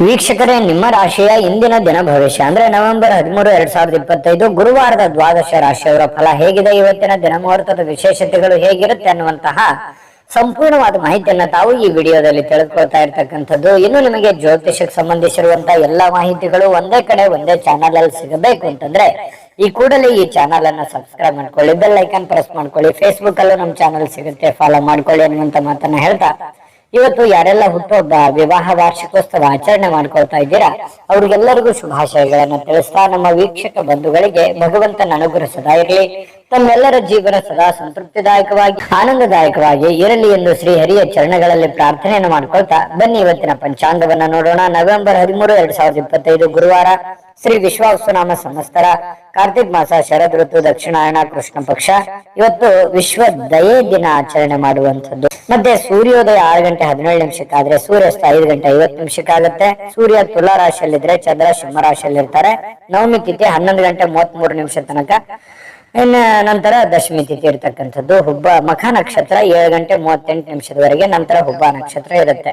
ವೀಕ್ಷಕರೇ, ನಿಮ್ಮ ರಾಶಿಯ ಇಂದಿನ ದಿನ ಭವಿಷ್ಯ ಅಂದ್ರೆ ನವೆಂಬರ್ 13, 2025 ಗುರುವಾರದ ದ್ವಾದಶ ರಾಶಿಯವರ ಫಲ ಹೇಗಿದೆ, ಇವತ್ತಿನ ದಿನ ಮುಹೂರ್ತದ ವಿಶೇಷತೆಗಳು ಹೇಗಿರುತ್ತೆ ಅನ್ನುವಂತಹ ಸಂಪೂರ್ಣವಾದ ಮಾಹಿತಿಯನ್ನ ತಾವು ಈ ವಿಡಿಯೋದಲ್ಲಿ ತಿಳಿದುಕೊಳ್ತಾ ಇರ್ತಕ್ಕಂಥದ್ದು. ಇನ್ನು ನಿಮಗೆ ಜ್ಯೋತಿಷಕ್ಕೆ ಸಂಬಂಧಿಸಿರುವಂತಹ ಎಲ್ಲಾ ಮಾಹಿತಿಗಳು ಒಂದೇ ಕಡೆ ಒಂದೇ ಚಾನಲ್ ಅಲ್ಲಿ ಸಿಗಬೇಕು ಅಂತಂದ್ರೆ ಈ ಕೂಡಲೇ ಈ ಚಾನಲ್ ಅನ್ನ ಸಬ್ಸ್ಕ್ರೈಬ್ ಮಾಡ್ಕೊಳ್ಳಿ, ಬೆಲ್ ಐಕಾನ್ ಪ್ರೆಸ್ ಮಾಡ್ಕೊಳ್ಳಿ, ಫೇಸ್ಬುಕ್ ಅಲ್ಲೂ ನಮ್ಮ ಚಾನಲ್ ಸಿಗುತ್ತೆ, ಫಾಲೋ ಮಾಡ್ಕೊಳ್ಳಿ ಅನ್ನುವಂತ ಮಾತನ್ನ ಹೇಳ್ತಾ ಇವತ್ತು ಯಾರೆಲ್ಲ ಹುಟ್ಟುಹಬ್ಬ, ವಿವಾಹ ವಾರ್ಷಿಕೋತ್ಸವ ಆಚರಣೆ ಮಾಡ್ಕೊಳ್ತಾ ಇದ್ದೀರಾ ಅವ್ರಿಗೆಲ್ಲರಿಗೂ ಶುಭಾಶಯಗಳನ್ನ ತಿಳಿಸ್ತಾ ನಮ್ಮ ವೀಕ್ಷಕ ಬಂಧುಗಳಿಗೆ ಭಗವಂತನ ಅನುಗ್ರಹ ಸದಾ ಇರಲಿ, ತಮ್ಮೆಲ್ಲರ ಜೀವನ ಸದಾ ಸಂತೃಪ್ತಿದಾಯಕವಾಗಿ ಆನಂದದಾಯಕವಾಗಿ ಇರಲಿ ಎಂದು ಶ್ರೀ ಹರಿಯ ಚರಣಗಳಲ್ಲಿ ಪ್ರಾರ್ಥನೆಯನ್ನು ಮಾಡ್ಕೊಳ್ತಾ ಬನ್ನಿ ಇವತ್ತಿನ ಪಂಚಾಂಗವನ್ನ ನೋಡೋಣ. ನವೆಂಬರ್ 13, 2025 ಗುರುವಾರ, ಶ್ರೀ ವಿಶ್ವಾವಸುನಾಮ ಸಂವತ್ಸರ, ಕಾರ್ತಿಕ್ ಮಾಸ, ಶರದ್ ಋತು, ದಕ್ಷಿಣಾಯಣ, ಕೃಷ್ಣ ಪಕ್ಷ. ಇವತ್ತು ವಿಶ್ವ ದಯೆ ದಿನ ಆಚರಣೆ ಮಾಡುವಂತದ್ದು. ಮತ್ತೆ ಸೂರ್ಯೋದಯ 6:17 ಆದ್ರೆ ಸೂರ್ಯಾಸ್ತ 5:50 ಸೂರ್ಯ ತುಲಾ ರಾಶಿಯಲ್ಲಿದ್ರೆ ಚಂದ್ರ ಸಿಂಹ ರಾಶಿಯಲ್ಲಿ ಇರ್ತಾರೆ. ನವಮಿ ತಿಥಿ 11:33 ತನಕ. ನಂತರ ದಶಮಿ ತಿಥಿ ಇರ್ತಕ್ಕಂಥದ್ದು. ಹುಬ್ಬ ಮಖ ನಕ್ಷತ್ರ 7:38 ನಂತರ ಹುಬ್ಬ ನಕ್ಷತ್ರ ಇರುತ್ತೆ.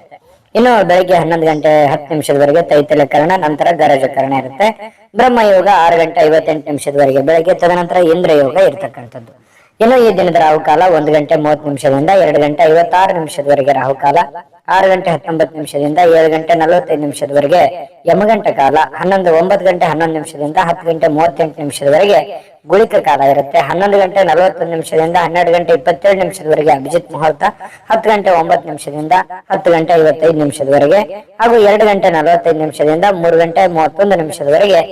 ಇನ್ನು ಬೆಳಿಗ್ಗೆ 11:10 ತೈತಲಕರಣ, ನಂತರ ಗರಜಕರಣ ಇರುತ್ತೆ. ಬ್ರಹ್ಮಯೋಗ 6:58 ಬೆಳಗ್ಗೆ, ತದನಂತರ ಇಂದ್ರ ಯೋಗ ಇರ್ತಕ್ಕಂಥದ್ದು. ಇನ್ನು ಈ ದಿನದ ರಾಹುಕಾಲ 1:30 2:56 ರಾಹುಕಾಲ, 6:19 7:45 ಯಮಗಂಟ ಕಾಲ, 9:11 ಗುಳಿಕ ಕಾಲ ಇರುತ್ತೆ. 11:41 12:27 ಅಭಿಜಿತ್ ಮುಹೂರ್ತ, 10:09 10:55 ಹಾಗೂ 2:45 3:31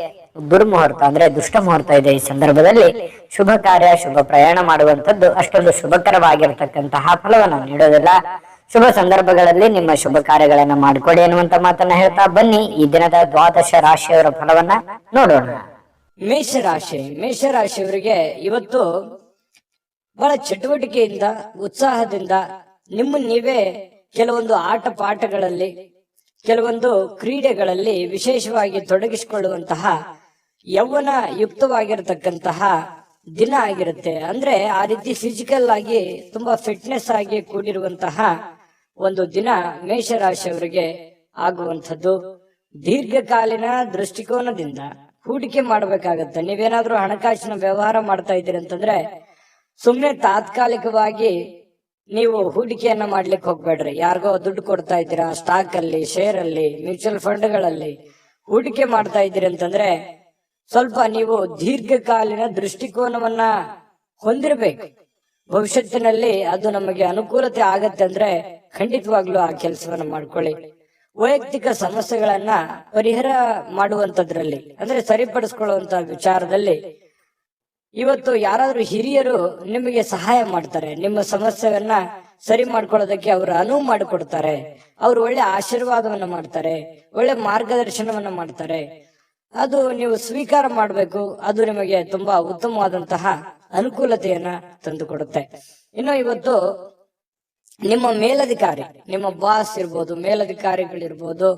ದುರ್ಮುಹೂರ್ತ ಅಂದ್ರೆ ದುಷ್ಟ ಮುಹೂರ್ತ ಇದೆ. ಈ ಸಂದರ್ಭದಲ್ಲಿ ಶುಭ ಕಾರ್ಯ, ಶುಭ ಪ್ರಯಾಣ ಮಾಡುವಂತದ್ದು ಅಷ್ಟೊಂದು ಶುಭಕರವಾಗಿರ್ತಕ್ಕಂತಹ ಫಲವನ್ನು ನೀಡೋದಿಲ್ಲ. ಶುಭ ಸಂದರ್ಭಗಳಲ್ಲಿ ನಿಮ್ಮ ಶುಭ ಕಾರ್ಯಗಳನ್ನ ಮಾಡಿಕೊಡಿ ಅನ್ನುವಂತ ಮಾತನ್ನ ಹೇಳ್ತಾ ಬನ್ನಿ ಈ ದಿನದ ದ್ವಾದಶ ರಾಶಿಯವರ ಫಲವನ್ನ ನೋಡೋಣ. ಮೇಷರಾಶಿಯವರಿಗೆ ಇವತ್ತು ಬಹಳ ಚಟುವಟಿಕೆಯಿಂದ, ಉತ್ಸಾಹದಿಂದ ನಿಮ್ಮ ನೀವೇ ಕೆಲವೊಂದು ಆಟ ಪಾಠಗಳಲ್ಲಿ, ಕೆಲವೊಂದು ಕ್ರೀಡೆಗಳಲ್ಲಿ ವಿಶೇಷವಾಗಿ ತೊಡಗಿಸಿಕೊಳ್ಳುವಂತಹ ಯೌವನ ಯುಕ್ತವಾಗಿರತಕ್ಕಂತಹ ದಿನ ಆಗಿರುತ್ತೆ. ಅಂದ್ರೆ ಆ ರೀತಿ ಫಿಸಿಕಲ್ ಆಗಿ ತುಂಬಾ ಫಿಟ್ನೆಸ್ ಆಗಿ ಕೂಡಿರುವಂತಹ ಒಂದು ದಿನ ಮೇಷರಾಶಿಯವರಿಗೆ ಆಗುವಂಥದ್ದು. ದೀರ್ಘಕಾಲೀನ ದೃಷ್ಟಿಕೋನದಿಂದ ಹೂಡಿಕೆ ಮಾಡಬೇಕಾಗತ್ತೆ. ನೀವೇನಾದ್ರೂ ಹಣಕಾಸಿನ ವ್ಯವಹಾರ ಮಾಡ್ತಾ ಇದ್ದೀರಿ ಅಂತಂದ್ರೆ ಸುಮ್ನೆ ತಾತ್ಕಾಲಿಕವಾಗಿ ನೀವು ಹೂಡಿಕೆಯನ್ನ ಮಾಡ್ಲಿಕ್ಕೆ ಹೋಗ್ಬೇಡ್ರಿ. ಯಾರಿಗೋ ದುಡ್ಡು ಕೊಡ್ತಾ ಇದ್ದೀರಾ, ಸ್ಟಾಕ್ ಅಲ್ಲಿ, ಶೇರ್ ಅಲ್ಲಿ, ಮ್ಯೂಚುವಲ್ ಫಂಡ್ಗಳಲ್ಲಿ ಹೂಡಿಕೆ ಮಾಡ್ತಾ ಇದ್ದೀರಿ ಅಂತಂದ್ರೆ ಸ್ವಲ್ಪ ನೀವು ದೀರ್ಘಕಾಲೀನ ದೃಷ್ಟಿಕೋನವನ್ನ ಹೊಂದಿರಬೇಕು. ಭವಿಷ್ಯತ್ತಿನಲ್ಲಿ ಅದು ನಮಗೆ ಅನುಕೂಲತೆ ಆಗತ್ತೆ ಅಂದ್ರೆ ಖಂಡಿತವಾಗ್ಲೂ ಆ ಕೆಲಸವನ್ನ ಮಾಡ್ಕೊಳ್ಳಿ. ವೈಯಕ್ತಿಕ ಸಮಸ್ಯೆಗಳನ್ನ ಪರಿಹಾರ ಮಾಡುವಂತದ್ರಲ್ಲಿ ಅಂದ್ರೆ ಸರಿಪಡಿಸ್ಕೊಳ್ಳುವಂತ ವಿಚಾರದಲ್ಲಿ ಇವತ್ತು ಯಾರಾದ್ರೂ ಹಿರಿಯರು ನಿಮಗೆ ಸಹಾಯ ಮಾಡ್ತಾರೆ. ನಿಮ್ಮ ಸಮಸ್ಯೆಯನ್ನ ಸರಿ ಮಾಡ್ಕೊಳ್ಳೋದಕ್ಕೆ ಅವರು ಅನುವು ಮಾಡಿಕೊಡ್ತಾರೆ. ಅವರು ಒಳ್ಳೆ ಆಶೀರ್ವಾದವನ್ನ ಮಾಡ್ತಾರೆ, ಒಳ್ಳೆ ಮಾರ್ಗದರ್ಶನವನ್ನ ಮಾಡ್ತಾರೆ. ಅದು ನೀವು ಸ್ವೀಕಾರ ಮಾಡಬೇಕು. ಅದು ನಿಮಗೆ ತುಂಬಾ ಉತ್ತಮವಾದಂತಹ ಅನುಕೂಲತೆಯನ್ನ ತಂದುಕೊಡುತ್ತೆ. ಇನ್ನು ಇವತ್ತು ನಿಮ್ಮ ಮೇಲಧಿಕಾರಿ, ನಿಮ್ಮ ಬಾಸ್ ಇರ್ಬೋದು, ಮೇಲಧಿಕಾರಿಗಳಿರ್ಬೋದು,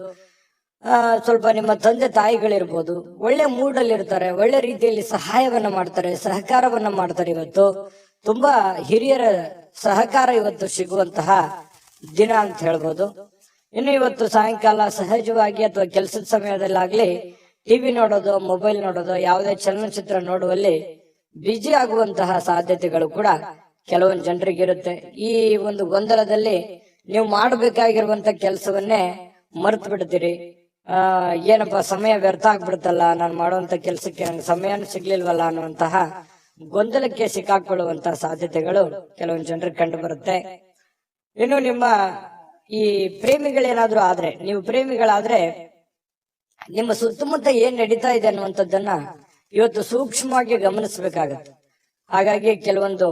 ಸ್ವಲ್ಪ ನಿಮ್ಮ ತಂದೆ ತಾಯಿಗಳಿರ್ಬೋದು, ಒಳ್ಳೆ ಮೂಡಲ್ಲಿ ಇರ್ತಾರೆ, ಒಳ್ಳೆ ರೀತಿಯಲ್ಲಿ ಸಹಾಯವನ್ನ ಮಾಡ್ತಾರೆ, ಸಹಕಾರವನ್ನ ಮಾಡ್ತಾರೆ. ಇವತ್ತು ತುಂಬಾ ಹಿರಿಯರ ಸಹಕಾರ ಇವತ್ತು ಸಿಗುವಂತಹ ದಿನ ಅಂತ ಹೇಳ್ಬೋದು. ಇನ್ನು ಇವತ್ತು ಸಾಯಂಕಾಲ ಸಹಜವಾಗಿ ಅಥವಾ ಕೆಲಸದ ಸಮಯದಲ್ಲಾಗ್ಲಿ ಟಿವಿ ನೋಡೋದು, ಮೊಬೈಲ್ ನೋಡೋದು, ಯಾವುದೇ ಚಲನಚಿತ್ರ ನೋಡುವಲ್ಲಿ ಬಿಜಿ ಆಗುವಂತಹ ಸಾಧ್ಯತೆಗಳು ಕೂಡ ಕೆಲವೊಂದು ಜನರಿಗೆ ಇರುತ್ತೆ. ಈ ಒಂದು ಗೊಂದಲದಲ್ಲಿ ನೀವು ಮಾಡಬೇಕಾಗಿರುವಂತ ಕೆಲಸವನ್ನೇ ಮರ್ತು ಬಿಡ್ತೀರಿ. ಏನಪ್ಪಾ ಸಮಯ ವ್ಯರ್ಥ ಆಗ್ಬಿಡುತ್ತಲ್ಲ, ನಾನು ಮಾಡುವಂತ ಕೆಲಸಕ್ಕೆ ನಂಗೆ ಸಮಯನೂ ಸಿಗ್ಲಿಲ್ವಲ್ಲ ಅನ್ನುವಂತಹ ಗೊಂದಲಕ್ಕೆ ಸಿಕ್ಕಾಕೊಳ್ಳುವಂತಹ ಸಾಧ್ಯತೆಗಳು ಕೆಲವೊಂದು ಜನರಿಗೆ ಕಂಡು ಬರುತ್ತೆ. ಇನ್ನು ನಿಮ್ಮ ಈ ಪ್ರೇಮಿಗಳೇನಾದ್ರೂ ಆದ್ರೆ, ನೀವು ಪ್ರೇಮಿಗಳಾದ್ರೆ ನಿಮ್ಮ ಸುತ್ತಮುತ್ತ ಏನ್ ನಡೀತಾ ಇದೆ ಅನ್ನುವಂಥದ್ದನ್ನ ಇವತ್ತು ಸೂಕ್ಷ್ಮವಾಗಿ ಗಮನಿಸಬೇಕಾಗತ್ತೆ. ಹಾಗಾಗಿ ಕೆಲವೊಂದು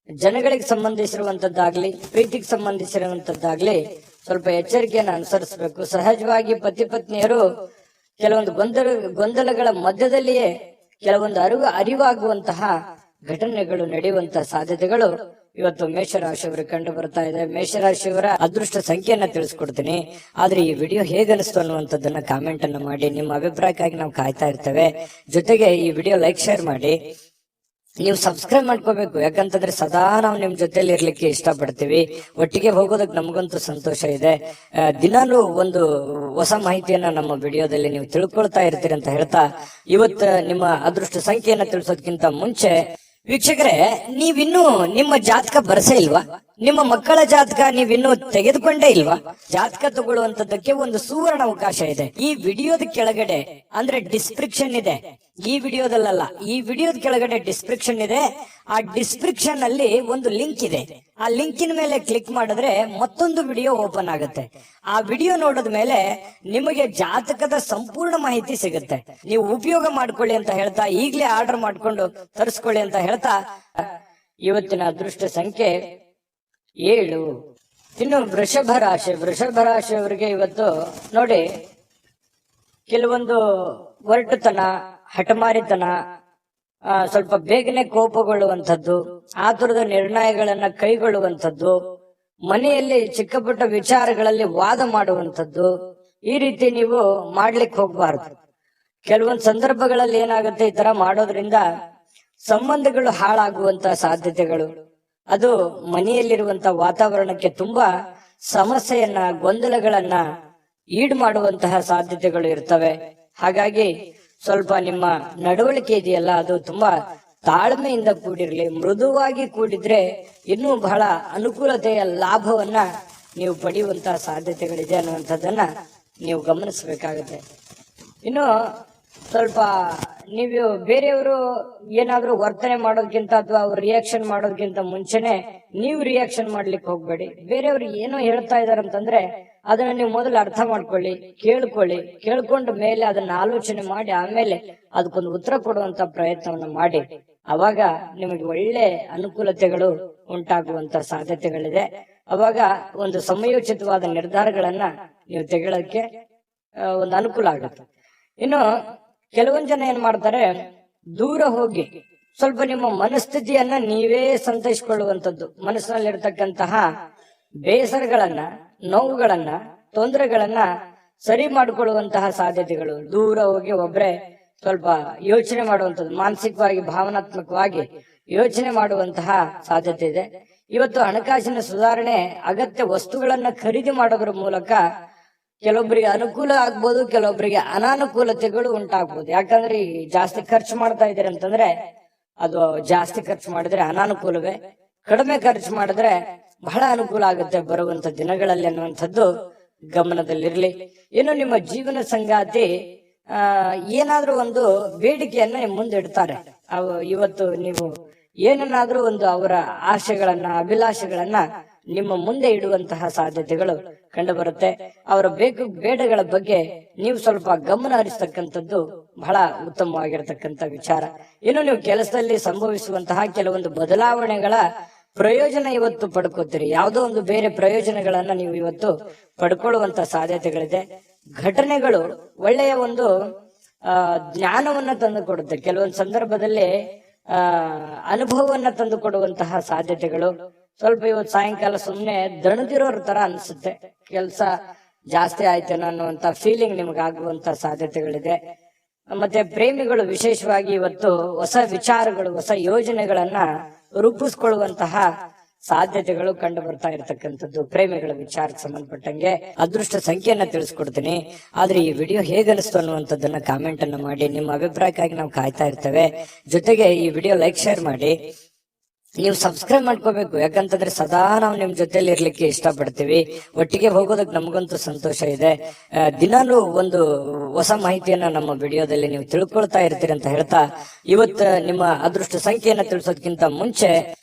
ಜನಗಳಿಗೆ ಸಂಬಂಧಿಸಿರುವಂತದ್ದಾಗ್ಲಿ, ಪ್ರೀತಿಗೆ ಸಂಬಂಧಿಸಿರುವಂತದ್ದಾಗ್ಲಿ ಸ್ವಲ್ಪ ಎಚ್ಚರಿಕೆಯನ್ನು ಅನುಸರಿಸಬೇಕು. ಸಹಜವಾಗಿ ಪತಿ ಪತ್ನಿಯರು ಕೆಲವೊಂದು ಗೊಂದಲಗಳ ಮಧ್ಯದಲ್ಲಿಯೇ ಕೆಲವೊಂದು ಅರಿವಾಗುವಂತಹ ಘಟನೆಗಳು ನಡೆಯುವಂತಹ ಸಾಧ್ಯತೆಗಳು ಇವತ್ತು ಮೇಷರಾಶಿಯವರಿಗೆ ಕಂಡು ಬರ್ತಾ ಇದೆ. ಮೇಷರಾಶಿಯವರ ಅದೃಷ್ಟ ಸಂಖ್ಯೆಯನ್ನ ತಿಳಿಸ್ಕೊಡ್ತೀನಿ. ಆದ್ರೆ ಈ ವಿಡಿಯೋ ಹೇಗನಿಸ್ತು ಅನ್ನುವಂಥದ್ದನ್ನ ಕಾಮೆಂಟ್ ಅನ್ನ ಮಾಡಿ. ನಿಮ್ಮ ಅಭಿಪ್ರಾಯಕ್ಕಾಗಿ ನಾವು ಕಾಯ್ತಾ ಇರ್ತೇವೆ. ಜೊತೆಗೆ ಈ ವಿಡಿಯೋ ಲೈಕ್, ಶೇರ್ ಮಾಡಿ. ನೀವು ಸಬ್ಸ್ಕ್ರೈಬ್ ಮಾಡ್ಕೋಬೇಕು. ಯಾಕಂತಂದ್ರೆ ಸದಾ ನಾವು ನಿಮ್ ಜೊತೆಲಿ ಇರ್ಲಿಕ್ಕೆ ಇಷ್ಟಪಡ್ತೀವಿ. ಒಟ್ಟಿಗೆ ಹೋಗೋದಕ್ಕೆ ನಮಗಂತೂ ಸಂತೋಷ ಇದೆ. ದಿನಾಲೂ ಒಂದು ಹೊಸ ಮಾಹಿತಿಯನ್ನ ನಮ್ಮ ವಿಡಿಯೋದಲ್ಲಿ ನೀವು ತಿಳ್ಕೊಳ್ತಾ ಇರ್ತೀರಿ ಅಂತ ಹೇಳ್ತಾ, ಇವತ್ತು ನಿಮ್ಮ ಅದೃಷ್ಟ ಸಂಖ್ಯೆಯನ್ನ ತಿಳಿಸೋದಕ್ಕಿಂತ ಮುಂಚೆ ವೀಕ್ಷಕರೇ, ನೀವಿನ್ನೂ ನಿಮ್ಮ ಜಾತಕ ಬರಸೇ ಇಲ್ವಾ? ನಿಮ್ಮ ಮಕ್ಕಳ ಜಾತಕ ನೀವಿನ್ನೂ ತೆಗೆದುಕೊಂಡೇ ಇಲ್ವಾ? ಜಾತಕ ತಗೊಳ್ಳುವಂತದ್ದಕ್ಕೆ ಒಂದು ಸುವರ್ಣ ಅವಕಾಶ ಇದೆ. ಈ ವಿಡಿಯೋದ ಕೆಳಗಡೆ ಅಂದ್ರೆ ಡಿಸ್ಕ್ರಿಪ್ಷನ್ ಇದೆ. ಈ ವಿಡಿಯೋದಲ್ಲ, ಈ ವಿಡಿಯೋದ ಕೆಳಗಡೆ ಡಿಸ್ಕ್ರಿಪ್ಷನ್ ಇದೆ. ಆ ಡಿಸ್ಕ್ರಿಪ್ಷನ್ ಅಲ್ಲಿ ಒಂದು ಲಿಂಕ್ ಇದೆ. ಆ ಲಿಂಕಿನ ಮೇಲೆ ಕ್ಲಿಕ್ ಮಾಡಿದ್ರೆ ಮತ್ತೊಂದು ವಿಡಿಯೋ ಓಪನ್ ಆಗುತ್ತೆ. ಆ ವಿಡಿಯೋ ನೋಡಿದ ಮೇಲೆ ನಿಮಗೆ ಜಾತಕದ ಸಂಪೂರ್ಣ ಮಾಹಿತಿ ಸಿಗುತ್ತೆ. ನೀವು ಉಪಯೋಗ ಮಾಡ್ಕೊಳ್ಳಿ ಅಂತ ಹೇಳ್ತಾ, ಈಗಲೇ ಆರ್ಡರ್ ಮಾಡ್ಕೊಂಡು ತರಿಸ್ಕೊಳ್ಳಿ ಅಂತ ಹೇಳ್ತಾ, ಇವತ್ತಿನ ಅದೃಷ್ಟ ಸಂಖ್ಯೆ 7. ಇನ್ನು ವೃಷಭ ರಾಶಿಯವರಿಗೆ ಇವತ್ತು ನೋಡಿ, ಕೆಲವೊಂದು ಒರಟುತನ, ಹಠಮಾರಿತನ, ಸ್ವಲ್ಪ ಬೇಗನೆ ಕೋಪಗೊಳ್ಳುವಂಥದ್ದು, ಆತುರದ ನಿರ್ಣಯಗಳನ್ನ ಕೈಗೊಳ್ಳುವಂಥದ್ದು, ಮನೆಯಲ್ಲಿ ಚಿಕ್ಕ ಪುಟ್ಟ ವಿಚಾರಗಳಲ್ಲಿ ವಾದ ಮಾಡುವಂಥದ್ದು, ಈ ರೀತಿ ನೀವು ಮಾಡ್ಲಿಕ್ಕೆ ಹೋಗ್ಬಾರ್ದು. ಕೆಲವೊಂದು ಸಂದರ್ಭಗಳಲ್ಲಿ ಏನಾಗುತ್ತೆ, ಈ ತರ ಮಾಡೋದ್ರಿಂದ ಸಂಬಂಧಗಳು ಹಾಳಾಗುವಂತ ಸಾಧ್ಯತೆಗಳು, ಅದು ಮನೆಯಲ್ಲಿರುವಂತ ವಾತಾವರಣಕ್ಕೆ ತುಂಬಾ ಸಮಸ್ಯೆಯನ್ನ, ಗೊಂದಲಗಳನ್ನ ಈಡು ಮಾಡುವಂತಹ ಸಾಧ್ಯತೆಗಳು ಇರ್ತವೆ. ಹಾಗಾಗಿ ಸ್ವಲ್ಪ ನಿಮ್ಮ ನಡವಳಿಕೆ ಇದೆಯಲ್ಲ, ಅದು ತುಂಬಾ ತಾಳ್ಮೆಯಿಂದ ಕೂಡಿರ್ಲಿ. ಮೃದುವಾಗಿ ಕೂಡಿದ್ರೆ ಇನ್ನೂ ಬಹಳ ಅನುಕೂಲತೆಯ ಲಾಭವನ್ನ ನೀವು ಪಡೆಯುವಂತಹ ಸಾಧ್ಯತೆಗಳಿದೆ ಅನ್ನುವಂಥದ್ದನ್ನ ನೀವು ಗಮನಿಸಬೇಕಾಗುತ್ತೆ. ಇನ್ನು ಸ್ವಲ್ಪ ನೀವು ಬೇರೆಯವರು ಏನಾದ್ರೂ ವರ್ತನೆ ಮಾಡೋದಕ್ಕಿಂತ ಅಥವಾ ಅವ್ರು ರಿಯಾಕ್ಷನ್ ಮಾಡೋದಕ್ಕಿಂತ ಮುಂಚೆನೆ ನೀವು ರಿಯಾಕ್ಷನ್ ಮಾಡ್ಲಿಕ್ಕೆ ಹೋಗ್ಬೇಡಿ. ಬೇರೆಯವ್ರು ಏನೋ ಹೇಳ್ತಾ ಇದಾರಂತಂದ್ರೆ ಅದನ್ನ ನೀವು ಮೊದಲು ಅರ್ಥ ಮಾಡ್ಕೊಳ್ಳಿ, ಕೇಳ್ಕೊಂಡ ಮೇಲೆ ಅದನ್ನ ಆಲೋಚನೆ ಮಾಡಿ ಆಮೇಲೆ ಅದಕ್ಕೊಂದು ಉತ್ತರ ಕೊಡುವಂತ ಪ್ರಯತ್ನವನ್ನ ಮಾಡಿ. ಅವಾಗ ನಿಮಗೆ ಒಳ್ಳೆ ಅನುಕೂಲತೆಗಳು ಉಂಟಾಗುವಂತ ಸಾಧ್ಯತೆಗಳಿದೆ. ಅವಾಗ ಒಂದು ಸಮಯೋಚಿತವಾದ ನಿರ್ಧಾರಗಳನ್ನ ನೀವು ತೆಗೊಳ್ಳೋಕೆ ಒಂದು ಅನುಕೂಲ ಆಗುತ್ತೆ. ಇನ್ನು ಕೆಲವೊಂದ್ ಜನ ಏನ್ ಮಾಡ್ತಾರೆ, ದೂರ ಹೋಗಿ ಸ್ವಲ್ಪ ನಿಮ್ಮ ಮನಸ್ಥಿತಿಯನ್ನ ನೀವೇ ಸಂತೈಸಿಕೊಳ್ಳುವಂಥದ್ದು, ಮನಸ್ಸಿನಲ್ಲಿರ್ತಕ್ಕಂತಹ ಬೇಸರಗಳನ್ನ, ನೋವುಗಳನ್ನ, ತೊಂದರೆಗಳನ್ನ ಸರಿ ಮಾಡಿಕೊಳ್ಳುವಂತಹ ಸಾಧ್ಯತೆಗಳು. ದೂರ ಹೋಗಿ ಒಬ್ರೆ ಸ್ವಲ್ಪ ಯೋಚನೆ ಮಾಡುವಂಥದ್ದು, ಮಾನಸಿಕವಾಗಿ ಭಾವನಾತ್ಮಕವಾಗಿ ಯೋಚನೆ ಮಾಡುವಂತಹ ಸಾಧ್ಯತೆ ಇದೆ. ಇವತ್ತು ಹಣಕಾಸಿನ ಸುಧಾರಣೆ, ಅಗತ್ಯ ವಸ್ತುಗಳನ್ನ ಖರೀದಿ ಮಾಡೋದ್ರ ಮೂಲಕ ಕೆಲವೊಬ್ಬರಿಗೆ ಅನುಕೂಲ ಆಗ್ಬೋದು, ಕೆಲವೊಬ್ಬರಿಗೆ ಅನಾನುಕೂಲತೆಗಳು ಉಂಟಾಗ್ಬೋದು. ಯಾಕಂದ್ರೆ ಈ ಜಾಸ್ತಿ ಖರ್ಚು ಮಾಡ್ತಾ ಇದ್ದೀರಿ ಅಂತಂದ್ರೆ ಅದು ಜಾಸ್ತಿ ಖರ್ಚು ಮಾಡಿದ್ರೆ ಅನಾನುಕೂಲವೇ, ಕಡಿಮೆ ಖರ್ಚು ಮಾಡಿದ್ರೆ ಬಹಳ ಅನುಕೂಲ ಆಗುತ್ತೆ ಬರುವಂತ ದಿನಗಳಲ್ಲಿ ಅನ್ನುವಂಥದ್ದು ಗಮನದಲ್ಲಿರ್ಲಿ. ಇನ್ನು ನಿಮ್ಮ ಜೀವನ ಸಂಗಾತಿ ಏನಾದ್ರೂ ಒಂದು ಬೇಡಿಕೆಯನ್ನ ಮುಂದಿಡ್ತಾರೆ. ಇವತ್ತು ನೀವು ಏನನ್ನಾದ್ರೂ ಒಂದು ಅವರ ಆಶೆಗಳನ್ನ, ಅಭಿಲಾಷೆಗಳನ್ನ ನಿಮ್ಮ ಮುಂದೆ ಇಡುವಂತಹ ಸಾಧ್ಯತೆಗಳು ಕಂಡು ಬರುತ್ತೆ. ಅವರ ಬೇಡಗಳ ಬಗ್ಗೆ ನೀವು ಸ್ವಲ್ಪ ಗಮನ ಹರಿಸ್ತಕ್ಕಂಥದ್ದು ಬಹಳ ಉತ್ತಮವಾಗಿರತಕ್ಕಂತ ವಿಚಾರ. ಇನ್ನು ನೀವು ಕೆಲಸದಲ್ಲಿ ಸಂಭವಿಸುವಂತಹ ಕೆಲವೊಂದು ಬದಲಾವಣೆಗಳ ಪ್ರಯೋಜನ ಇವತ್ತು ಪಡ್ಕೋತೀರಿ. ಯಾವುದೋ ಒಂದು ಬೇರೆ ಪ್ರಯೋಜನಗಳನ್ನ ನೀವು ಇವತ್ತು ಪಡ್ಕೊಳ್ಳುವಂತ ಸಾಧ್ಯತೆಗಳಿದೆ. ಘಟನೆಗಳು ಒಳ್ಳೆಯ ಒಂದು ಜ್ಞಾನವನ್ನ ತಂದು ಕೊಡುತ್ತೆ. ಕೆಲವೊಂದು ಸಂದರ್ಭದಲ್ಲಿ ಅನುಭವವನ್ನ ತಂದು ಕೊಡುವಂತಹ ಸಾಧ್ಯತೆಗಳು. ಸ್ವಲ್ಪ ಇವತ್ತು ಸಾಯಂಕಾಲ ಸುಮ್ನೆ ದಣದಿರೋರ್ ತರ ಅನ್ಸುತ್ತೆ, ಕೆಲ್ಸ ಜಾಸ್ತಿ ಆಯ್ತೇನೋ ಅನ್ನುವಂತ ಫೀಲಿಂಗ್ ನಿಮ್ಗೆ ಆಗುವಂತ ಸಾಧ್ಯತೆಗಳಿದೆ. ಮತ್ತೆ ಪ್ರೇಮಿಗಳು ವಿಶೇಷವಾಗಿ ಇವತ್ತು ಹೊಸ ವಿಚಾರಗಳು, ಹೊಸ ಯೋಜನೆಗಳನ್ನ ರೂಪಿಸ್ಕೊಳ್ಳುವಂತಹ ಸಾಧ್ಯತೆಗಳು ಕಂಡು ಬರ್ತಾ ಇರತಕ್ಕಂಥದ್ದು. ಪ್ರೇಮಿಗಳ ವಿಚಾರಕ್ಕೆ ಸಂಬಂಧಪಟ್ಟಂಗೆ ಅದೃಷ್ಟ ಸಂಖ್ಯೆಯನ್ನ ತಿಳಿಸ್ಕೊಡ್ತೀನಿ. ಆದ್ರೆ ಈ ವಿಡಿಯೋ ಹೇಗನಿಸ್ತು ಅನ್ನುವಂಥದ್ದನ್ನ ಕಾಮೆಂಟ್ ಅನ್ನ ಮಾಡಿ. ನಿಮ್ಮ ಅಭಿಪ್ರಾಯಕ್ಕಾಗಿ ನಾವು ಕಾಯ್ತಾ ಇರ್ತೇವೆ. ಜೊತೆಗೆ ಈ ವಿಡಿಯೋ ಲೈಕ್, ಶೇರ್ ಮಾಡಿ. ನೀವು ಸಬ್ಸ್ಕ್ರೈಬ್ ಮಾಡ್ಕೋಬೇಕು. ಯಾಕಂತಂದ್ರೆ ಸದಾ ನಾವು ನಿಮ್ ಜೊತೆಲಿ ಇರ್ಲಿಕ್ಕೆ ಇಷ್ಟಪಡ್ತೀವಿ. ಒಟ್ಟಿಗೆ ಹೋಗೋದಕ್ಕೆ ನಮಗಂತೂ ಸಂತೋಷ ಇದೆ. ದಿನಾಲೂ ಒಂದು ಹೊಸ ಮಾಹಿತಿಯನ್ನ ನಮ್ಮ ವಿಡಿಯೋದಲ್ಲಿ ನೀವು ತಿಳ್ಕೊಳ್ತಾ ಇರ್ತೀರಿ ಅಂತ ಹೇಳ್ತಾ, ಇವತ್ತು ನಿಮ್ಮ ಅದೃಷ್ಟ ಸಂಖ್ಯೆಯನ್ನ ತಿಳಿಸೋದಕ್ಕಿಂತ ಮುಂಚೆ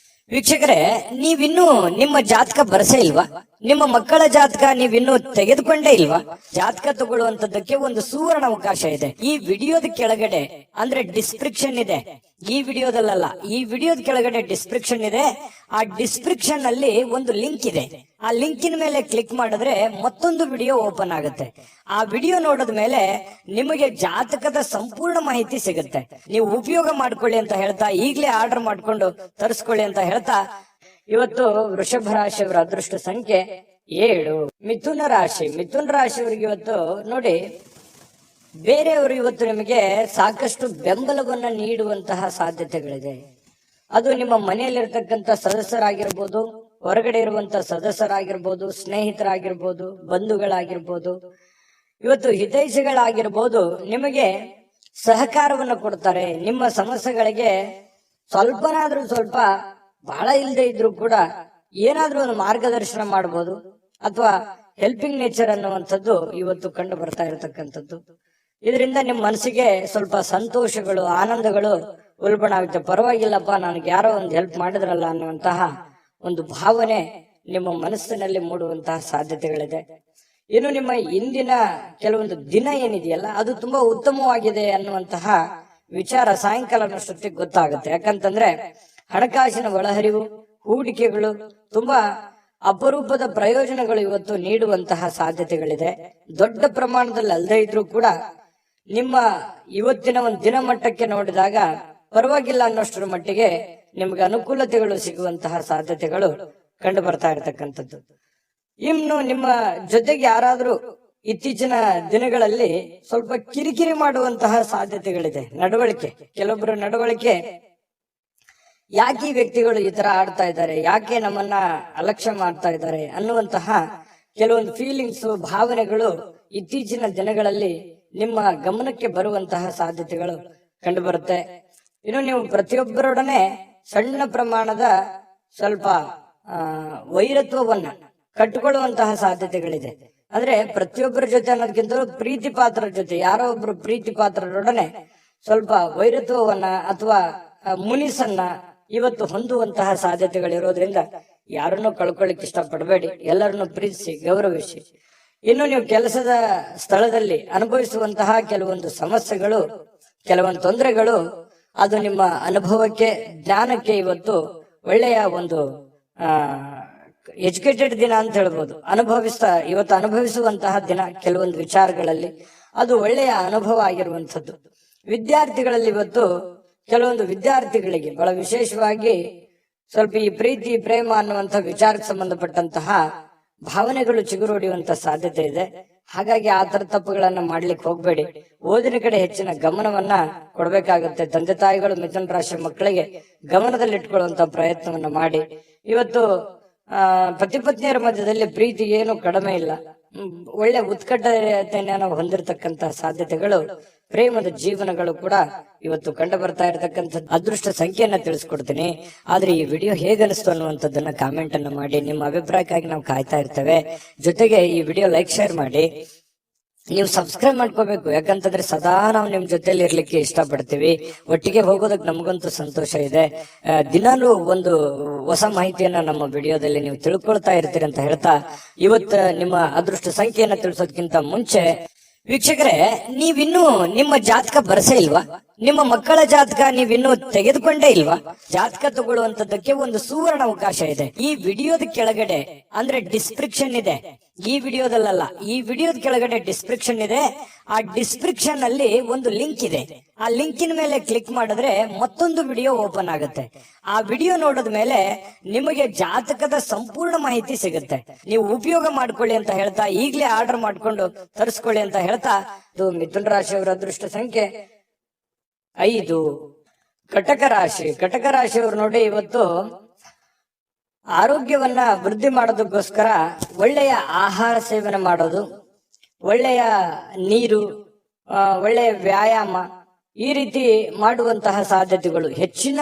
ವೀಕ್ಷಕರೇ, ನೀವಿನ್ನೂ ನಿಮ್ಮ ಜಾತಕ ಬರಸೇ ಇಲ್ವಾ? ನಿಮ್ಮ ಮಕ್ಕಳ ಜಾತಕ ನೀವಿನ್ನೂ ತೆಗೆದುಕೊಂಡೇ ಇಲ್ವಾ? ಜಾತಕ ತಗೊಳ್ಳುವಂತದ್ದಕ್ಕೆ ಒಂದು ಸುವರ್ಣ ಅವಕಾಶ ಇದೆ. ಈ ವಿಡಿಯೋದ ಕೆಳಗಡೆ ಅಂದ್ರೆ ಡಿಸ್ಕ್ರಿಪ್ಷನ್ ಇದೆ. ಈ ವಿಡಿಯೋದಲ್ಲ, ಈ ವಿಡಿಯೋದ ಕೆಳಗಡೆ ಡಿಸ್ಕ್ರಿಪ್ಷನ್ ಇದೆ. ಆ ಡಿಸ್ಕ್ರಿಪ್ಷನ್ ಅಲ್ಲಿ ಒಂದು ಲಿಂಕ್ ಇದೆ. ಆ ಲಿಂಕಿನ ಮೇಲೆ ಕ್ಲಿಕ್ ಮಾಡಿದ್ರೆ ಮತ್ತೊಂದು ವಿಡಿಯೋ ಓಪನ್ ಆಗುತ್ತೆ. ಆ ವಿಡಿಯೋ ನೋಡಿದ ಮೇಲೆ ನಿಮಗೆ ಜಾತಕದ ಸಂಪೂರ್ಣ ಮಾಹಿತಿ ಸಿಗುತ್ತೆ. ನೀವು ಉಪಯೋಗ ಮಾಡ್ಕೊಳ್ಳಿ ಅಂತ ಹೇಳ್ತಾ, ಈಗಲೇ ಆರ್ಡರ್ ಮಾಡ್ಕೊಂಡು ತರಿಸ್ಕೊಳ್ಳಿ ಅಂತ ಹೇಳ್ತಾ, ಇವತ್ತು ವೃಷಭ ರಾಶಿಯವರ ಅದೃಷ್ಟ ಸಂಖ್ಯೆ 7. ಮಿಥುನ ರಾಶಿಯವರಿಗೆ ಇವತ್ತು ನೋಡಿ, ಬೇರೆಯವರು ಇವತ್ತು ನಿಮಗೆ ಸಾಕಷ್ಟು ಬೆಂಬಲವನ್ನ ನೀಡುವಂತಹ ಸಾಧ್ಯತೆಗಳಿದೆ. ಅದು ನಿಮ್ಮ ಮನೆಯಲ್ಲಿರ್ತಕ್ಕಂಥ ಸದಸ್ಯರಾಗಿರ್ಬೋದು, ಹೊರಗಡೆ ಇರುವಂತ ಸದಸ್ಯರಾಗಿರ್ಬೋದು, ಸ್ನೇಹಿತರಾಗಿರ್ಬೋದು, ಬಂಧುಗಳಾಗಿರ್ಬೋದು, ಇವತ್ತು ಹಿತೈಷಿಗಳಾಗಿರ್ಬೋದು, ನಿಮಗೆ ಸಹಕಾರವನ್ನು ಕೊಡ್ತಾರೆ. ನಿಮ್ಮ ಸಮಸ್ಯೆಗಳಿಗೆ ಸ್ವಲ್ಪ ಬಹಳ ಇಲ್ಲದೆ ಇದ್ರೂ ಕೂಡ ಏನಾದ್ರೂ ಒಂದು ಮಾರ್ಗದರ್ಶನ ಮಾಡಬಹುದು, ಅಥವಾ ಹೆಲ್ಪಿಂಗ್ ನೇಚರ್ ಅನ್ನುವಂಥದ್ದು ಇವತ್ತು ಕಂಡು ಬರ್ತಾ ಇರತಕ್ಕಂಥದ್ದು. ಇದರಿಂದ ನಿಮ್ಮ ಮನಸ್ಸಿಗೆ ಸ್ವಲ್ಪ ಸಂತೋಷಗಳು, ಆನಂದಗಳು ಉಲ್ಬಣ ಆಗುತ್ತೆ. ಪರವಾಗಿಲ್ಲಪ್ಪ, ನನಗೆ ಯಾರೋ ಒಂದು ಹೆಲ್ಪ್ ಮಾಡಿದ್ರಲ್ಲ ಅನ್ನುವಂತಹ ಒಂದು ಭಾವನೆ ನಿಮ್ಮ ಮನಸ್ಸಿನಲ್ಲಿ ಮೂಡುವಂತಹ ಸಾಧ್ಯತೆಗಳಿದೆ. ಇನ್ನು ನಿಮ್ಮ ಇಂದಿನ ಕೆಲವೊಂದು ದಿನ ಏನಿದೆಯಲ್ಲ, ಅದು ತುಂಬಾ ಉತ್ತಮವಾಗಿದೆ ಅನ್ನುವಂತಹ ವಿಚಾರ ಸಾಯಂಕಾಲನಷ್ಟೊತ್ತಿಗೆ ಗೊತ್ತಾಗುತ್ತೆ. ಯಾಕಂತಂದ್ರೆ ಹಣಕಾಸಿನ ಒಳಹರಿವು, ಹೂಡಿಕೆಗಳು ತುಂಬಾ ಅಪರೂಪದ ಪ್ರಯೋಜನಗಳು ಇವತ್ತು ನೀಡುವಂತಹ ಸಾಧ್ಯತೆಗಳಿದೆ. ದೊಡ್ಡ ಪ್ರಮಾಣದಲ್ಲಿ ಅಲ್ಲದೆ ಇದ್ರೂ ಕೂಡ ನಿಮ್ಮ ಇವತ್ತಿನ ಒಂದು ದಿನಮಟ್ಟಕ್ಕೆ ನೋಡಿದಾಗ ಪರವಾಗಿಲ್ಲ ಅನ್ನೋಷ್ಟರ ಮಟ್ಟಿಗೆ ನಿಮ್ಗೆ ಅನುಕೂಲತೆಗಳು ಸಿಗುವಂತಹ ಸಾಧ್ಯತೆಗಳು ಕಂಡು ಬರ್ತಾ ಇರತಕ್ಕಂಥದ್ದು. ಇನ್ನು ನಿಮ್ಮ ಜೊತೆಗೆ ಯಾರಾದ್ರೂ ಇತ್ತೀಚಿನ ದಿನಗಳಲ್ಲಿ ಸ್ವಲ್ಪ ಕಿರಿಕಿರಿ ಮಾಡುವಂತಹ ಸಾಧ್ಯತೆಗಳಿದೆ. ನಡವಳಿಕೆ, ಕೆಲವೊಬ್ಬರ ನಡವಳಿಕೆ, ಯಾಕೆ ಈ ವ್ಯಕ್ತಿಗಳು ಈ ತರ ಆಡ್ತಾ ಇದ್ದಾರೆ, ಯಾಕೆ ನಮ್ಮನ್ನ ಅಲಕ್ಷ್ಯ ಮಾಡ್ತಾ ಇದ್ದಾರೆ ಅನ್ನುವಂತಹ ಕೆಲವೊಂದು ಫೀಲಿಂಗ್ಸ್, ಭಾವನೆಗಳು ಇತ್ತೀಚಿನ ದಿನಗಳಲ್ಲಿ ನಿಮ್ಮ ಗಮನಕ್ಕೆ ಬರುವಂತಹ ಸಾಧ್ಯತೆಗಳು ಕಂಡು ಬರುತ್ತೆ. ಇನ್ನು ನೀವು ಪ್ರತಿಯೊಬ್ಬರೊಡನೆ ಸಣ್ಣ ಪ್ರಮಾಣದ ಸ್ವಲ್ಪ ವೈರತ್ವವನ್ನ ಕಟ್ಟಿಕೊಳ್ಳುವಂತಹ ಸಾಧ್ಯತೆಗಳಿದೆ. ಅಂದ್ರೆ ಪ್ರತಿಯೊಬ್ಬರ ಜೊತೆ ಅನ್ನೋದಕ್ಕಿಂತ ಪ್ರೀತಿ ಪಾತ್ರರ ಜೊತೆ, ಯಾರೋ ಒಬ್ರು ಪ್ರೀತಿ ಪಾತ್ರರೊಡನೆ ಸ್ವಲ್ಪ ವೈರತ್ವವನ್ನ ಅಥವಾ ಮುನಿಸನ್ನ ಇವತ್ತು ಹೊಂದುವಂತಹ ಸಾಧ್ಯತೆಗಳಿರೋದ್ರಿಂದ ಯಾರನ್ನು ಕಳ್ಕೊಳ್ಳಿಕ್ ಇಷ್ಟಪಡಬೇಡಿ. ಎಲ್ಲರನ್ನು ಪ್ರೀತಿಸಿ, ಗೌರವಿಸಿ. ಇನ್ನು ನೀವು ಕೆಲಸದ ಸ್ಥಳದಲ್ಲಿ ಅನುಭವಿಸುವಂತಹ ಕೆಲವೊಂದು ಸಮಸ್ಯೆಗಳು, ಕೆಲವೊಂದು ತೊಂದರೆಗಳು, ಅದು ನಿಮ್ಮ ಅನುಭವಕ್ಕೆ, ಜ್ಞಾನಕ್ಕೆ ಇವತ್ತು ಒಳ್ಳೆಯ ಒಂದು ಎಜುಕೇಟೆಡ್ ದಿನ ಅಂತ ಹೇಳ್ಬೋದು. ಇವತ್ತು ಅನುಭವಿಸುವಂತಹ ದಿನ ಕೆಲವೊಂದು ವಿಚಾರಗಳಲ್ಲಿ ಅದು ಒಳ್ಳೆಯ ಅನುಭವ ಆಗಿರುವಂಥದ್ದು. ವಿದ್ಯಾರ್ಥಿಗಳಲ್ಲಿ ಇವತ್ತು ಕೆಲವೊಂದು ವಿದ್ಯಾರ್ಥಿಗಳಿಗೆ ಬಹಳ ವಿಶೇಷವಾಗಿ ಸ್ವಲ್ಪ ಈ ಪ್ರೀತಿ, ಪ್ರೇಮ ಅನ್ನುವಂಥ ವಿಚಾರಕ್ಕೆ ಸಂಬಂಧಪಟ್ಟಂತಹ ಭಾವನೆಗಳು ಚಿಗುರೊಡೆಯುವಂತ ಸಾಧ್ಯತೆ ಇದೆ. ಹಾಗಾಗಿ ಆ ತರ ತಪ್ಪುಗಳನ್ನ ಮಾಡ್ಲಿಕ್ಕೆ ಹೋಗ್ಬೇಡಿ. ಓದಿನ ಕಡೆ ಹೆಚ್ಚಿನ ಗಮನವನ್ನ ಕೊಡ್ಬೇಕಾಗುತ್ತೆ. ತಂದೆ ತಾಯಿಗಳು ಮಿಥುನ ರಾಶಿ ಮಕ್ಕಳಿಗೆ ಗಮನದಲ್ಲಿಟ್ಕೊಳ್ಳುವಂತ ಪ್ರಯತ್ನವನ್ನ ಮಾಡಿ. ಇವತ್ತು ಪತಿ ಪತ್ನಿಯರ ಮಧ್ಯದಲ್ಲಿ ಪ್ರೀತಿ ಏನು ಕಡಿಮೆ ಇಲ್ಲ. ಒಳ್ಳೆ ಉತ್ಕಟತೆಯನ್ನು ಹೊಂದಿರತಕ್ಕಂತ ಸಾಧ್ಯತೆಗಳು, ಪ್ರೇಮದ ಜೀವನಗಳು ಕೂಡ ಇವತ್ತು ಕಂಡು ಬರ್ತಾ ಇರತಕ್ಕಂಥ ಅದೃಷ್ಟ ಸಂಖ್ಯೆಯನ್ನ ತಿಳಿಸ್ಕೊಡ್ತೀನಿ. ಆದ್ರೆ ಈ ವಿಡಿಯೋ ಹೇಗನಿಸ್ತು ಅನ್ನುವಂಥದ್ದನ್ನ ಕಾಮೆಂಟ್ ಅನ್ನ ಮಾಡಿ. ನಿಮ್ಮ ಅಭಿಪ್ರಾಯಕ್ಕಾಗಿ ನಾವು ಕಾಯ್ತಾ ಇರ್ತೇವೆ. ಜೊತೆಗೆ ಈ ವಿಡಿಯೋ ಲೈಕ್, ಶೇರ್ ಮಾಡಿ. ನೀವು ಸಬ್ಸ್ಕ್ರೈಬ್ ಮಾಡ್ಕೋಬೇಕು. ಯಾಕಂತಂದ್ರೆ ಸದಾ ನಾವು ನಿಮ್ ಜೊತೆಲಿ ಇರ್ಲಿಕ್ಕೆ ಇಷ್ಟಪಡ್ತೀವಿ. ಒಟ್ಟಿಗೆ ಹೋಗೋದಕ್ಕೆ ನಮಗಂತೂ ಸಂತೋಷ ಇದೆ. ದಿನಾಲೂ ಒಂದು ಹೊಸ ಮಾಹಿತಿಯನ್ನ ನಮ್ಮ ವಿಡಿಯೋದಲ್ಲಿ ನೀವು ತಿಳ್ಕೊಳ್ತಾ ಇರ್ತೀರಿ ಅಂತ ಹೇಳ್ತಾ, ಇವತ್ತು ನಿಮ್ಮ ಅದೃಷ್ಟ ಸಂಖ್ಯೆಯನ್ನ ತಿಳಿಸೋದಕ್ಕಿಂತ ಮುಂಚೆ ವೀಕ್ಷಕರೇ, ನೀವಿನ್ನೂ ನಿಮ್ಮ ಜಾತಕ ಬರಸೇ ಇಲ್ವಾ? ನಿಮ್ಮ ಮಕ್ಕಳ ಜಾತಕ ನೀವಿನ್ನೂ ತೆಗೆದುಕೊಂಡೇ ಇಲ್ವಾ? ಜಾತಕ ತಗೊಳ್ಳುವಂತದ್ದಕ್ಕೆ ಒಂದು ಸುವರ್ಣ ಅವಕಾಶ ಇದೆ. ಈ ವಿಡಿಯೋದ ಕೆಳಗಡೆ ಅಂದ್ರೆ ಡಿಸ್ಕ್ರಿಪ್ಷನ್ ಇದೆ. ಈ ವಿಡಿಯೋದಲ್ಲ, ಈ ವಿಡಿಯೋದ ಕೆಳಗಡೆ ಡಿಸ್ಕ್ರಿಪ್ಷನ್ ಇದೆ. ಆ ಡಿಸ್ಕ್ರಿಪ್ಷನ್ ಅಲ್ಲಿ ಒಂದು ಲಿಂಕ್ ಇದೆ. ಆ ಲಿಂಕಿನ ಮೇಲೆ ಕ್ಲಿಕ್ ಮಾಡಿದ್ರೆ ಮತ್ತೊಂದು ವಿಡಿಯೋ ಓಪನ್ ಆಗುತ್ತೆ. ಆ ವಿಡಿಯೋ ನೋಡಿದ ಮೇಲೆ ನಿಮಗೆ ಜಾತಕದ ಸಂಪೂರ್ಣ ಮಾಹಿತಿ ಸಿಗುತ್ತೆ. ನೀವು ಉಪಯೋಗ ಮಾಡ್ಕೊಳ್ಳಿ ಅಂತ ಹೇಳ್ತಾ, ಈಗಲೇ ಆರ್ಡರ್ ಮಾಡ್ಕೊಂಡು ತರಿಸ್ಕೊಳ್ಳಿ ಅಂತ ಹೇಳ್ತಾ, ಇದು ಮಿಥುನ ರಾಶಿಯವರ ಅದೃಷ್ಟ ಸಂಖ್ಯೆ 5. ಕಟಕ ರಾಶಿಯವರು ನೋಡಿ, ಇವತ್ತು ಆರೋಗ್ಯವನ್ನ ವೃದ್ಧಿ ಮಾಡೋದಕ್ಕೋಸ್ಕರ ಒಳ್ಳೆಯ ಆಹಾರ ಸೇವನೆ ಮಾಡೋದು, ಒಳ್ಳೆಯ ನೀರು, ಒಳ್ಳೆಯ ವ್ಯಾಯಾಮ, ಈ ರೀತಿ ಮಾಡುವಂತಹ ಸಾಧ್ಯತೆಗಳು, ಹೆಚ್ಚಿನ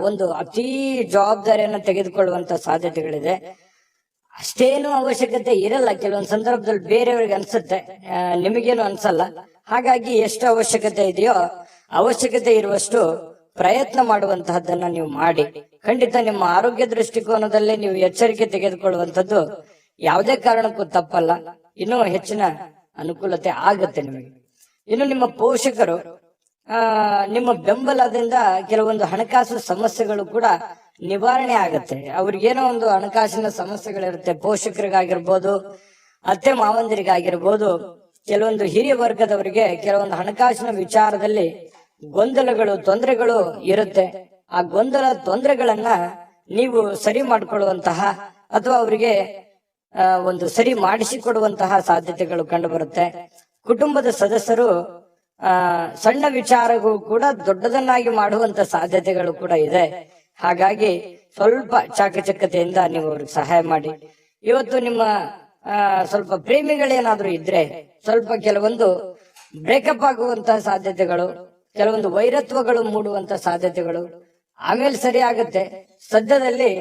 ಒಂದು ಅತಿ ಜವಾಬ್ದಾರಿಯನ್ನು ತೆಗೆದುಕೊಳ್ಳುವಂತಹ ಸಾಧ್ಯತೆಗಳಿದೆ. ಅಷ್ಟೇನು ಅವಶ್ಯಕತೆ ಇರಲ್ಲ. ಕೆಲವೊಂದು ಸಂದರ್ಭದಲ್ಲಿ ಬೇರೆಯವ್ರಿಗೆ ಅನ್ಸುತ್ತೆ, ನಿಮಗೇನು ಅನ್ಸಲ್ಲ. ಹಾಗಾಗಿ ಎಷ್ಟು ಅವಶ್ಯಕತೆ ಇದೆಯೋ ಅವಶ್ಯಕತೆ ಇರುವಷ್ಟು ಪ್ರಯತ್ನ ಮಾಡುವಂತಹದ್ದನ್ನ ನೀವು ಮಾಡಿ. ಖಂಡಿತ ನಿಮ್ಮ ಆರೋಗ್ಯ ದೃಷ್ಟಿಕೋನದಲ್ಲಿ ನೀವು ಎಚ್ಚರಿಕೆ ತೆಗೆದುಕೊಳ್ಳುವಂಥದ್ದು ಯಾವುದೇ ಕಾರಣಕ್ಕೂ ತಪ್ಪಲ್ಲ. ಇನ್ನೂ ಹೆಚ್ಚಿನ ಅನುಕೂಲತೆ ಆಗುತ್ತೆ ನಿಮಗೆ. ಇನ್ನು ನಿಮ್ಮ ಪೋಷಕರು ನಿಮ್ಮ ಬೆಂಬಲದಿಂದ ಕೆಲವೊಂದು ಹಣಕಾಸು ಸಮಸ್ಯೆಗಳು ಕೂಡ ನಿವಾರಣೆ ಆಗುತ್ತೆ. ಅವ್ರಿಗೇನೋ ಒಂದು ಹಣಕಾಸಿನ ಸಮಸ್ಯೆಗಳಿರುತ್ತೆ. ಪೋಷಕರಿಗಾಗಿರ್ಬೋದು, ಅತ್ತೆ ಮಾವಂದಿರಿಗಾಗಿರ್ಬೋದು, ಕೆಲವೊಂದು ಹಿರಿಯ ವರ್ಗದವರಿಗೆ ಕೆಲವೊಂದು ಹಣಕಾಸಿನ ವಿಚಾರದಲ್ಲಿ ಗೊಂದಲಗಳು, ತೊಂದರೆಗಳು ಇರುತ್ತೆ. ಆ ಗೊಂದಲ ತೊಂದರೆಗಳನ್ನ ನೀವು ಸರಿ ಮಾಡಿಕೊಳ್ಳುವಂತಹ ಅಥವಾ ಅವರಿಗೆ ಒಂದು ಸರಿ ಮಾಡಿಸಿಕೊಡುವಂತಹ ಸಾಧ್ಯತೆಗಳು ಕಂಡು ಬರುತ್ತೆ. ಕುಟುಂಬದ ಸದಸ್ಯರು ಸಣ್ಣ ವಿಚಾರಗಳು ಕೂಡ ದೊಡ್ಡದನ್ನಾಗಿ ಮಾಡುವಂತ ಸಾಧ್ಯತೆಗಳು ಕೂಡ ಇದೆ. ಹಾಗಾಗಿ ಸ್ವಲ್ಪ ಚಾಕಚಕ್ಯತೆಯಿಂದ ನೀವು ಅವ್ರಿಗೆ ಸಹಾಯ ಮಾಡಿ. ಇವತ್ತು ನಿಮ್ಮ ಸ್ವಲ್ಪ ಪ್ರೇಮಿಗಳೇನಾದ್ರೂ ಇದ್ರೆ ಸ್ವಲ್ಪ ಕೆಲವೊಂದು ಬ್ರೇಕಪ್ ಆಗುವಂತಹ ಸಾಧ್ಯತೆಗಳು, ಕೆಲವೊಂದು ವೈರತ್ವಗಳು ಮೂಡುವಂತಹ ಸಾಧ್ಯತೆಗಳು, ಆಮೇಲೆ ಸರಿ ಆಗುತ್ತೆ. ಸದ್ಯದಲ್ಲಿ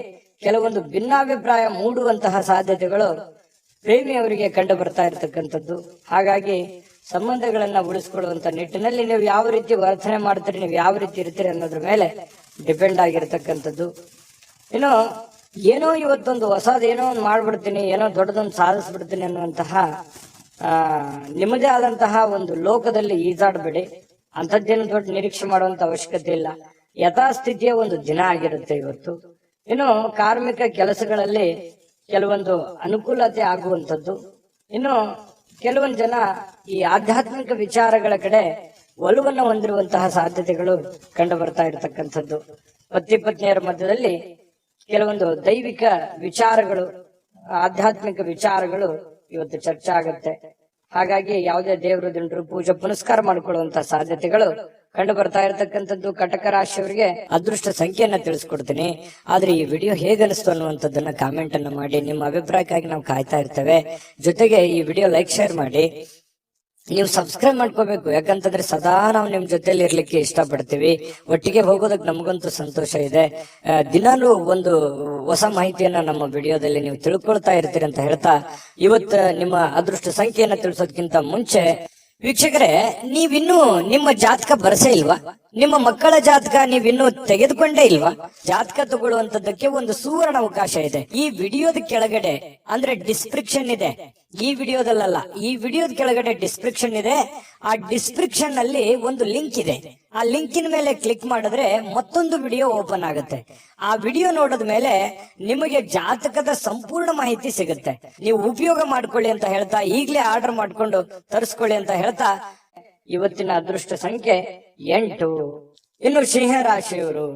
ಕೆಲವೊಂದು ಭಿನ್ನಾಭಿಪ್ರಾಯ ಮೂಡುವಂತಹ ಸಾಧ್ಯತೆಗಳು ಪ್ರೇಮಿಯವರಿಗೆ ಕಂಡು ಬರ್ತಾ ಇರತಕ್ಕಂಥದ್ದು. ಹಾಗಾಗಿ ಸಂಬಂಧಗಳನ್ನ ಉಳಿಸ್ಕೊಳ್ಳುವಂತ ನಿಟ್ಟಿನಲ್ಲಿ ನೀವು ಯಾವ ರೀತಿ ವರ್ತನೆ ಮಾಡ್ತೀರಿ, ನೀವು ಯಾವ ರೀತಿ ಇರ್ತೀರಿ ಅನ್ನೋದ್ರ ಮೇಲೆ ಡಿಪೆಂಡ್ ಆಗಿರತಕ್ಕಂಥದ್ದು. ಇನ್ನು ಏನೋ ಇವತ್ತೊಂದು ಹೊಸದೇನೋ ಒಂದು ಮಾಡ್ಬಿಡ್ತೀನಿ, ಏನೋ ದೊಡ್ಡದೊಂದು ಸಾಧಿಸ್ಬಿಡ್ತೀನಿ ಅನ್ನುವಂತಹ ನಿಮ್ಮದೇ ಆದಂತಹ ಒಂದು ಲೋಕದಲ್ಲಿ ಈಜಾಡಬೇಡಿ. ಅಂಥದ್ದೇನು ದೊಡ್ಡ ನಿರೀಕ್ಷೆ ಮಾಡುವಂತ ಅವಶ್ಯಕತೆ ಇಲ್ಲ. ಯಥಾಸ್ಥಿತಿಯ ಒಂದು ದಿನ ಆಗಿರುತ್ತೆ ಇವತ್ತು. ಇನ್ನು ಕಾರ್ಮಿಕ ಕೆಲಸಗಳಲ್ಲಿ ಕೆಲವೊಂದು ಅನುಕೂಲತೆ ಆಗುವಂಥದ್ದು. ಇನ್ನು ಕೆಲವೊಂದು ಜನ ಈ ಆಧ್ಯಾತ್ಮಿಕ ವಿಚಾರಗಳ ಕಡೆ ಒಲವನ್ನು ಹೊಂದಿರುವಂತಹ ಸಾಧ್ಯತೆಗಳು ಕಂಡು ಬರ್ತಾ ಇರತಕ್ಕಂಥದ್ದು. ಪತಿ ಪತ್ನಿಯರ ಮಧ್ಯದಲ್ಲಿ ಕೆಲವೊಂದು ದೈವಿಕ ವಿಚಾರಗಳು, ಆಧ್ಯಾತ್ಮಿಕ ವಿಚಾರಗಳು ಇವತ್ತು ಚರ್ಚೆ ಆಗುತ್ತೆ. ಹಾಗಾಗಿ ಯಾವುದೇ ದೇವರು ದಿಂಡ್ರು ಪೂಜೆ ಪುನಸ್ಕಾರ ಮಾಡಿಕೊಳ್ಳುವಂತಹ ಸಾಧ್ಯತೆಗಳು ಕಂಡು ಬರ್ತಾ ಇರತಕ್ಕಂಥದ್ದು. ಕಟಕ ರಾಶಿಯವರಿಗೆ ಅದೃಷ್ಟ ಸಂಖ್ಯೆಯನ್ನ ತಿಳಿಸ್ಕೊಡ್ತೀನಿ. ಆದ್ರೆ ಈ ವಿಡಿಯೋ ಹೇಗನಿಸ್ತು ಅನ್ನುವಂಥದ್ದನ್ನ ಕಾಮೆಂಟ್ ಅನ್ನ ಮಾಡಿ. ನಿಮ್ಮ ಅಭಿಪ್ರಾಯಕ್ಕಾಗಿ ನಾವು ಕಾಯ್ತಾ ಇರ್ತೇವೆ. ಜೊತೆಗೆ ಈ ವಿಡಿಯೋ ಲೈಕ್ ಶೇರ್ ಮಾಡಿ. ನೀವು ಸಬ್ಸ್ಕ್ರೈಬ್ ಮಾಡ್ಕೋಬೇಕು, ಯಾಕಂತಂದ್ರೆ ಸದಾ ನಾವು ನಿಮ್ ಜೊತೆಲಿ ಇರ್ಲಿಕ್ಕೆ ಇಷ್ಟಪಡ್ತೀವಿ. ಒಟ್ಟಿಗೆ ಹೋಗೋದಕ್ಕೆ ನಮಗಂತೂ ಸಂತೋಷ ಇದೆ. ದಿನಾಲೂ ಒಂದು ಹೊಸ ಮಾಹಿತಿಯನ್ನ ನಮ್ಮ ವಿಡಿಯೋದಲ್ಲಿ ನೀವು ತಿಳ್ಕೊಳ್ತಾ ಇರ್ತೀರಿ ಅಂತ ಹೇಳ್ತಾ, ಇವತ್ತು ನಿಮ್ಮ ಅದೃಷ್ಟ ಸಂಖ್ಯೆಯನ್ನ ತಿಳಿಸೋದಕ್ಕಿಂತ ಮುಂಚೆ ವೀಕ್ಷಕರೇ, ನೀವಿನ್ನೂ ನಿಮ್ಮ ಜಾತಕ ಬರಸೇ ಇಲ್ವಾ? ನಿಮ್ಮ ಮಕ್ಕಳ ಜಾತಕ ನೀವಿನ್ನೂ ತೆಗೆದುಕೊಂಡೇ ಇಲ್ವಾ? ಜಾತಕ ತಗೊಳ್ಳುವಂತದ್ದಕ್ಕೆ ಒಂದು ಸುವರ್ಣ ಅವಕಾಶ ಇದೆ. ಈ ವಿಡಿಯೋದ ಕೆಳಗಡೆ ಅಂದ್ರೆ ಡಿಸ್ಕ್ರಿಪ್ಷನ್ ಇದೆ. ಈ ವಿಡಿಯೋದಲ್ಲ, ಈ ವಿಡಿಯೋದ ಕೆಳಗಡೆ ಡಿಸ್ಕ್ರಿಪ್ಷನ್ ಇದೆ. ಆ ಡಿಸ್ಕ್ರಿಪ್ಷನ್ ನಲ್ಲಿ ಒಂದು ಲಿಂಕ್ ಇದೆ. ಆ ಲಿಂಕಿನ ಮೇಲೆ ಕ್ಲಿಕ್ ಮಾಡಿದ್ರೆ ಮತ್ತೊಂದು ವಿಡಿಯೋ ಓಪನ್ ಆಗುತ್ತೆ. ಆ ವಿಡಿಯೋ ನೋಡಿದ ಮೇಲೆ ನಿಮಗೆ ಜಾತಕದ ಸಂಪೂರ್ಣ ಮಾಹಿತಿ ಸಿಗುತ್ತೆ. ನೀವು ಉಪಯೋಗ ಮಾಡ್ಕೊಳ್ಳಿ ಅಂತ ಹೇಳ್ತಾ, ಈಗಲೇ ಆರ್ಡರ್ ಮಾಡ್ಕೊಂಡು ತರಿಸ್ಕೊಳ್ಳಿ ಅಂತ ಹೇಳ್ತಾ, ಇವತ್ತಿನ ಅದೃಷ್ಟ ಸಂಖ್ಯೆ 8. ಇನ್ನು ಸಿಂಹರಾಶಿಯವರು,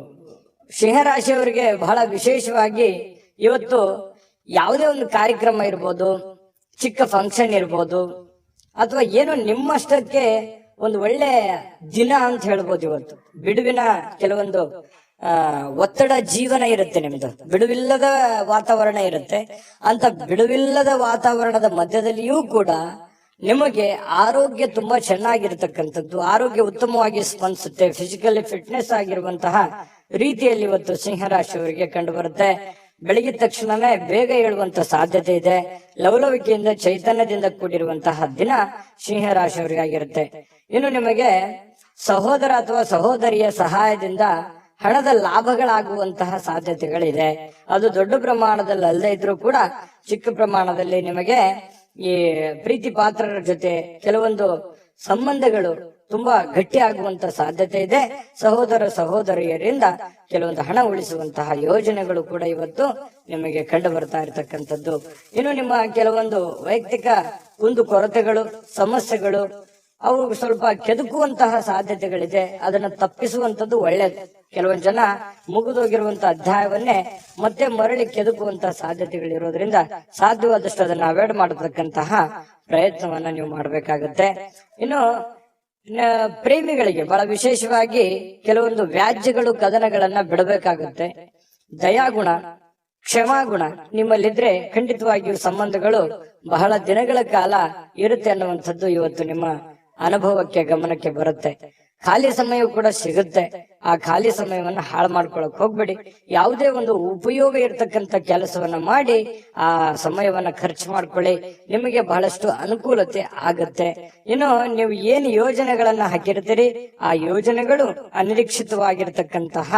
ಸಿಂಹರಾಶಿಯವರಿಗೆ ಬಹಳ ವಿಶೇಷವಾಗಿ ಇವತ್ತು ಯಾವುದೇ ಒಂದು ಕಾರ್ಯಕ್ರಮ ಇರ್ಬೋದು, ಚಿಕ್ಕ ಫಂಕ್ಷನ್ ಇರ್ಬೋದು, ಅಥವಾ ಏನೋ ನಿಮ್ಮಷ್ಟಕ್ಕೆ ಒಂದು ಒಳ್ಳೆ ದಿನ ಅಂತ ಹೇಳ್ಬೋದು. ಇವತ್ತು ಬಿಡುವಿನ ಕೆಲವೊಂದು ಒತ್ತಡ ಜೀವನ ಇರುತ್ತೆ, ನಿಮ್ದು ಬಿಡುವಿಲ್ಲದ ವಾತಾವರಣ ಇರುತ್ತೆ. ಅಂತ ಬಿಡುವಿಲ್ಲದ ವಾತಾವರಣದ ಮಧ್ಯದಲ್ಲಿಯೂ ಕೂಡ ನಿಮಗೆ ಆರೋಗ್ಯ ತುಂಬಾ ಚೆನ್ನಾಗಿರ್ತಕ್ಕಂಥದ್ದು, ಆರೋಗ್ಯ ಉತ್ತಮವಾಗಿ ಸ್ಪಂದಿಸುತ್ತೆ. ಫಿಸಿಕಲಿ ಫಿಟ್ನೆಸ್ ಆಗಿರುವಂತಹ ರೀತಿಯಲ್ಲಿ ಇವತ್ತು ಸಿಂಹರಾಶಿಯವರಿಗೆ ಕಂಡು ಬರುತ್ತೆ. ಬೆಳಗಿದ ತಕ್ಷಣವೇ ಬೇಗ ಏಳುವಂತ ಸಾಧ್ಯತೆ ಇದೆ. ಲವಲವಿಕೆಯಿಂದ ಚೈತನ್ಯದಿಂದ ಕೂಡಿರುವಂತಹ ದಿನ ಸಿಂಹರಾಶಿಯವರಿಗಾಗಿರುತ್ತೆ. ಇನ್ನು ನಿಮಗೆ ಸಹೋದರ ಅಥವಾ ಸಹೋದರಿಯ ಸಹಾಯದಿಂದ ಹಣದ ಲಾಭಗಳಾಗುವಂತಹ ಸಾಧ್ಯತೆಗಳಿದೆ. ಅದು ದೊಡ್ಡ ಪ್ರಮಾಣದಲ್ಲಿ ಅಲ್ಲದೆ ಇದ್ರೂ ಕೂಡ ಚಿಕ್ಕ ಪ್ರಮಾಣದಲ್ಲಿ ನಿಮಗೆ ಈ ಪ್ರೀತಿ ಪಾತ್ರರ ಜೊತೆ ಕೆಲವೊಂದು ಸಂಬಂಧಗಳು ತುಂಬಾ ಗಟ್ಟಿ ಆಗುವಂತ ಸಾಧ್ಯತೆ ಇದೆ. ಸಹೋದರ ಸಹೋದರಿಯರಿಂದ ಕೆಲವೊಂದು ಹಣ ಉಳಿಸುವಂತಹ ಯೋಜನೆಗಳು ಕೂಡ ಇವತ್ತು ನಿಮಗೆ ಕಂಡು ಬರ್ತಾ ಇರತಕ್ಕಂಥದ್ದು. ಇನ್ನು ನಿಮ್ಮ ಕೆಲವೊಂದು ವೈಯಕ್ತಿಕ ಕುಂದು ಕೊರತೆಗಳು, ಸಮಸ್ಯೆಗಳು ಅವು ಸ್ವಲ್ಪ ಕೆದಕುವಂತಹ ಸಾಧ್ಯತೆಗಳಿದೆ. ಅದನ್ನ ತಪ್ಪಿಸುವಂತದ್ದು ಒಳ್ಳೇದು. ಕೆಲವೊಂದು ಜನ ಮುಗಿದೋಗಿರುವಂತಹ ಅಧ್ಯಾಯವನ್ನೇ ಮತ್ತೆ ಮರಳಿ ಕೆದಕುವಂತಹ ಸಾಧ್ಯತೆಗಳಿರೋದ್ರಿಂದ ಸಾಧ್ಯವಾದಷ್ಟು ಅದನ್ನ ಅವಾಯ್ಡ್ ಮಾಡತಕ್ಕಂತಹ ಪ್ರಯತ್ನವನ್ನ ನೀವು ಮಾಡಬೇಕಾಗತ್ತೆ. ಇನ್ನು ಪ್ರೇಮಿಗಳಿಗೆ ಬಹಳ ವಿಶೇಷವಾಗಿ ಕೆಲವೊಂದು ವ್ಯಾಜ್ಯಗಳು, ಕದನಗಳನ್ನ ಬಿಡಬೇಕಾಗುತ್ತೆ. ದಯಾಗುಣ, ಕ್ಷಮಾಗುಣ ನಿಮ್ಮಲ್ಲಿದ್ರೆ ಖಂಡಿತವಾಗಿಯೂ ಸಂಬಂಧಗಳು ಬಹಳ ದಿನಗಳ ಕಾಲ ಇರುತ್ತೆ ಅನ್ನುವಂಥದ್ದು ಇವತ್ತು ನಿಮ್ಮ ಅನುಭವಕ್ಕೆ, ಗಮನಕ್ಕೆ ಬರುತ್ತೆ. ಖಾಲಿ ಸಮಯ ಕೂಡ ಸಿಗುತ್ತೆ. ಆ ಖಾಲಿ ಸಮಯವನ್ನ ಹಾಳು ಮಾಡ್ಕೊಳಕ್ ಹೋಗ್ಬೇಡಿ. ಯಾವುದೇ ಒಂದು ಉಪಯೋಗ ಇರತಕ್ಕಂತ ಕೆಲಸವನ್ನ ಮಾಡಿ ಆ ಸಮಯವನ್ನ ಖರ್ಚು ಮಾಡ್ಕೊಳ್ಳಿ. ನಿಮಗೆ ಬಹಳಷ್ಟು ಅನುಕೂಲತೆ ಆಗತ್ತೆ. ಇನ್ನು ನೀವು ಏನು ಯೋಜನೆಗಳನ್ನ ಹಾಕಿರ್ತೀರಿ, ಆ ಯೋಜನೆಗಳು ಅನಿರೀಕ್ಷಿತವಾಗಿರ್ತಕ್ಕಂತಹ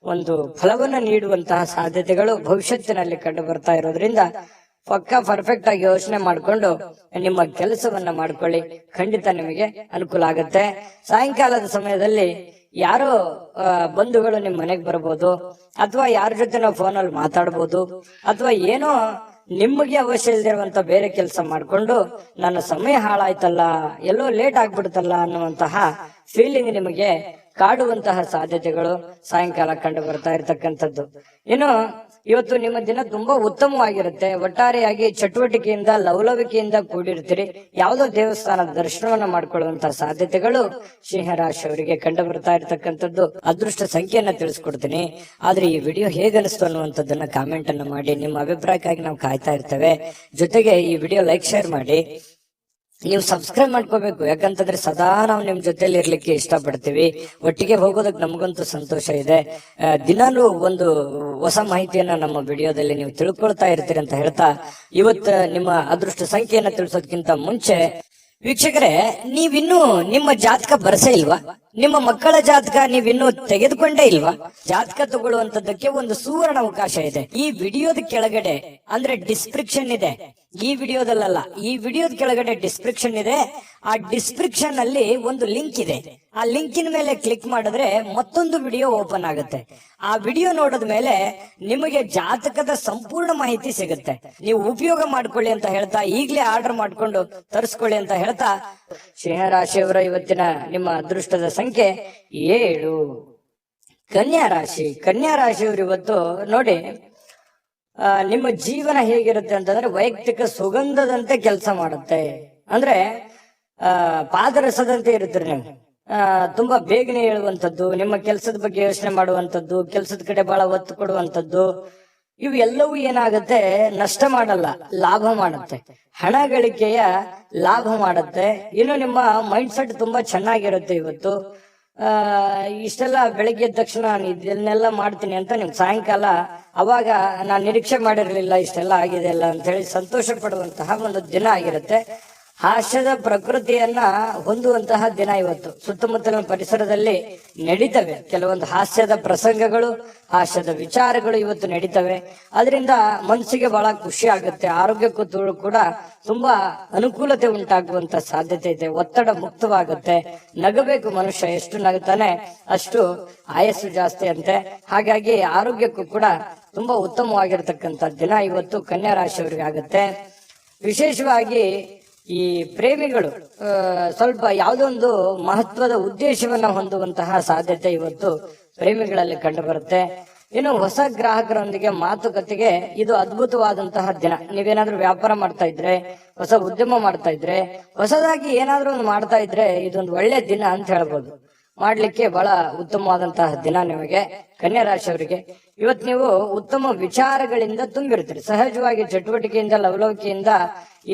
ಒಂದು ಫಲವನ್ನು ನೀಡುವಂತಹ ಸಾಧ್ಯತೆಗಳು ಭವಿಷ್ಯತ್ತಿನಲ್ಲಿ ಕಂಡು ಬರ್ತಾ ಇರೋದ್ರಿಂದ ಪಕ್ಕಾ ಪರ್ಫೆಕ್ಟ್ ಆಗಿ ಯೋಚನೆ ಮಾಡಿಕೊಂಡು ನಿಮ್ಮ ಕೆಲಸವನ್ನ ಮಾಡ್ಕೊಳ್ಳಿ. ಖಂಡಿತ ನಿಮಗೆ ಅನುಕೂಲ ಆಗತ್ತೆ. ಸಾಯಂಕಾಲದ ಸಮಯದಲ್ಲಿ ಯಾರೋ ಬಂಧುಗಳು ನಿಮ್ ಮನೆಗೆ ಬರ್ಬೋದು, ಅಥವಾ ಯಾರ ಜೊತೆ ನಾವು ಫೋನಲ್ಲಿ ಮಾತಾಡ್ಬೋದು, ಅಥವಾ ಏನೋ ನಿಮಗೆ ಅವಶ್ಯ ಇಲ್ದಿರುವಂತ ಬೇರೆ ಕೆಲಸ ಮಾಡ್ಕೊಂಡು ನನ್ನ ಸಮಯ ಹಾಳಾಯ್ತಲ್ಲ, ಎಲ್ಲೋ ಲೇಟ್ ಆಗ್ಬಿಡ್ತಲ್ಲ ಅನ್ನುವಂತಹ ಫೀಲಿಂಗ್ ನಿಮಗೆ ಕಾಡುವಂತಹ ಸಾಧ್ಯತೆಗಳು ಸಾಯಂಕಾಲ ಕಂಡು ಬರ್ತಾ ಇರ್ತಕ್ಕಂಥದ್ದು. ಇನ್ನು ಇವತ್ತು ನಿಮ್ಮ ದಿನ ತುಂಬಾ ಉತ್ತಮವಾಗಿರುತ್ತೆ. ಒಟ್ಟಾರೆಯಾಗಿ ಚಟುವಟಿಕೆಯಿಂದ ಲವಲವಿಕೆಯಿಂದ ಕೂಡಿರ್ತೀರಿ. ಯಾವುದೋ ದೇವಸ್ಥಾನದ ದರ್ಶನವನ್ನ ಮಾಡ್ಕೊಳ್ಳುವಂತ ಸಾಧ್ಯತೆಗಳು ಸಿಂಹರಾಶಿಯವರಿಗೆ ಕಂಡು ಬರ್ತಾ ಇರತಕ್ಕಂಥದ್ದು. ಅದೃಷ್ಟ ಸಂಖ್ಯೆಯನ್ನ ತಿಳಿಸ್ಕೊಡ್ತೀನಿ. ಆದ್ರೆ ಈ ವಿಡಿಯೋ ಹೇಗನಿಸ್ತು ಅನ್ನುವಂಥದ್ದನ್ನ ಕಾಮೆಂಟ್ ಅನ್ನ ಮಾಡಿ. ನಿಮ್ಮ ಅಭಿಪ್ರಾಯಕ್ಕಾಗಿ ನಾವು ಕಾಯ್ತಾ ಇರ್ತೇವೆ. ಜೊತೆಗೆ ಈ ವಿಡಿಯೋ ಲೈಕ್ ಶೇರ್ ಮಾಡಿ. ನೀವು ಸಬ್ಸ್ಕ್ರೈಬ್ ಮಾಡ್ಕೋಬೇಕು, ಯಾಕಂತಂದ್ರೆ ಸದಾ ನಾವು ನಿಮ್ ಜೊತೆಲಿ ಇರ್ಲಿಕ್ಕೆ ಇಷ್ಟಪಡ್ತೀವಿ. ಒಟ್ಟಿಗೆ ಹೋಗೋದಕ್ಕೆ ನಮಗಂತೂ ಸಂತೋಷ ಇದೆ. ದಿನಾಲೂ ಒಂದು ಹೊಸ ಮಾಹಿತಿಯನ್ನ ನಮ್ಮ ವಿಡಿಯೋದಲ್ಲಿ ನೀವು ತಿಳ್ಕೊಳ್ತಾ ಇರ್ತೀರಿ ಅಂತ ಹೇಳ್ತಾ, ಇವತ್ತು ನಿಮ್ಮ ಅದೃಷ್ಟ ಸಂಖ್ಯೆಯನ್ನ ತಿಳಿಸೋದಕ್ಕಿಂತ ಮುಂಚೆ ವೀಕ್ಷಕರೇ, ನೀವಿನ್ನೂ ನಿಮ್ಮ ಜಾತಕ ಬರಸೇ ಇಲ್ವಾ? ನಿಮ್ಮ ಮಕ್ಕಳ ಜಾತಕ ನೀವಿನ್ನೂ ತೆಗೆದುಕೊಂಡೇ ಇಲ್ವಾ? ಜಾತಕ ತಗೊಳ್ಳುವಂತದ್ದಕ್ಕೆ ಒಂದು ಸುವರ್ಣ ಅವಕಾಶ ಇದೆ. ಈ ವಿಡಿಯೋದ ಕೆಳಗಡೆ ಅಂದ್ರೆ ಡಿಸ್ಕ್ರಿಪ್ಷನ್ ಇದೆ. ಈ ವಿಡಿಯೋದಲ್ಲ, ಈ ವಿಡಿಯೋದ ಕೆಳಗಡೆ ಡಿಸ್ಕ್ರಿಪ್ಷನ್ ಇದೆ. ಆ ಡಿಸ್ಕ್ರಿಪ್ಷನ್ ಅಲ್ಲಿ ಒಂದು ಲಿಂಕ್ ಇದೆ. ಆ ಲಿಂಕಿನ ಮೇಲೆ ಕ್ಲಿಕ್ ಮಾಡಿದ್ರೆ ಮತ್ತೊಂದು ವಿಡಿಯೋ ಓಪನ್ ಆಗುತ್ತೆ. ಆ ವಿಡಿಯೋ ನೋಡಿದ ಮೇಲೆ ನಿಮಗೆ ಜಾತಕದ ಸಂಪೂರ್ಣ ಮಾಹಿತಿ ಸಿಗುತ್ತೆ. ನೀವು ಉಪಯೋಗ ಮಾಡ್ಕೊಳ್ಳಿ ಅಂತ ಹೇಳ್ತಾ, ಈಗಲೇ ಆರ್ಡರ್ ಮಾಡ್ಕೊಂಡು ತರಿಸ್ಕೊಳ್ಳಿ ಅಂತ ಹೇಳ್ತಾ, ಸಿಂಹರಾಶಿಯವರ ಇವತ್ತಿನ ನಿಮ್ಮ ಅದೃಷ್ಟದ ಸಂಖ್ಯೆ 7. ಕನ್ಯಾ ರಾಶಿ. ಕನ್ಯಾ ರಾಶಿಯವರು ಇವತ್ತು ನೋಡಿ, ನಿಮ್ಮ ಜೀವನ ಹೇಗಿರುತ್ತೆ ಅಂತಂದ್ರೆ ವೈಯಕ್ತಿಕ ಸುಗಂಧದಂತೆ ಕೆಲಸ ಮಾಡುತ್ತೆ. ಅಂದ್ರೆ ಪಾದರಸದಂತೆ ಇರುತ್ತೀರಿ ನೀವು. ತುಂಬಾ ಬೇಗನೆ ಹೇಳುವಂಥದ್ದು, ನಿಮ್ಮ ಕೆಲಸದ ಬಗ್ಗೆ ಯೋಚನೆ ಮಾಡುವಂಥದ್ದು, ಕೆಲಸದ ಕಡೆ ಬಹಳ ಒತ್ತು ಕೊಡುವಂಥದ್ದು, ಇವು ಎಲ್ಲವೂ ಏನಾಗುತ್ತೆ, ನಷ್ಟ ಮಾಡಲ್ಲ, ಲಾಭ ಮಾಡುತ್ತೆ. ಹಣ ಗಳಿಕೆಯ ಲಾಭ ಮಾಡುತ್ತೆ. ಇನ್ನು ನಿಮ್ಮ ಮೈಂಡ್ ಸೆಟ್ ತುಂಬಾ ಚೆನ್ನಾಗಿರುತ್ತೆ. ಇವತ್ತು ಇಷ್ಟೆಲ್ಲ ಬೆಳಿಗ್ಗೆ ಎದ್ದ ತಕ್ಷಣ ಇದನ್ನೆಲ್ಲ ಮಾಡ್ತೀನಿ ಅಂತ ನಿಮ್ ಸಾಯಂಕಾಲ ಅವಾಗ ನಾನು ನಿರೀಕ್ಷೆ ಮಾಡಿರ್ಲಿಲ್ಲ ಇಷ್ಟೆಲ್ಲ ಆಗಿದೆ ಅಲ್ಲ ಅಂತ ಹೇಳಿ ಸಂತೋಷ ಪಡುವಂತಹ ಒಂದು ದಿನ ಆಗಿರುತ್ತೆ. ಹಾಸ್ಯದ ಪ್ರಕೃತಿಯನ್ನ ಹೊಂದುವಂತಹ ದಿನ ಇವತ್ತು. ಸುತ್ತಮುತ್ತಲಿನ ಪರಿಸರದಲ್ಲಿ ನಡೀತವೆ ಕೆಲವೊಂದು ಹಾಸ್ಯದ ಪ್ರಸಂಗಗಳು, ಹಾಸ್ಯದ ವಿಚಾರಗಳು ಇವತ್ತು ನಡೀತವೆ. ಅದರಿಂದ ಮನಸ್ಸಿಗೆ ಬಹಳ ಖುಷಿ ಆಗುತ್ತೆ. ಆರೋಗ್ಯಕ್ಕೂ ಕೂಡ ತುಂಬಾ ಅನುಕೂಲತೆ ಉಂಟಾಗುವಂತ ಸಾಧ್ಯತೆ ಇದೆ. ಒತ್ತಡ ಮುಕ್ತವಾಗುತ್ತೆ. ನಗಬೇಕು ಮನುಷ್ಯ, ಎಷ್ಟು ನಗುತ್ತಾನೆ ಅಷ್ಟು ಆಯಸ್ಸು ಜಾಸ್ತಿ ಅಂತೆ. ಹಾಗಾಗಿ ಆರೋಗ್ಯಕ್ಕೂ ಕೂಡ ತುಂಬಾ ಉತ್ತಮವಾಗಿರ್ತಕ್ಕಂಥ ದಿನ ಇವತ್ತು ಕನ್ಯಾ ರಾಶಿಯವರಿಗೆ ಆಗುತ್ತೆ. ವಿಶೇಷವಾಗಿ ಈ ಪ್ರೇಮಿಗಳು ಸ್ವಲ್ಪ ಯಾವುದೋ ಒಂದು ಮಹತ್ವದ ಉದ್ದೇಶವನ್ನ ಹೊಂದುವಂತಹ ಸಾಧ್ಯತೆ ಇವತ್ತು ಪ್ರೇಮಿಗಳಲ್ಲಿ ಕಂಡು ಬರುತ್ತೆ. ಇನ್ನು ಹೊಸ ಗ್ರಾಹಕರೊಂದಿಗೆ ಮಾತುಕತೆಗೆ ಇದು ಅದ್ಭುತವಾದಂತಹ ದಿನ. ನೀವೇನಾದ್ರೂ ವ್ಯಾಪಾರ ಮಾಡ್ತಾ ಇದ್ರೆ, ಹೊಸ ಉದ್ಯಮ ಮಾಡ್ತಾ ಇದ್ರೆ, ಹೊಸದಾಗಿ ಏನಾದ್ರೂ ಒಂದು ಮಾಡ್ತಾ ಇದ್ರೆ ಇದೊಂದು ಒಳ್ಳೆ ದಿನ ಅಂತ ಹೇಳ್ಬೋದು. ಮಾಡ್ಲಿಕ್ಕೆ ಬಹಳ ಉತ್ತಮವಾದಂತಹ ದಿನ ನಿಮಗೆ ಕನ್ಯಾ ರಾಶಿಯವರಿಗೆ. ಇವತ್ತು ನೀವು ಉತ್ತಮ ವಿಚಾರಗಳಿಂದ ತುಂಬಿರ್ತೀರಿ. ಸಹಜವಾಗಿ ಚಟುವಟಿಕೆಯಿಂದ ಲವಲವಿಕೆಯಿಂದ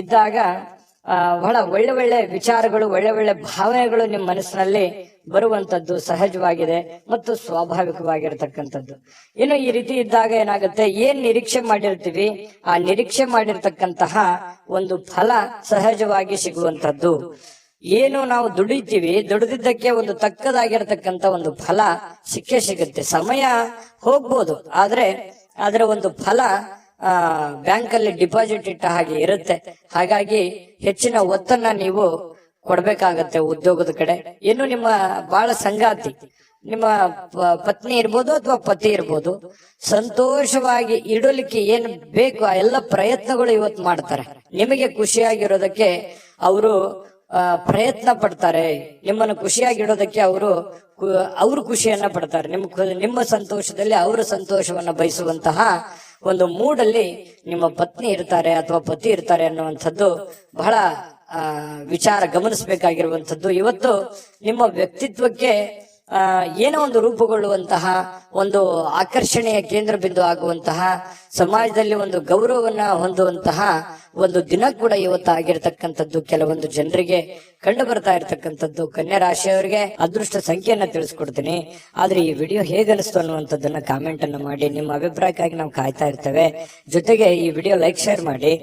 ಇದ್ದಾಗ ಬಹಳ ಒಳ್ಳೆ ಒಳ್ಳೆ ವಿಚಾರಗಳು, ಒಳ್ಳೆ ಒಳ್ಳೆ ಭಾವನೆಗಳು ನಿಮ್ಮ ಮನಸ್ಸಿನಲ್ಲಿ ಬರುವಂತದ್ದು ಸಹಜವಾಗಿದೆ ಮತ್ತು ಸ್ವಾಭಾವಿಕವಾಗಿರ್ತಕ್ಕಂಥದ್ದು. ಇನ್ನು ಈ ರೀತಿ ಇದ್ದಾಗ ಏನಾಗುತ್ತೆ, ಏನ್ ನಿರೀಕ್ಷೆ ಮಾಡಿರ್ತೀವಿ ಆ ನಿರೀಕ್ಷೆ ಮಾಡಿರ್ತಕ್ಕಂತಹ ಒಂದು ಫಲ ಸಹಜವಾಗಿ ಸಿಗುವಂತದ್ದು. ಏನು ನಾವು ದುಡಿತೀವಿ, ದುಡಿದಿದ್ದಕ್ಕೆ ಒಂದು ತಕ್ಕದಾಗಿರ್ತಕ್ಕಂಥ ಒಂದು ಫಲ ಸಿಕ್ಕೇ ಸಿಗುತ್ತೆ. ಸಮಯ ಹೋಗ್ಬೋದು, ಆದ್ರೆ ಅದರ ಒಂದು ಫಲ ಬ್ಯಾಂಕ್ ಅಲ್ಲಿ ಡಿಪಾಸಿಟ್ ಇಟ್ಟ ಹಾಗೆ ಇರುತ್ತೆ. ಹಾಗಾಗಿ ಹೆಚ್ಚಿನ ಒತ್ತನ್ನ ನೀವು ಕೊಡ್ಬೇಕಾಗತ್ತೆ ಉದ್ಯೋಗದ ಕಡೆ. ಇನ್ನು ನಿಮ್ಮ ಬಹಳ ಸಂಗಾತಿ, ನಿಮ್ಮ ಪತ್ನಿ ಇರ್ಬೋದು ಅಥವಾ ಪತಿ ಇರ್ಬೋದು, ಸಂತೋಷವಾಗಿ ಇಡಲಿಕ್ಕೆ ಏನ್ ಬೇಕು ಆ ಎಲ್ಲ ಪ್ರಯತ್ನಗಳು ಇವತ್ತು ಮಾಡ್ತಾರೆ. ನಿಮಗೆ ಖುಷಿಯಾಗಿರೋದಕ್ಕೆ ಅವರು ಪ್ರಯತ್ನ ಪಡ್ತಾರೆ. ನಿಮ್ಮನ್ನು ಖುಷಿಯಾಗಿಡೋದಕ್ಕೆ ಅವರು ಖುಷಿಯನ್ನ ಪಡ್ತಾರೆ. ನಿಮ್ಮ ಸಂತೋಷದಲ್ಲಿ ಅವರ ಸಂತೋಷವನ್ನ ಬಯಸುವಂತಹ ಒಂದು ಮೂಡಲ್ಲಿ ನಿಮ್ಮ ಪತ್ನಿ ಇರ್ತಾರೆ ಅಥವಾ ಪತಿ ಇರ್ತಾರೆ ಅನ್ನುವಂಥದ್ದು ಬಹಳ ವಿಚಾರ ಗಮನಿಸಬೇಕಾಗಿರುವಂಥದ್ದು. ಇವತ್ತು ನಿಮ್ಮ ವ್ಯಕ್ತಿತ್ವಕ್ಕೆ ಏನೋ ಒಂದು ರೂಪುಗೊಳ್ಳುವಂತಹ, ಒಂದು ಆಕರ್ಷಣೆಯ ಕೇಂದ್ರ ಬಿಂದು ಆಗುವಂತಹ, ಸಮಾಜದಲ್ಲಿ ಒಂದು ಗೌರವವನ್ನ ಹೊಂದುವಂತಹ ಒಂದು ದಿನ ಕೂಡ ಇವತ್ತು ಆಗಿರ್ತಕ್ಕಂಥದ್ದು ಕೆಲವೊಂದು ಜನರಿಗೆ ಕಂಡು ಬರ್ತಾ ಇರ್ತಕ್ಕಂಥದ್ದು. ಕನ್ಯಾ ರಾಶಿಯವರಿಗೆ ಅದೃಷ್ಟ ಸಂಖ್ಯೆಯನ್ನ ತಿಳಿಸ್ಕೊಡ್ತೀನಿ. ಆದ್ರೆ ಈ ವಿಡಿಯೋ ಹೇಗನಿಸ್ತು ಅನ್ನುವಂಥದ್ದನ್ನ ಕಾಮೆಂಟ್ ಅನ್ನ ಮಾಡಿ. ನಿಮ್ಮ ಅಭಿಪ್ರಾಯಕ್ಕಾಗಿ ನಾವು ಕಾಯ್ತಾ ಇರ್ತೇವೆ. ಜೊತೆಗೆ ಈ ವಿಡಿಯೋ ಲೈಕ್ ಶೇರ್ ಮಾಡಿ.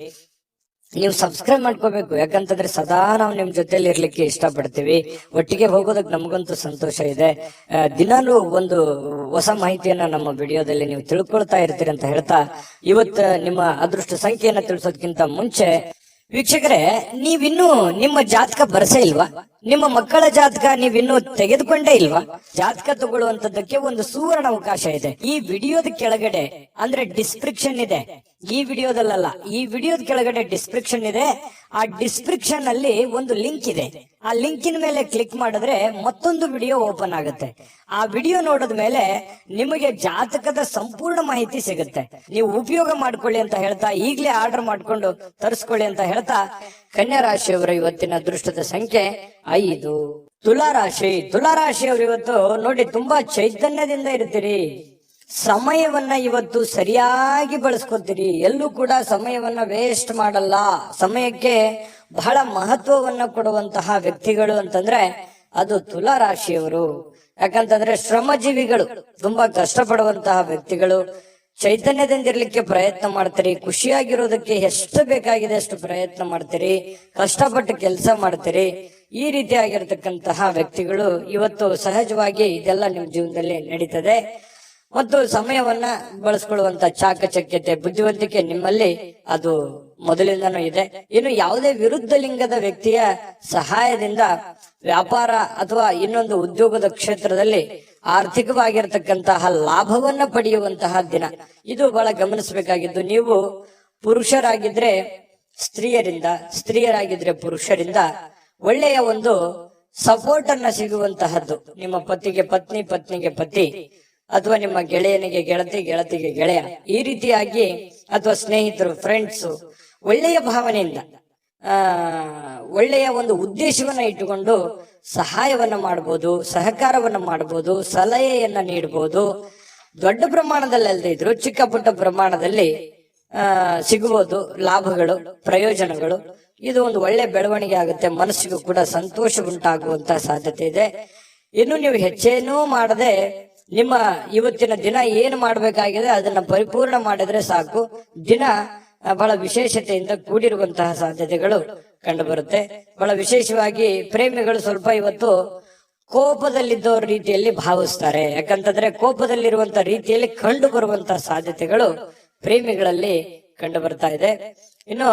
ನೀವು ಸಬ್ಸ್ಕ್ರೈಬ್ ಮಾಡ್ಕೋಬೇಕು, ಯಾಕಂತಂದ್ರೆ ಸದಾ ನಾವು ನಿಮ್ ಜೊತೆಲಿ ಇರ್ಲಿಕ್ಕೆ ಇಷ್ಟಪಡ್ತೀವಿ. ಒಟ್ಟಿಗೆ ಹೋಗೋದಕ್ಕೆ ನಮಗಂತೂ ಸಂತೋಷ ಇದೆ. ದಿನಾಲೂ ಒಂದು ಹೊಸ ಮಾಹಿತಿಯನ್ನ ನಮ್ಮ ವಿಡಿಯೋದಲ್ಲಿ ನೀವು ತಿಳ್ಕೊಳ್ತಾ ಇರ್ತೀರಿ ಅಂತ ಹೇಳ್ತಾ, ಇವತ್ತು ನಿಮ್ಮ ಅದೃಷ್ಟ ಸಂಖ್ಯೆಯನ್ನ ತಿಳಿಸೋದಕ್ಕಿಂತ ಮುಂಚೆ ವೀಕ್ಷಕರೇ, ನೀವಿನ್ನೂ ನಿಮ್ಮ ಜಾತಕ ಬರಸೇ ಇಲ್ವಾ? ನಿಮ್ಮ ಮಕ್ಕಳ ಜಾತಕ ನೀವಿನ್ನೂ ತೆಗೆದುಕೊಂಡೇ ಇಲ್ವಾ? ಜಾತಕ ತಗೊಳ್ಳುವಂತದ್ದಕ್ಕೆ ಒಂದು ಸುವರ್ಣ ಅವಕಾಶ ಇದೆ. ಈ ವಿಡಿಯೋದ ಕೆಳಗಡೆ ಅಂದ್ರೆ ಡಿಸ್ಕ್ರಿಪ್ಷನ್ ಇದೆ. ಈ ವಿಡಿಯೋದಲ್ಲ, ಈ ವಿಡಿಯೋದ ಕೆಳಗಡೆ ಡಿಸ್ಕ್ರಿಪ್ಷನ್ ಇದೆ. ಆ ಡಿಸ್ಕ್ರಿಪ್ಷನ್ ಅಲ್ಲಿ ಒಂದು ಲಿಂಕ್ ಇದೆ. ಆ ಆ ಲಿಂಕಿನ ಮೇಲೆ ಕ್ಲಿಕ್ ಮಾಡಿದ್ರೆ ಮತ್ತೊಂದು ವಿಡಿಯೋ ಓಪನ್ ಆಗುತ್ತೆ. ಆ ವಿಡಿಯೋ ನೋಡಿದ ಮೇಲೆ ನಿಮಗೆ ಜಾತಕದ ಸಂಪೂರ್ಣ ಮಾಹಿತಿ ಸಿಗುತ್ತೆ. ನೀವು ಉಪಯೋಗ ಮಾಡ್ಕೊಳ್ಳಿ ಅಂತ ಹೇಳ್ತಾ, ಈಗಲೇ ಆರ್ಡರ್ ಮಾಡ್ಕೊಂಡು ತರಿಸ್ಕೊಳ್ಳಿ ಅಂತ ಹೇಳ್ತಾ, ಕನ್ಯಾ ರಾಶಿಯವರ ಇವತ್ತಿನ ಅದೃಷ್ಟದ ಸಂಖ್ಯೆ 5. ತುಲಾರಾಶಿಯವರು ಇವತ್ತು ನೋಡಿ ತುಂಬಾ ಚೈತನ್ಯದಿಂದ ಇರ್ತೀರಿ. ಸಮಯವನ್ನ ಇವತ್ತು ಸರಿಯಾಗಿ ಬಳಸ್ಕೊತೀರಿ. ಎಲ್ಲೂ ಕೂಡ ಸಮಯವನ್ನ ವೇಸ್ಟ್ ಮಾಡಲ್ಲ. ಸಮಯಕ್ಕೆ ಬಹಳ ಮಹತ್ವವನ್ನ ಕೊಡುವಂತಹ ವ್ಯಕ್ತಿಗಳು ಅಂತಂದ್ರೆ ಅದು ತುಲಾರಾಶಿಯವರು. ಯಾಕಂತಂದ್ರೆ ಶ್ರಮಜೀವಿಗಳು, ತುಂಬಾ ಕಷ್ಟಪಡುವಂತಹ ವ್ಯಕ್ತಿಗಳು. ಚೈತನ್ಯದಿಂದಿರ್ಲಿಕ್ಕೆ ಪ್ರಯತ್ನ ಮಾಡ್ತೀರಿ. ಖುಷಿಯಾಗಿರೋದಕ್ಕೆ ಎಷ್ಟು ಬೇಕಾಗಿದೆ ಅಷ್ಟು ಪ್ರಯತ್ನ ಮಾಡ್ತೀರಿ. ಕಷ್ಟಪಟ್ಟು ಕೆಲಸ ಮಾಡ್ತೀರಿ. ಈ ರೀತಿಯಾಗಿರ್ತಕ್ಕಂತಹ ವ್ಯಕ್ತಿಗಳು ಇವತ್ತು ಸಹಜವಾಗಿ ಇದೆಲ್ಲ ನಿಮ್ಮ ಜೀವನದಲ್ಲಿ ನಡೀತದೆ. ಮತ್ತು ಸಮಯವನ್ನ ಬಳಸ್ಕೊಳ್ಳುವಂತ ಚಾಕಚಕ್ಯತೆ, ಬುದ್ಧಿವಂತಿಕೆ ನಿಮ್ಮಲ್ಲಿ ಅದು ಮೊದಲಿಂದನೂ ಇದೆ. ಇನ್ನು ಯಾವುದೇ ವಿರುದ್ಧ ಲಿಂಗದ ವ್ಯಕ್ತಿಯ ಸಹಾಯದಿಂದ ವ್ಯಾಪಾರ ಅಥವಾ ಇನ್ನೊಂದು ಉದ್ಯೋಗದ ಕ್ಷೇತ್ರದಲ್ಲಿ ಆರ್ಥಿಕವಾಗಿರ್ತಕ್ಕಂತಹ ಲಾಭವನ್ನ ಪಡೆಯುವಂತಹ ದಿನ ಇದು ಬಹಳ ಗಮನಿಸಬೇಕಾಗಿದ್ದು. ನೀವು ಪುರುಷರಾಗಿದ್ರೆ ಸ್ತ್ರೀಯರಿಂದ, ಸ್ತ್ರೀಯರಾಗಿದ್ರೆ ಪುರುಷರಿಂದ ಒಳ್ಳೆಯ ಒಂದು ಸಪೋರ್ಟ್ ಅನ್ನ ಸಿಗುವಂತಹದ್ದು. ನಿಮ್ಮ ಪತಿಗೆ ಪತ್ನಿ, ಪತ್ನಿಗೆ ಪತಿ, ಅಥವಾ ನಿಮ್ಮ ಗೆಳೆಯನಿಗೆ ಗೆಳತಿ, ಗೆಳತಿಗೆ ಗೆಳೆಯ, ಈ ರೀತಿಯಾಗಿ ಅಥವಾ ಸ್ನೇಹಿತರು, ಫ್ರೆಂಡ್ಸ್ ಒಳ್ಳೆಯ ಭಾವನೆಯಿಂದ ಒಳ್ಳೆಯ ಒಂದು ಉದ್ದೇಶವನ್ನ ಇಟ್ಟುಕೊಂಡು ಸಹಾಯವನ್ನ ಮಾಡಬಹುದು, ಸಹಕಾರವನ್ನ ಮಾಡಬಹುದು, ಸಲಹೆಯನ್ನ ನೀಡಬಹುದು. ದೊಡ್ಡ ಪ್ರಮಾಣದಲ್ಲಿ ಅಲ್ಲದೆ ಇದ್ರು ಚಿಕ್ಕ ಪುಟ್ಟ ಪ್ರಮಾಣದಲ್ಲಿ ಸಿಗಬಹುದು ಲಾಭಗಳು, ಪ್ರಯೋಜನಗಳು. ಇದು ಒಂದು ಒಳ್ಳೆ ಬೆಳವಣಿಗೆ ಆಗುತ್ತೆ. ಮನಸ್ಸಿಗೂ ಕೂಡ ಸಂತೋಷ ಉಂಟಾಗುವಂತಹ ಸಾಧ್ಯತೆ ಇದೆ. ಇನ್ನು ನೀವು ಹೆಚ್ಚೇನೂ ಮಾಡದೆ ನಿಮ್ಮ ಇವತ್ತಿನ ದಿನ ಏನು ಮಾಡಬೇಕಾಗಿದೆ ಅದನ್ನ ಪರಿಪೂರ್ಣ ಮಾಡಿದ್ರೆ ಸಾಕು. ದಿನ ಬಹಳ ವಿಶೇಷತೆಯಿಂದ ಕೂಡಿರುವಂತಹ ಸಾಧ್ಯತೆಗಳು ಕಂಡು ಬರುತ್ತೆ. ಬಹಳ ವಿಶೇಷವಾಗಿ ಪ್ರೇಮಿಗಳು ಸ್ವಲ್ಪ ಇವತ್ತು ಕೋಪದಲ್ಲಿದ್ದವ್ರ ರೀತಿಯಲ್ಲಿ ಭಾವಿಸ್ತಾರೆ. ಯಾಕಂತಂದ್ರೆ ಕೋಪದಲ್ಲಿರುವಂತಹ ರೀತಿಯಲ್ಲಿ ಕಂಡು ಬರುವಂತಹ ಸಾಧ್ಯತೆಗಳು ಪ್ರೇಮಿಗಳಲ್ಲಿ ಕಂಡು ಬರ್ತಾ ಇದೆ. ಇನ್ನು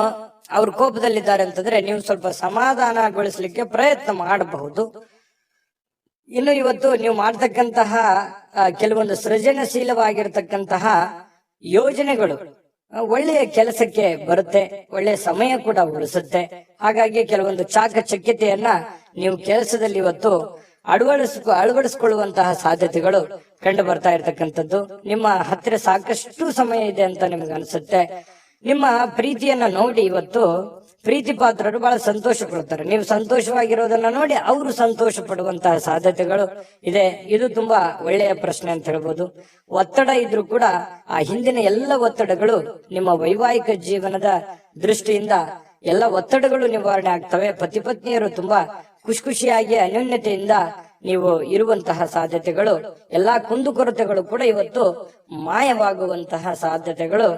ಅವ್ರು ಕೋಪದಲ್ಲಿದ್ದಾರೆ ಅಂತಂದ್ರೆ ನೀವು ಸ್ವಲ್ಪ ಸಮಾಧಾನಗೊಳಿಸ್ಲಿಕ್ಕೆ ಪ್ರಯತ್ನ ಮಾಡಬಹುದು. ಇನ್ನು ಇವತ್ತು ನೀವು ಮಾಡ್ತಕ್ಕಂತಹ ಕೆಲವೊಂದು ಸೃಜನಶೀಲವಾಗಿರ್ತಕ್ಕಂತಹ ಯೋಜನೆಗಳು ಒಳ್ಳೆಯ ಕೆಲಸಕ್ಕೆ ಬರುತ್ತೆ, ಒಳ್ಳೆಯ ಸಮಯ ಕೂಡ ಉಳಿಸುತ್ತೆ. ಹಾಗಾಗಿ ಕೆಲವೊಂದು ಚಾಕಚಕ್ಯತೆಯನ್ನ ನೀವು ಕೆಲಸದಲ್ಲಿ ಇವತ್ತು ಅಳವಡಿಸಿಕೊಳ್ಳುವಂತಹ ಸಾಧ್ಯತೆಗಳು ಕಂಡು ಬರ್ತಾ ಇರತಕ್ಕಂಥದ್ದು. ನಿಮ್ಮ ಹತ್ತಿರ ಸಾಕಷ್ಟು ಸಮಯ ಇದೆ ಅಂತ ನಿಮ್ಗೆ ಅನ್ಸುತ್ತೆ. ನಿಮ್ಮ ಪ್ರೀತಿಯನ್ನ ನೋಡಿ ಇವತ್ತು ಪ್ರೀತಿ ಪಾತ್ರರು ಬಹಳ ಸಂತೋಷ ಪಡ್ತಾರೆ. ನೀವು ಸಂತೋಷವಾಗಿರೋದನ್ನ ನೋಡಿ ಅವರು ಸಂತೋಷ ಪಡುವಂತಹ ಸಾಧ್ಯತೆಗಳು ಇದೆ. ಇದು ತುಂಬಾ ಒಳ್ಳೆಯ ಪ್ರಶ್ನೆ ಅಂತ ಹೇಳ್ಬೋದು. ಒತ್ತಡ ಇದ್ರೂ ಕೂಡ ಆ ಹಿಂದಿನ ಎಲ್ಲ ಒತ್ತಡಗಳು ನಿಮ್ಮ ವೈವಾಹಿಕ ಜೀವನದ ದೃಷ್ಟಿಯಿಂದ ಎಲ್ಲ ಒತ್ತಡಗಳು ನಿವಾರಣೆ ಆಗ್ತವೆ. ಪತಿ ಪತ್ನಿಯರು ತುಂಬಾ ಖುಷಿಯಾಗಿ ಅನ್ಯೋನ್ಯತೆಯಿಂದ ನೀವು ಇರುವಂತಹ ಸಾಧ್ಯತೆಗಳು, ಎಲ್ಲಾ ಕುಂದುಕೊರತೆಗಳು ಕೂಡ ಇವತ್ತು ಮಾಯವಾಗುವಂತಹ ಸಾಧ್ಯತೆಗಳು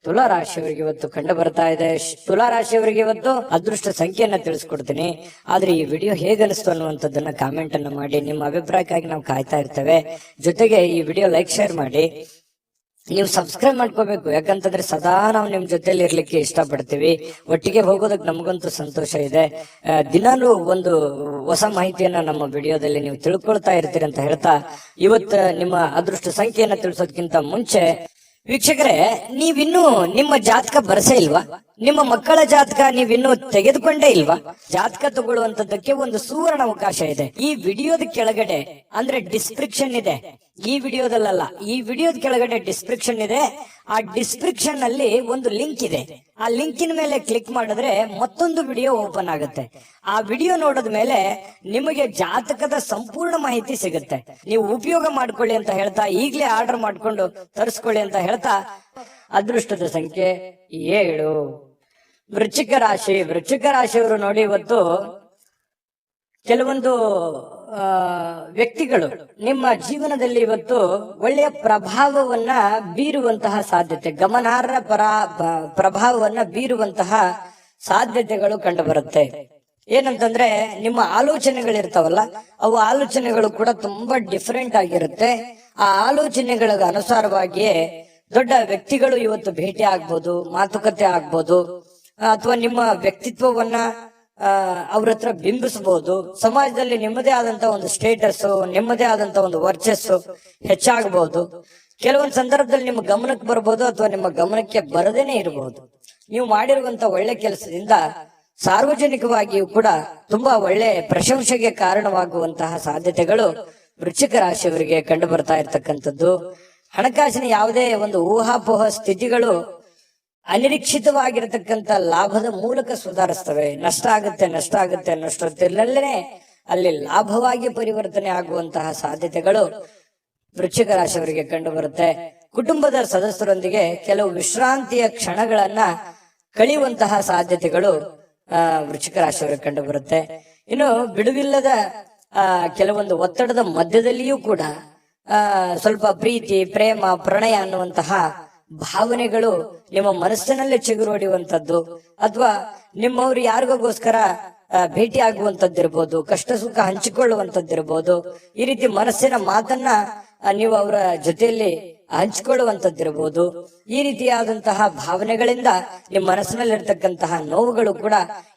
ತುಲಾರಾಶಿಯವರಿಗೆ ಇವತ್ತು ಕಂಡು ಬರ್ತಾ ಇದೆ. ತುಲಾರಾಶಿಯವರಿಗೆ ಇವತ್ತು ಅದೃಷ್ಟ ಸಂಖ್ಯೆಯನ್ನ ತಿಳಿಸ್ಕೊಡ್ತೀನಿ. ಆದ್ರೆ ಈ ವಿಡಿಯೋ ಹೇಗನಿಸ್ತು ಅನ್ನುವಂಥದ್ದನ್ನ ಕಾಮೆಂಟ್ ಅನ್ನ ಮಾಡಿ. ನಿಮ್ಮ ಅಭಿಪ್ರಾಯಕ್ಕಾಗಿ ನಾವು ಕಾಯ್ತಾ ಇರ್ತೇವೆ. ಜೊತೆಗೆ ಈ ವಿಡಿಯೋ ಲೈಕ್, ಶೇರ್ ಮಾಡಿ. ನೀವು ಸಬ್ಸ್ಕ್ರೈಬ್ ಮಾಡ್ಕೋಬೇಕು. ಯಾಕಂತಂದ್ರೆ ಸದಾ ನಾವು ನಿಮ್ ಜೊತೆಲಿ ಇರ್ಲಿಕ್ಕೆ ಇಷ್ಟಪಡ್ತೀವಿ. ಒಟ್ಟಿಗೆ ಹೋಗೋದಕ್ಕೆ ನಮಗಂತೂ ಸಂತೋಷ ಇದೆ. ದಿನಾಲೂ ಒಂದು ಹೊಸ ಮಾಹಿತಿಯನ್ನ ನಮ್ಮ ವಿಡಿಯೋದಲ್ಲಿ ನೀವು ತಿಳ್ಕೊಳ್ತಾ ಇರ್ತೀರಿ ಅಂತ ಹೇಳ್ತಾ, ಇವತ್ತು ನಿಮ್ಮ ಅದೃಷ್ಟ ಸಂಖ್ಯೆಯನ್ನ ತಿಳಿಸೋದಕ್ಕಿಂತ ಮುಂಚೆ ವೀಕ್ಷಕರೇ, ನೀವಿನ್ನೂ ನಿಮ್ಮ ಜಾತಕ ಬರಸೇ ಇಲ್ವಾ? ನಿಮ್ಮ ಮಕ್ಕಳ ಜಾತಕ ನೀವಿನ್ನೂ ತೆಗೆದುಕೊಂಡೇ ಇಲ್ವಾ? ಜಾತಕ ತಗೊಳ್ಳುವಂತದ್ದಕ್ಕೆ ಒಂದು ಸುವರ್ಣ ಅವಕಾಶ ಇದೆ. ಈ ವಿಡಿಯೋದ ಕೆಳಗಡೆ ಅಂದ್ರೆ ಡಿಸ್ಕ್ರಿಪ್ಷನ್ ಇದೆ. ಈ ವಿಡಿಯೋದಲ್ಲ, ಈ ವಿಡಿಯೋದ ಕೆಳಗಡೆ ಡಿಸ್ಕ್ರಿಪ್ಷನ್ ಇದೆ. ಆ ಡಿಸ್ಕ್ರಿಪ್ಷನ್ ಅಲ್ಲಿ ಒಂದು ಲಿಂಕ್ ಇದೆ. ಆ ಲಿಂಕಿನ ಮೇಲೆ ಕ್ಲಿಕ್ ಮಾಡಿದ್ರೆ ಮತ್ತೊಂದು ವಿಡಿಯೋ ಓಪನ್ ಆಗುತ್ತೆ. ಆ ವಿಡಿಯೋ ನೋಡಿದ ಮೇಲೆ ನಿಮಗೆ ಜಾತಕದ ಸಂಪೂರ್ಣ ಮಾಹಿತಿ ಸಿಗುತ್ತೆ. ನೀವು ಉಪಯೋಗ ಮಾಡ್ಕೊಳ್ಳಿ ಅಂತ ಹೇಳ್ತಾ, ಈಗಲೇ ಆರ್ಡರ್ ಮಾಡ್ಕೊಂಡು ತರಿಸ್ಕೊಳ್ಳಿ ಅಂತ ಹೇಳ್ತಾ, ಅದೃಷ್ಟದ ಸಂಖ್ಯೆ 7. ವೃಶ್ಚಿಕ ರಾಶಿಯವರು ನೋಡಿ, ಇವತ್ತು ಕೆಲವೊಂದು ವ್ಯಕ್ತಿಗಳು ನಿಮ್ಮ ಜೀವನದಲ್ಲಿ ಇವತ್ತು ಒಳ್ಳೆಯ ಪ್ರಭಾವವನ್ನ ಬೀರುವಂತಹ ಸಾಧ್ಯತೆ, ಗಮನಾರ್ಹ ಪ್ರಭಾವವನ್ನ ಬೀರುವಂತಹ ಸಾಧ್ಯತೆಗಳು ಕಂಡು ಬರುತ್ತೆ. ಏನಂತಂದ್ರೆ ನಿಮ್ಮ ಆಲೋಚನೆಗಳಿರ್ತಾವಲ್ಲ, ಅವು ಆಲೋಚನೆಗಳು ಕೂಡ ತುಂಬಾ ಡಿಫರೆಂಟ್ ಆಗಿರುತ್ತೆ. ಆ ಆಲೋಚನೆಗಳ ಅನುಸಾರವಾಗಿಯೇ ದೊಡ್ಡ ವ್ಯಕ್ತಿಗಳು ಇವತ್ತು ಭೇಟಿ ಆಗ್ಬೋದು, ಮಾತುಕತೆ ಆಗ್ಬೋದು, ಅಥವಾ ನಿಮ್ಮ ವ್ಯಕ್ತಿತ್ವವನ್ನ ಅವ್ರ ಹತ್ರ ಬಿಂಬಿಸಬಹುದು. ಸಮಾಜದಲ್ಲಿ ನಿಮ್ಮದೇ ಆದಂತ ಒಂದು ಸ್ಟೇಟಸ್, ನಿಮ್ಮದೇ ಆದಂತ ಒಂದು ವರ್ಚಸ್ಸು ಹೆಚ್ಚಾಗಬಹುದು. ಕೆಲವೊಂದು ಸಂದರ್ಭದಲ್ಲಿ ನಿಮ್ಮ ಗಮನಕ್ಕೆ ಬರಬಹುದು ಅಥವಾ ನಿಮ್ಮ ಗಮನಕ್ಕೆ ಬರದೇನೆ ಇರಬಹುದು. ನೀವು ಮಾಡಿರುವಂತ ಒಳ್ಳೆ ಕೆಲಸದಿಂದ ಸಾರ್ವಜನಿಕವಾಗಿಯೂ ಕೂಡ ತುಂಬಾ ಒಳ್ಳೆ ಪ್ರಶಂಸೆಗೆ ಕಾರಣವಾಗುವಂತಹ ಸಾಧ್ಯತೆಗಳು ವೃಶ್ಚಿಕ ರಾಶಿಯವರಿಗೆ ಕಂಡು ಬರ್ತಾ ಇರ್ತಕ್ಕಂಥದ್ದು. ಹಣಕಾಸಿನ ಯಾವುದೇ ಒಂದು ಊಹಾಪೋಹ ಸ್ಥಿತಿಗಳು ಅನಿರೀಕ್ಷಿತವಾಗಿರತಕ್ಕಂಥ ಲಾಭದ ಮೂಲಕ ಸುಧಾರಿಸ್ತವೆ. ನಷ್ಟ ಆಗುತ್ತೆ ಅನ್ನೋಷ್ಟೊತ್ತಿನಲ್ಲೇ ಅಲ್ಲಿ ಲಾಭವಾಗಿ ಪರಿವರ್ತನೆ ಆಗುವಂತಹ ಸಾಧ್ಯತೆಗಳು ವೃಶ್ಚಿಕ ರಾಶಿಯವರಿಗೆ ಕಂಡು ಬರುತ್ತೆ. ಕುಟುಂಬದ ಸದಸ್ಯರೊಂದಿಗೆ ಕೆಲವು ವಿಶ್ರಾಂತಿಯ ಕ್ಷಣಗಳನ್ನ ಕಳೆಯುವಂತಹ ಸಾಧ್ಯತೆಗಳು ವೃಶ್ಚಿಕ ರಾಶಿಯವರಿಗೆ ಕಂಡು ಬರುತ್ತೆ. ಇನ್ನು ಬಿಡುವಿಲ್ಲದ ಕೆಲವೊಂದು ಒತ್ತಡದ ಮಧ್ಯದಲ್ಲಿಯೂ ಕೂಡ ಸ್ವಲ್ಪ ಪ್ರೀತಿ, ಪ್ರೇಮ, ಪ್ರಣಯ ಅನ್ನುವಂತಹ ಭಾವನೆಗಳು ನಿಮ್ಮ ಮನಸ್ಸಿನಲ್ಲೇ ಚಿಗುರೊಡೆಯುವಂಥದ್ದು, ಅಥವಾ ನಿಮ್ಮವ್ರು ಯಾರಿಗೋಸ್ಕರ ಭೇಟಿ ಆಗುವಂತದ್ದಿರ್ಬೋದು, ಕಷ್ಟ ಸುಖ ಹಂಚಿಕೊಳ್ಳುವಂತದ್ದಿರ್ಬೋದು. ಈ ರೀತಿ ಮನಸ್ಸಿನ ಮಾತನ್ನ ನೀವು ಅವರ ಜೊತೆಯಲ್ಲಿ ಹಂಚಿಕೊಳ್ಳುವಂತದ್ದಿರ್ಬೋದು. ಈ ರೀತಿಯಾದಂತಹ ಭಾವನೆಗಳಿಂದ ನಿಮ್ಮ ಮನಸ್ಸಿನಲ್ಲಿರ್ತಕ್ಕಂತಹ ನೋವುಗಳು ಕೂಡ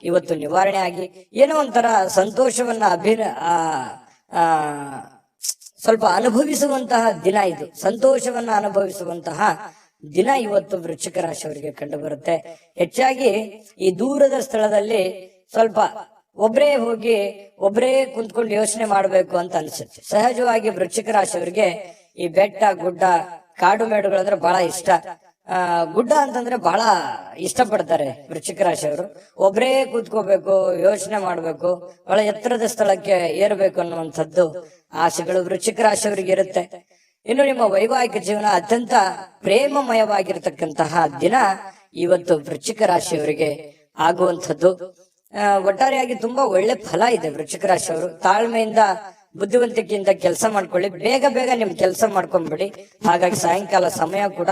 ಇವತ್ತು ನಿವಾರಣೆ ಆಗಿ ಏನೋ ಒಂಥರ ಸಂತೋಷವನ್ನ ಸ್ವಲ್ಪ ಅನುಭವಿಸುವಂತಹ ದಿನ ಇದು. ಸಂತೋಷವನ್ನ ಅನುಭವಿಸುವಂತಹ ದಿನ ಇವತ್ತು ವೃಶ್ಚಿಕ ರಾಶಿಯವರಿಗೆ ಕಂಡು ಬರುತ್ತೆ. ಹೆಚ್ಚಾಗಿ ಈ ದೂರದ ಸ್ಥಳದಲ್ಲಿ ಸ್ವಲ್ಪ ಒಬ್ರೇ ಕುಂತ್ಕೊಂಡು ಯೋಚನೆ ಮಾಡ್ಬೇಕು ಅಂತ ಅನ್ಸುತ್ತೆ. ಸಹಜವಾಗಿ ವೃಶ್ಚಿಕ ರಾಶಿಯವರಿಗೆ ಈ ಬೆಟ್ಟ, ಗುಡ್ಡ, ಕಾಡು ಮೇಡುಗಳಂದ್ರೆ ಬಹಳ ಇಷ್ಟ. ಗುಡ್ಡ ಅಂತಂದ್ರೆ ಬಹಳ ಇಷ್ಟಪಡ್ತಾರೆ ವೃಶ್ಚಿಕ ರಾಶಿಯವರು. ಒಬ್ರೇ ಕೂತ್ಕೋಬೇಕು, ಯೋಚನೆ ಮಾಡ್ಬೇಕು, ಬಹಳ ಎತ್ತರದ ಸ್ಥಳಕ್ಕೆ ಏರ್ಬೇಕು ಅನ್ನುವಂಥದ್ದು ಆಸೆಗಳು ವೃಶ್ಚಿಕ ರಾಶಿಯವರಿಗೆ ಇರುತ್ತೆ. ಇನ್ನು ನಿಮ್ಮ ವೈವಾಹಿಕ ಜೀವನ ಅತ್ಯಂತ ಪ್ರೇಮಮಯವಾಗಿರ್ತಕ್ಕಂತಹ ದಿನ ಇವತ್ತು ವೃಶ್ಚಿಕ ರಾಶಿಯವರಿಗೆ ಆಗುವಂಥದ್ದು. ಒಟ್ಟಾರೆಯಾಗಿ ತುಂಬಾ ಒಳ್ಳೆ ಫಲ ಇದೆ ವೃಶ್ಚಿಕ ರಾಶಿಯವರು. ತಾಳ್ಮೆಯಿಂದ, ಬುದ್ಧಿವಂತಿಕೆಯಿಂದ ಕೆಲಸ ಮಾಡ್ಕೊಳ್ಳಿ. ಬೇಗ ನಿಮ್ ಕೆಲಸ ಮಾಡ್ಕೊಂಡ್ಬಿಡಿ. ಹಾಗಾಗಿ ಸಾಯಂಕಾಲ ಸಮಯ ಕೂಡ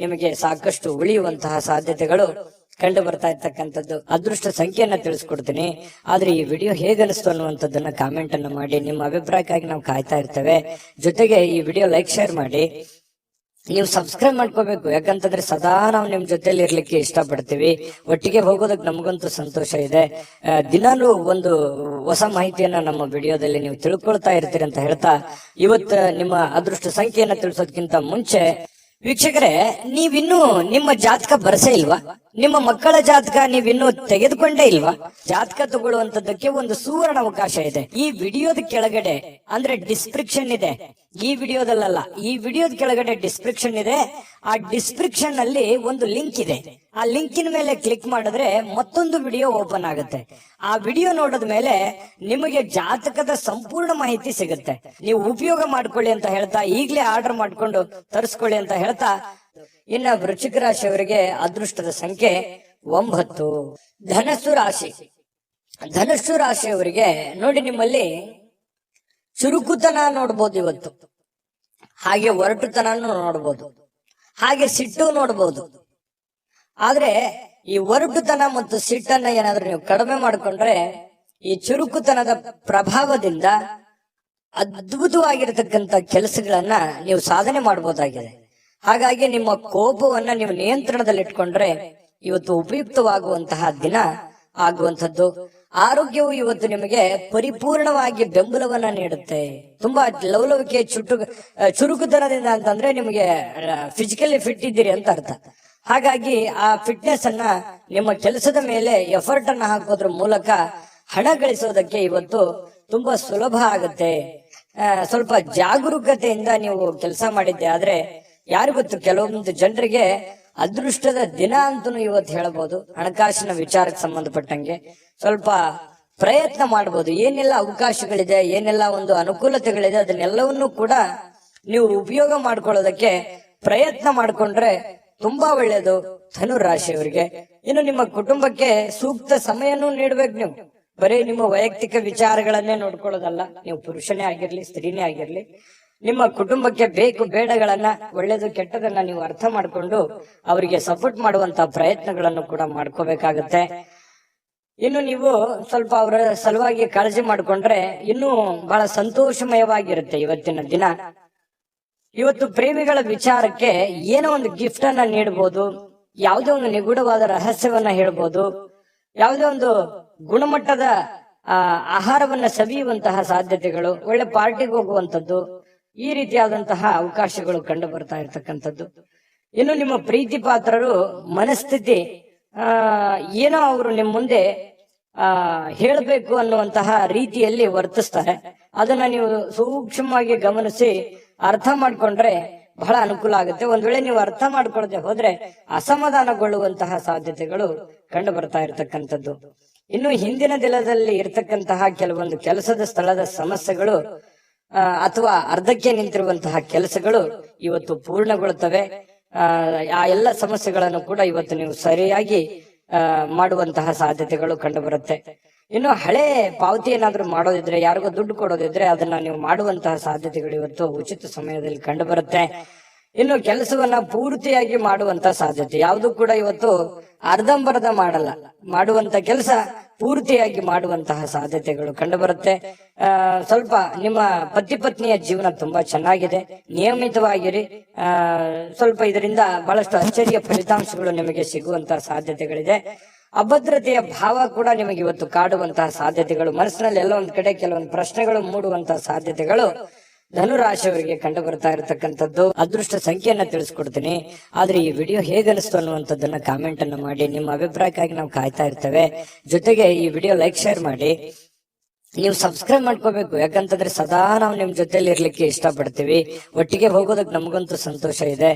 ನಿಮಗೆ ಸಾಕಷ್ಟು ಉಳಿಯುವಂತಹ ಸಾಧ್ಯತೆಗಳು ಕಂಡು ಬರ್ತಾ ಇರ್ತಕ್ಕಂಥದ್ದು. ಅದೃಷ್ಟ ಸಂಖ್ಯೆಯನ್ನ ತಿಳಿಸ್ಕೊಡ್ತೀನಿ. ಆದ್ರೆ ಈ ವಿಡಿಯೋ ಹೇಗನಿಸ್ತು ಅನ್ನುವಂಥದ್ದನ್ನ ಕಾಮೆಂಟ್ ಅನ್ನ ಮಾಡಿ. ನಿಮ್ಮ ಅಭಿಪ್ರಾಯಕ್ಕಾಗಿ ನಾವು ಕಾಯ್ತಾ ಇರ್ತೇವೆ. ಜೊತೆಗೆ ಈ ವಿಡಿಯೋ ಲೈಕ್, ಶೇರ್ ಮಾಡಿ. ನೀವು ಸಬ್ಸ್ಕ್ರೈಬ್ ಮಾಡ್ಕೋಬೇಕು. ಯಾಕಂತಂದ್ರೆ ಸದಾ ನಾವು ನಿಮ್ ಜೊತೆಲಿ ಇರ್ಲಿಕ್ಕೆ ಇಷ್ಟಪಡ್ತೀವಿ. ಒಟ್ಟಿಗೆ ಹೋಗೋದಕ್ಕೆ ನಮಗಂತೂ ಸಂತೋಷ ಇದೆ. ದಿನಾಲೂ ಒಂದು ಹೊಸ ಮಾಹಿತಿಯನ್ನ ನಮ್ಮ ವಿಡಿಯೋದಲ್ಲಿ ನೀವು ತಿಳ್ಕೊಳ್ತಾ ಇರ್ತೀರಿ ಅಂತ ಹೇಳ್ತಾ, ಇವತ್ತು ನಿಮ್ಮ ಅದೃಷ್ಟ ಸಂಖ್ಯೆಯನ್ನ ತಿಳಿಸೋದಕ್ಕಿಂತ ಮುಂಚೆ ವೀಕ್ಷಕರೇ, ನೀವಿನ್ನೂ ನಿಮ್ಮ ಜಾತಕ ಬರಸೇ ಇಲ್ವಾ? ನಿಮ್ಮ ಮಕ್ಕಳ ಜಾತಕ ನೀವಿನ್ನೂ ತೆಗೆದುಕೊಂಡೇ ಇಲ್ವಾ? ಜಾತಕ ತಗೊಳ್ಳುವಂತದ್ದಕ್ಕೆ ಒಂದು ಸುವರ್ಣ ಅವಕಾಶ ಇದೆ. ಈ ವಿಡಿಯೋದ ಕೆಳಗಡೆ ಅಂದ್ರೆ ಡಿಸ್ಕ್ರಿಪ್ಷನ್ ಇದೆ. ಈ ವಿಡಿಯೋದಲ್ಲ, ಈ ವಿಡಿಯೋದ ಕೆಳಗಡೆ ಡಿಸ್ಕ್ರಿಪ್ಷನ್ ಇದೆ. ಆ ಡಿಸ್ಕ್ರಿಪ್ಷನ್ ಅಲ್ಲಿ ಒಂದು ಲಿಂಕ್ ಇದೆ. ಆ ಲಿಂಕಿನ ಮೇಲೆ ಕ್ಲಿಕ್ ಮಾಡಿದ್ರೆ ಮತ್ತೊಂದು ವಿಡಿಯೋ ಓಪನ್ ಆಗುತ್ತೆ. ಆ ವಿಡಿಯೋ ನೋಡಿದ ಮೇಲೆ ನಿಮಗೆ ಜಾತಕದ ಸಂಪೂರ್ಣ ಮಾಹಿತಿ ಸಿಗುತ್ತೆ. ನೀವು ಉಪಯೋಗ ಮಾಡ್ಕೊಳ್ಳಿ ಅಂತ ಹೇಳ್ತಾ, ಈಗಲೇ ಆರ್ಡರ್ ಮಾಡ್ಕೊಂಡು ತರಿಸ್ಕೊಳ್ಳಿ ಅಂತ ಹೇಳ್ತಾ, ಇನ್ನ ವೃಶ್ಚಿಕ ರಾಶಿಯವರಿಗೆ ಅದೃಷ್ಟದ ಸಂಖ್ಯೆ 9. ಧನಸ್ಸು ರಾಶಿಯವರಿಗೆ ನೋಡಿ, ನಿಮ್ಮಲ್ಲಿ ಚುರುಕುತನ ನೋಡ್ಬೋದು ಇವತ್ತು, ಹಾಗೆ ಒರಟುತನನು ನೋಡ್ಬೋದು, ಹಾಗೆ ಸಿಟ್ಟು ನೋಡ್ಬೋದು. ಆದ್ರೆ ಈ ಒರಟುತನ ಮತ್ತು ಸಿಟ್ಟನ್ನ ಏನಾದ್ರೂ ನೀವು ಕಡಿಮೆ ಮಾಡ್ಕೊಂಡ್ರೆ ಈ ಚುರುಕುತನದ ಪ್ರಭಾವದಿಂದ ಅದ್ಭುತವಾಗಿರತಕ್ಕಂತ ಕೆಲಸಗಳನ್ನ ನೀವು ಸಾಧನೆ ಮಾಡಬಹುದಾಗಿದೆ. ಹಾಗಾಗಿ ನಿಮ್ಮ ಕೋಪವನ್ನ ನೀವು ನಿಯಂತ್ರಣದಲ್ಲಿಟ್ಕೊಂಡ್ರೆ ಇವತ್ತು ಉಪಯುಕ್ತವಾಗುವಂತಹ ದಿನ ಆಗುವಂಥದ್ದು. ಆರೋಗ್ಯವು ಇವತ್ತು ನಿಮಗೆ ಪರಿಪೂರ್ಣವಾಗಿ ಬೆಂಬಲವನ್ನ ನೀಡುತ್ತೆ. ತುಂಬಾ ಲವಲವಿಕೆ, ಚುರುಕುತನದಿಂದ ಅಂತಂದ್ರೆ ನಿಮಗೆ ಫಿಸಿಕಲಿ ಫಿಟ್ ಇದ್ದೀರಿ ಅಂತ ಅರ್ಥ. ಹಾಗಾಗಿ ಆ ಫಿಟ್ನೆಸ್ ಅನ್ನ ನಿಮ್ಮ ಕೆಲಸದ ಮೇಲೆ ಎಫರ್ಟ್ ಅನ್ನ ಹಾಕೋದ್ರ ಮೂಲಕ ಹಣ ಗಳಿಸೋದಕ್ಕೆ ಇವತ್ತು ತುಂಬಾ ಸುಲಭ ಆಗುತ್ತೆ. ಸ್ವಲ್ಪ ಜಾಗರೂಕತೆಯಿಂದ ನೀವು ಕೆಲಸ ಮಾಡಿದ್ದೆ ಆದ್ರೆ ಯಾರು ಗೊತ್ತು, ಕೆಲವೊಂದು ಜನರಿಗೆ ಅದೃಷ್ಟದ ದಿನ ಅಂತನೂ ಇವತ್ತು ಹೇಳಬಹುದು. ಹಣಕಾಸಿನ ವಿಚಾರಕ್ಕೆ ಸಂಬಂಧಪಟ್ಟಂಗೆ ಸ್ವಲ್ಪ ಪ್ರಯತ್ನ ಮಾಡಬಹುದು. ಏನೆಲ್ಲ ಅವಕಾಶಗಳಿದೆ, ಏನೆಲ್ಲ ಒಂದು ಅನುಕೂಲತೆಗಳಿದೆ, ಅದನ್ನೆಲ್ಲವನ್ನೂ ಕೂಡ ನೀವು ಉಪಯೋಗ ಮಾಡ್ಕೊಳ್ಳೋದಕ್ಕೆ ಪ್ರಯತ್ನ ಮಾಡ್ಕೊಂಡ್ರೆ ತುಂಬಾ ಒಳ್ಳೇದು ಧನುರಾಶಿಯವರಿಗೆ. ಇನ್ನು ನಿಮ್ಮ ಕುಟುಂಬಕ್ಕೆ ಸೂಕ್ತ ಸಮಯನೂ ನೀಡ್ಬೇಕು. ನೀವು ಬರೀ ನಿಮ್ಮ ವೈಯಕ್ತಿಕ ವಿಚಾರಗಳನ್ನೇ ನೋಡ್ಕೊಳ್ಳೋದಲ್ಲ. ನೀವು ಪುರುಷನೇ ಆಗಿರ್ಲಿ, ಸ್ತ್ರೀನೇ ಆಗಿರ್ಲಿ, ನಿಮ್ಮ ಕುಟುಂಬಕ್ಕೆ ಬೇಕು ಬೇಡಗಳನ್ನ, ಒಳ್ಳೇದು ಕೆಟ್ಟದನ್ನ ನೀವು ಅರ್ಥ ಮಾಡ್ಕೊಂಡು ಅವರಿಗೆ ಸಪೋರ್ಟ್ ಮಾಡುವಂತ ಪ್ರಯತ್ನಗಳನ್ನು ಕೂಡ ಮಾಡ್ಕೋಬೇಕಾಗತ್ತೆ. ಇನ್ನು ನೀವು ಸ್ವಲ್ಪ ಅವರ ಸಲುವಾಗಿ ಕಾಳಜಿ ಮಾಡ್ಕೊಂಡ್ರೆ ಇನ್ನೂ ಬಹಳ ಸಂತೋಷಮಯವಾಗಿರುತ್ತೆ ಇವತ್ತಿನ ದಿನ. ಇವತ್ತು ಪ್ರೇಮಿಗಳ ವಿಚಾರಕ್ಕೆ ಏನೋ ಒಂದು ಗಿಫ್ಟ್ ಅನ್ನ ನೀಡಬಹುದು, ಯಾವುದೇ ಒಂದು ನಿಗೂಢವಾದ ರಹಸ್ಯವನ್ನ ಹೇಳ್ಬೋದು, ಯಾವುದೇ ಒಂದು ಗುಣಮಟ್ಟದ ಆಹಾರವನ್ನ ಸವಿಯುವಂತಹ ಸಾಧ್ಯತೆಗಳು, ಒಳ್ಳೆ ಪಾರ್ಟಿಗೆ ಹೋಗುವಂಥದ್ದು, ಈ ರೀತಿಯಾದಂತಹ ಅವಕಾಶಗಳು ಕಂಡು ಬರ್ತಾ ಇರ್ತಕ್ಕಂಥದ್ದು. ಇನ್ನು ನಿಮ್ಮ ಪ್ರೀತಿ ಪಾತ್ರರು ಮನಸ್ಥಿತಿ ಏನೋ ಅವರು ನಿಮ್ಮ ಮುಂದೆ ಹೇಳಬೇಕು ಅನ್ನುವಂತಹ ರೀತಿಯಲ್ಲಿ ವರ್ತಿಸ್ತಾರೆ. ಅದನ್ನ ನೀವು ಸೂಕ್ಷ್ಮವಾಗಿ ಗಮನಿಸಿ ಅರ್ಥ ಮಾಡ್ಕೊಂಡ್ರೆ ಬಹಳ ಅನುಕೂಲ ಆಗುತ್ತೆ. ಒಂದ್ ವೇಳೆ ನೀವು ಅರ್ಥ ಮಾಡ್ಕೊಳ್ಳದೆ ಹೋದ್ರೆ ಅಸಮಾಧಾನಗೊಳ್ಳುವಂತಹ ಸಾಧ್ಯತೆಗಳು ಕಂಡು ಬರ್ತಾ ಇರತಕ್ಕಂಥದ್ದು. ಇನ್ನು ಹಿಂದಿನ ದಿನದಲ್ಲಿ ಇರತಕ್ಕಂತಹ ಕೆಲವೊಂದು ಕೆಲಸದ ಸ್ಥಳದ ಸಮಸ್ಯೆಗಳು ಅಥವಾ ಅರ್ಧಕ್ಕೆ ನಿಂತಿರುವಂತಹ ಕೆಲಸಗಳು ಇವತ್ತು ಪೂರ್ಣಗೊಳ್ಳುತ್ತವೆ. ಆ ಎಲ್ಲ ಸಮಸ್ಯೆಗಳನ್ನು ಕೂಡ ಇವತ್ತು ನೀವು ಸರಿಯಾಗಿ ಮಾಡುವಂತಹ ಸಾಧ್ಯತೆಗಳು ಕಂಡು ಬರುತ್ತೆ. ಇನ್ನು ಹಳೆ ಪಾವತಿ ಏನಾದ್ರೂ ಮಾಡೋದಿದ್ರೆ, ಯಾರಿಗೋ ದುಡ್ಡು ಕೊಡೋದಿದ್ರೆ ಅದನ್ನ ನೀವು ಮಾಡುವಂತಹ ಸಾಧ್ಯತೆಗಳು ಇವತ್ತು ಉಚಿತ ಸಮಯದಲ್ಲಿ ಕಂಡು ಬರುತ್ತೆ. ಇನ್ನು ಕೆಲಸವನ್ನ ಪೂರ್ತಿಯಾಗಿ ಮಾಡುವಂತ ಸಾಧ್ಯತೆ, ಯಾವುದು ಕೂಡ ಇವತ್ತು ಅರ್ಧಂಬರ್ಧ ಮಾಡಲ್ಲ, ಮಾಡುವಂತ ಕೆಲಸ ಪೂರ್ತಿಯಾಗಿ ಮಾಡುವಂತಹ ಸಾಧ್ಯತೆಗಳು ಕಂಡು ಬರುತ್ತೆ. ಸ್ವಲ್ಪ ನಿಮ್ಮ ಪತಿ ಪತ್ನಿಯ ಜೀವನ ತುಂಬಾ ಚೆನ್ನಾಗಿದೆ, ನಿಯಮಿತವಾಗಿರಿ. ಸ್ವಲ್ಪ ಇದರಿಂದ ಬಹಳಷ್ಟು ಅಚ್ಚರಿಯ ಫಲಿತಾಂಶಗಳು ನಿಮಗೆ ಸಿಗುವಂತಹ ಸಾಧ್ಯತೆಗಳಿದೆ. ಅಭದ್ರತೆಯ ಭಾವ ಕೂಡ ನಿಮಗೆ ಇವತ್ತು ಕಾಡುವಂತಹ ಸಾಧ್ಯತೆಗಳು, ಮನಸ್ಸಿನಲ್ಲಿ ಎಲ್ಲ ಒಂದ್ ಕಡೆ ಕೆಲವೊಂದು ಪ್ರಶ್ನೆಗಳು ಮೂಡುವಂತಹ ಸಾಧ್ಯತೆಗಳು ಧನುರಾಶಿಯವರಿಗೆ ಕಂಡು ಬರ್ತಾ ಇರತಕ್ಕಂಥದ್ದು. ಅದೃಷ್ಟ ಸಂಖ್ಯೆಯನ್ನ ತಿಳಿಸ್ಕೊಡ್ತೀನಿ, ಆದ್ರೆ ಈ ವಿಡಿಯೋ ಹೇಗನಿಸ್ತು ಅನ್ನುವಂಥದ್ದನ್ನ ಕಾಮೆಂಟ್ ಅನ್ನು ಮಾಡಿ. ನಿಮ್ಮ ಅಭಿಪ್ರಾಯಕ್ಕಾಗಿ ನಾವು ಕಾಯ್ತಾ ಇರ್ತೇವೆ. ಜೊತೆಗೆ ಈ ವಿಡಿಯೋ ಲೈಕ್ ಶೇರ್ ಮಾಡಿ. ನೀವು ಸಬ್ಸ್ಕ್ರೈಬ್ ಮಾಡ್ಕೋಬೇಕು, ಯಾಕಂತಂದ್ರೆ ಸದಾ ನಾವು ನಿಮ್ ಜೊತೆಲಿ ಇರ್ಲಿಕ್ಕೆ ಇಷ್ಟಪಡ್ತೀವಿ. ಒಟ್ಟಿಗೆ ಹೋಗೋದಕ್ಕೆ ನಮಗಂತೂ ಸಂತೋಷ ಇದೆ.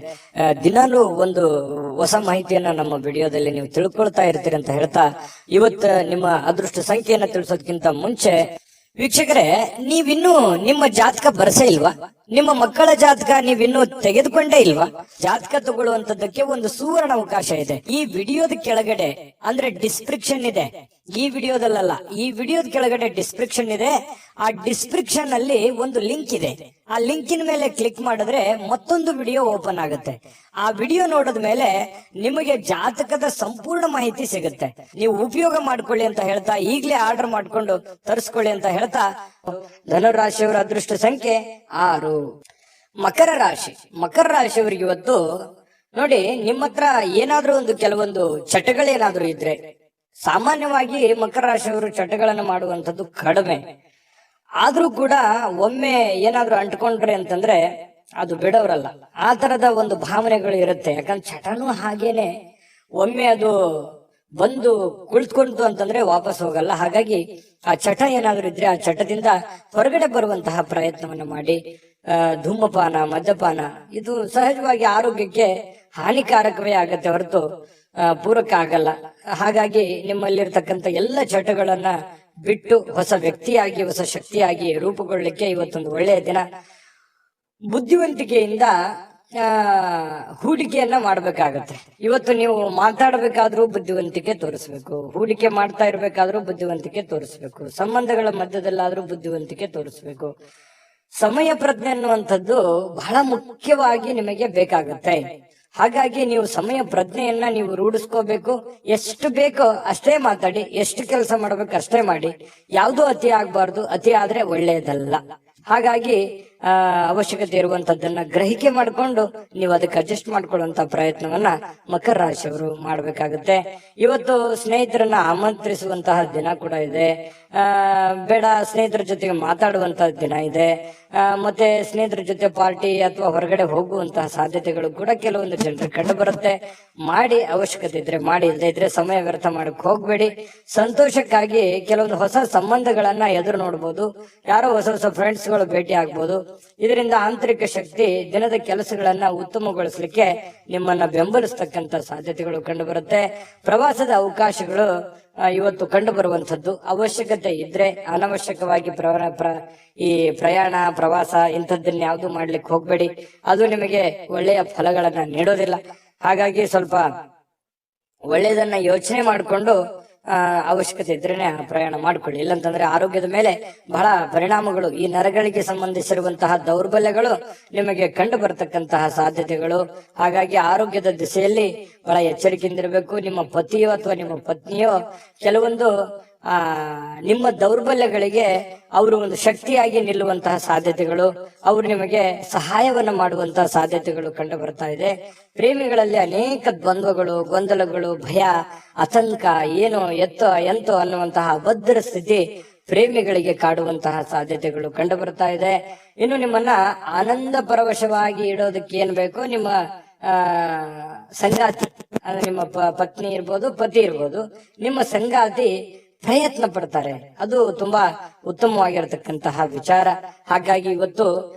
ದಿನಾಲೂ ಒಂದು ಹೊಸ ಮಾಹಿತಿಯನ್ನ ನಮ್ಮ ವಿಡಿಯೋದಲ್ಲಿ ನೀವು ತಿಳ್ಕೊಳ್ತಾ ಇರ್ತೀರಿ ಅಂತ ಹೇಳ್ತಾ, ಇವತ್ತು ನಿಮ್ಮ ಅದೃಷ್ಟ ಸಂಖ್ಯೆಯನ್ನ ತಿಳಿಸೋದಕ್ಕಿಂತ ಮುಂಚೆ ವೀಕ್ಷಕರೇ, ನೀವಿನ್ನೂ ನಿಮ್ಮ ಜಾತಕ ಬರಸೇ ಇಲ್ವಾ? ನಿಮ್ಮ ಮಕ್ಕಳ ಜಾತಕ ನೀವಿನ್ನೂ ತೆಗೆದುಕೊಂಡೇ ಇಲ್ವಾ? ಜಾತಕ ತಗೊಳ್ಳುವಂತದ್ದಕ್ಕೆ ಒಂದು ಸುವರ್ಣ ಅವಕಾಶ ಇದೆ. ಈ ವಿಡಿಯೋದ ಕೆಳಗಡೆ ಅಂದ್ರೆ ಡಿಸ್ಕ್ರಿಪ್ಷನ್ ಇದೆ, ಈ ವಿಡಿಯೋದಲ್ಲ, ಈ ವಿಡಿಯೋದ ಕೆಳಗಡೆ ಡಿಸ್ಕ್ರಿಪ್ಷನ್ ಇದೆ. ಆ ಡಿಸ್ಕ್ರಿಪ್ಷನ್ ಅಲ್ಲಿ ಒಂದು ಲಿಂಕ್ ಇದೆ. ಆ ಲಿಂಕಿನ ಮೇಲೆ ಕ್ಲಿಕ್ ಮಾಡಿದ್ರೆ ಮತ್ತೊಂದು ವಿಡಿಯೋ ಓಪನ್ ಆಗುತ್ತೆ. ಆ ವಿಡಿಯೋ ನೋಡಿದ ಮೇಲೆ ನಿಮಗೆ ಜಾತಕದ ಸಂಪೂರ್ಣ ಮಾಹಿತಿ ಸಿಗುತ್ತೆ. ನೀವು ಉಪಯೋಗ ಮಾಡ್ಕೊಳ್ಳಿ ಅಂತ ಹೇಳ್ತಾ, ಈಗಲೇ ಆರ್ಡರ್ ಮಾಡ್ಕೊಂಡು ತರಿಸ್ಕೊಳ್ಳಿ ಅಂತ ಹೇಳ್ತಾ, ಧನುರಾಶಿಯವರ ಅದೃಷ್ಟ ಸಂಖ್ಯೆ 6. ಮಕರ ರಾಶಿ. ಮಕರ ರಾಶಿಯವರಿಗೆ ಇವತ್ತು ನೋಡಿ, ನಿಮ್ಮ ಹತ್ರ ಏನಾದ್ರೂ ಒಂದು ಕೆಲವೊಂದು ಚಟಗಳೇನಾದ್ರೂ ಇದ್ರೆ, ಸಾಮಾನ್ಯವಾಗಿ ಮಕರ ರಾಶಿಯವರು ಚಟಗಳನ್ನು ಮಾಡುವಂಥದ್ದು ಕಡಿಮೆ. ಆದ್ರೂ ಕೂಡ ಒಮ್ಮೆ ಏನಾದ್ರೂ ಅಂಟ್ಕೊಂಡ್ರೆ ಅಂತಂದ್ರೆ ಅದು ಬಿಡೋರಲ್ಲ. ಆ ತರದ ಒಂದು ಭಾವನೆಗಳು ಇರುತ್ತೆ. ಯಾಕಂದ್ರೆ ಚಟನೂ ಹಾಗೇನೆ, ಒಮ್ಮೆ ಅದು ಬಂದು ಕುಳಿತುಕೊಂತು ಅಂತಂದ್ರೆ ವಾಪಸ್ ಹೋಗಲ್ಲ. ಹಾಗಾಗಿ ಆ ಚಟ ಏನಾದ್ರೂ ಇದ್ರೆ ಆ ಚಟದಿಂದ ಹೊರಗಡೆ ಬರುವಂತಹ ಪ್ರಯತ್ನವನ್ನು ಮಾಡಿ. ಧೂಮಪಾನ, ಮದ್ಯಪಾನ ಇದು ಸಹಜವಾಗಿ ಆರೋಗ್ಯಕ್ಕೆ ಹಾನಿಕಾರಕವೇ ಆಗತ್ತೆ ಹೊರತು ಪೂರಕ ಆಗಲ್ಲ. ಹಾಗಾಗಿ ನಿಮ್ಮಲ್ಲಿರ್ತಕ್ಕಂಥ ಎಲ್ಲ ಚಟಗಳನ್ನ ಬಿಟ್ಟು ಹೊಸ ವ್ಯಕ್ತಿಯಾಗಿ, ಹೊಸ ಶಕ್ತಿಯಾಗಿ ರೂಪುಗೊಳ್ಳಲಿಕ್ಕೆ ಇವತ್ತೊಂದು ಒಳ್ಳೆಯ ದಿನ. ಬುದ್ಧಿವಂತಿಕೆಯಿಂದ ಹೂಡಿಕೆಯನ್ನ ಮಾಡ್ಬೇಕಾಗತ್ತೆ. ಇವತ್ತು ನೀವು ಮಾತಾಡಬೇಕಾದ್ರೂ ಬುದ್ಧಿವಂತಿಕೆ ತೋರಿಸ್ಬೇಕು, ಹೂಡಿಕೆ ಮಾಡ್ತಾ ಇರ್ಬೇಕಾದ್ರೂ ಬುದ್ಧಿವಂತಿಕೆ ತೋರಿಸ್ಬೇಕು, ಸಂಬಂಧಗಳ ಮಧ್ಯದಲ್ಲಾದ್ರೂ ಬುದ್ಧಿವಂತಿಕೆ ತೋರಿಸ್ಬೇಕು. ಸಮಯ ಪ್ರಜ್ಞೆ ಅನ್ನುವಂಥದ್ದು ಬಹಳ ಮುಖ್ಯವಾಗಿ ನಿಮಗೆ ಬೇಕಾಗುತ್ತೆ. ಹಾಗಾಗಿ ನೀವು ಸಮಯ ಪ್ರಜ್ಞೆಯನ್ನ ನೀವು ರೂಢಿಸ್ಕೋಬೇಕು. ಎಷ್ಟು ಬೇಕೋ ಅಷ್ಟೇ ಮಾತಾಡಿ, ಎಷ್ಟು ಕೆಲಸ ಮಾಡ್ಬೇಕು ಅಷ್ಟೇ ಮಾಡಿ. ಯಾವುದೂ ಅತಿ ಆಗ್ಬಾರ್ದು, ಅತಿ ಆದ್ರೆ ಒಳ್ಳೆಯದಲ್ಲ. ಹಾಗಾಗಿ ಅವಶ್ಯಕತೆ ಇರುವಂತದ್ದನ್ನ ಗ್ರಹಿಕೆ ಮಾಡಿಕೊಂಡು ನೀವು ಅದಕ್ಕೆ ಅಡ್ಜಸ್ಟ್ ಮಾಡ್ಕೊಳ್ಳುವಂತ ಪ್ರಯತ್ನವನ್ನ ಮಕರ ರಾಶಿಯವರು ಮಾಡ್ಬೇಕಾಗುತ್ತೆ. ಇವತ್ತು ಸ್ನೇಹಿತರನ್ನ ಆಮಂತ್ರಿಸುವಂತಹ ದಿನ ಕೂಡ ಇದೆ. ಬೇಡ, ಸ್ನೇಹಿತರ ಜೊತೆಗೆ ಮಾತಾಡುವಂತಹ ದಿನ ಇದೆ. ಮತ್ತೆ ಸ್ನೇಹಿತರ ಜೊತೆ ಪಾರ್ಟಿ ಅಥವಾ ಹೊರಗಡೆ ಹೋಗುವಂತಹ ಸಾಧ್ಯತೆಗಳು ಕೂಡ ಕೆಲವೊಂದು ಜನರಿಗೆ ಕಂಡು ಬರುತ್ತೆ. ಮಾಡಿ, ಅವಶ್ಯಕತೆ ಇದ್ರೆ ಮಾಡಿ, ಇಲ್ಲದೆ ಇದ್ರೆ ಸಮಯ ವ್ಯರ್ಥ ಮಾಡಕ್ ಹೋಗ್ಬೇಡಿ. ಸಂತೋಷಕ್ಕಾಗಿ ಕೆಲವೊಂದು ಹೊಸ ಸಂಬಂಧಗಳನ್ನ ಎದುರು ನೋಡ್ಬೋದು, ಯಾರೋ ಹೊಸ ಹೊಸ ಫ್ರೆಂಡ್ಸ್ ಗಳು ಭೇಟಿ ಆಗ್ಬೋದು. ಇದರಿಂದ ಆಂತರಿಕ ಶಕ್ತಿ ದಿನದ ಕೆಲಸಗಳನ್ನ ಉತ್ತಮಗೊಳಿಸಲಿಕ್ಕೆ ನಿಮ್ಮನ್ನ ಬೆಂಬಲಿಸ್ತಕ್ಕಂತ ಸಾಧ್ಯತೆಗಳು ಕಂಡು ಬರುತ್ತೆ. ಪ್ರವಾಸದ ಅವಕಾಶಗಳು ಇವತ್ತು ಕಂಡು ಬರುವಂತದ್ದು. ಅವಶ್ಯಕತೆ ಇದ್ರೆ ಅನವಶ್ಯಕವಾಗಿ ಈ ಪ್ರಯಾಣ, ಪ್ರವಾಸ ಇಂಥದ್ದನ್ನ ಯಾವ್ದು ಮಾಡ್ಲಿಕ್ಕೆ ಹೋಗ್ಬೇಡಿ. ಅದು ನಿಮಗೆ ಒಳ್ಳೆಯ ಫಲಗಳನ್ನ ನೀಡೋದಿಲ್ಲ. ಹಾಗಾಗಿ ಸ್ವಲ್ಪ ಒಳ್ಳೆಯದನ್ನ ಯೋಚನೆ ಮಾಡಿಕೊಂಡು ಅವಶ್ಯಕತೆ ಇದ್ರೇನೆ ಪ್ರಯಾಣ ಮಾಡ್ಕೊಳ್ಳಿ. ಇಲ್ಲಂತಂದ್ರೆ ಆರೋಗ್ಯದ ಮೇಲೆ ಬಹಳ ಪರಿಣಾಮಗಳು, ಈ ನರಗಳಿಗೆ ಸಂಬಂಧಿಸಿರುವಂತಹ ದೌರ್ಬಲ್ಯಗಳು ನಿಮಗೆ ಕಂಡು ಬರತಕ್ಕಂತಹ ಸಾಧ್ಯತೆಗಳು. ಹಾಗಾಗಿ ಆರೋಗ್ಯದ ದಿಸೆಯಲ್ಲಿ ಬಹಳ ಎಚ್ಚರಿಕೆಯಿಂದಿರಬೇಕು. ನಿಮ್ಮ ಪತಿಯೋ ಅಥವಾ ನಿಮ್ಮ ಪತ್ನಿಯೋ ಕೆಲವೊಂದು ನಿಮ್ಮ ದೌರ್ಬಲ್ಯಗಳಿಗೆ ಅವರು ಒಂದು ಶಕ್ತಿಯಾಗಿ ನಿಲ್ಲುವಂತಹ ಸಾಧ್ಯತೆಗಳು, ಅವರು ನಿಮಗೆ ಸಹಾಯವನ್ನ ಮಾಡುವಂತಹ ಸಾಧ್ಯತೆಗಳು ಕಂಡು ಬರ್ತಾ ಇದೆ. ಪ್ರೇಮಿಗಳಲ್ಲಿ ಅನೇಕ ದ್ವಂದ್ವಗಳು, ಗೊಂದಲಗಳು, ಭಯ, ಆತಂಕ, ಏನೋ ಎಂತೋ ಅನ್ನುವಂತಹ ಅಭದ್ರ ಸ್ಥಿತಿ ಪ್ರೇಮಿಗಳಿಗೆ ಕಾಡುವಂತಹ ಸಾಧ್ಯತೆಗಳು ಕಂಡು ಬರ್ತಾ ಇದೆ. ಇನ್ನು ನಿಮ್ಮನ್ನ ಆನಂದ ಪರವಶವಾಗಿ ಇಡೋದಕ್ಕೆ ಏನ್ ಬೇಕೋ ನಿಮ್ಮ ಸಂಗಾತಿ, ನಿಮ್ಮ ಪತ್ನಿ ಇರ್ಬೋದು, ಪತಿ ಇರ್ಬೋದು, ನಿಮ್ಮ ಸಂಗಾತಿ ಪ್ರಯತ್ನ ಪಡ್ತಾರೆ. ಅದು ತುಂಬಾ ಉತ್ತಮವಾಗಿರತಕ್ಕಂತಹ ವಿಚಾರ. ಹಾಗಾಗಿ ಇವತ್ತು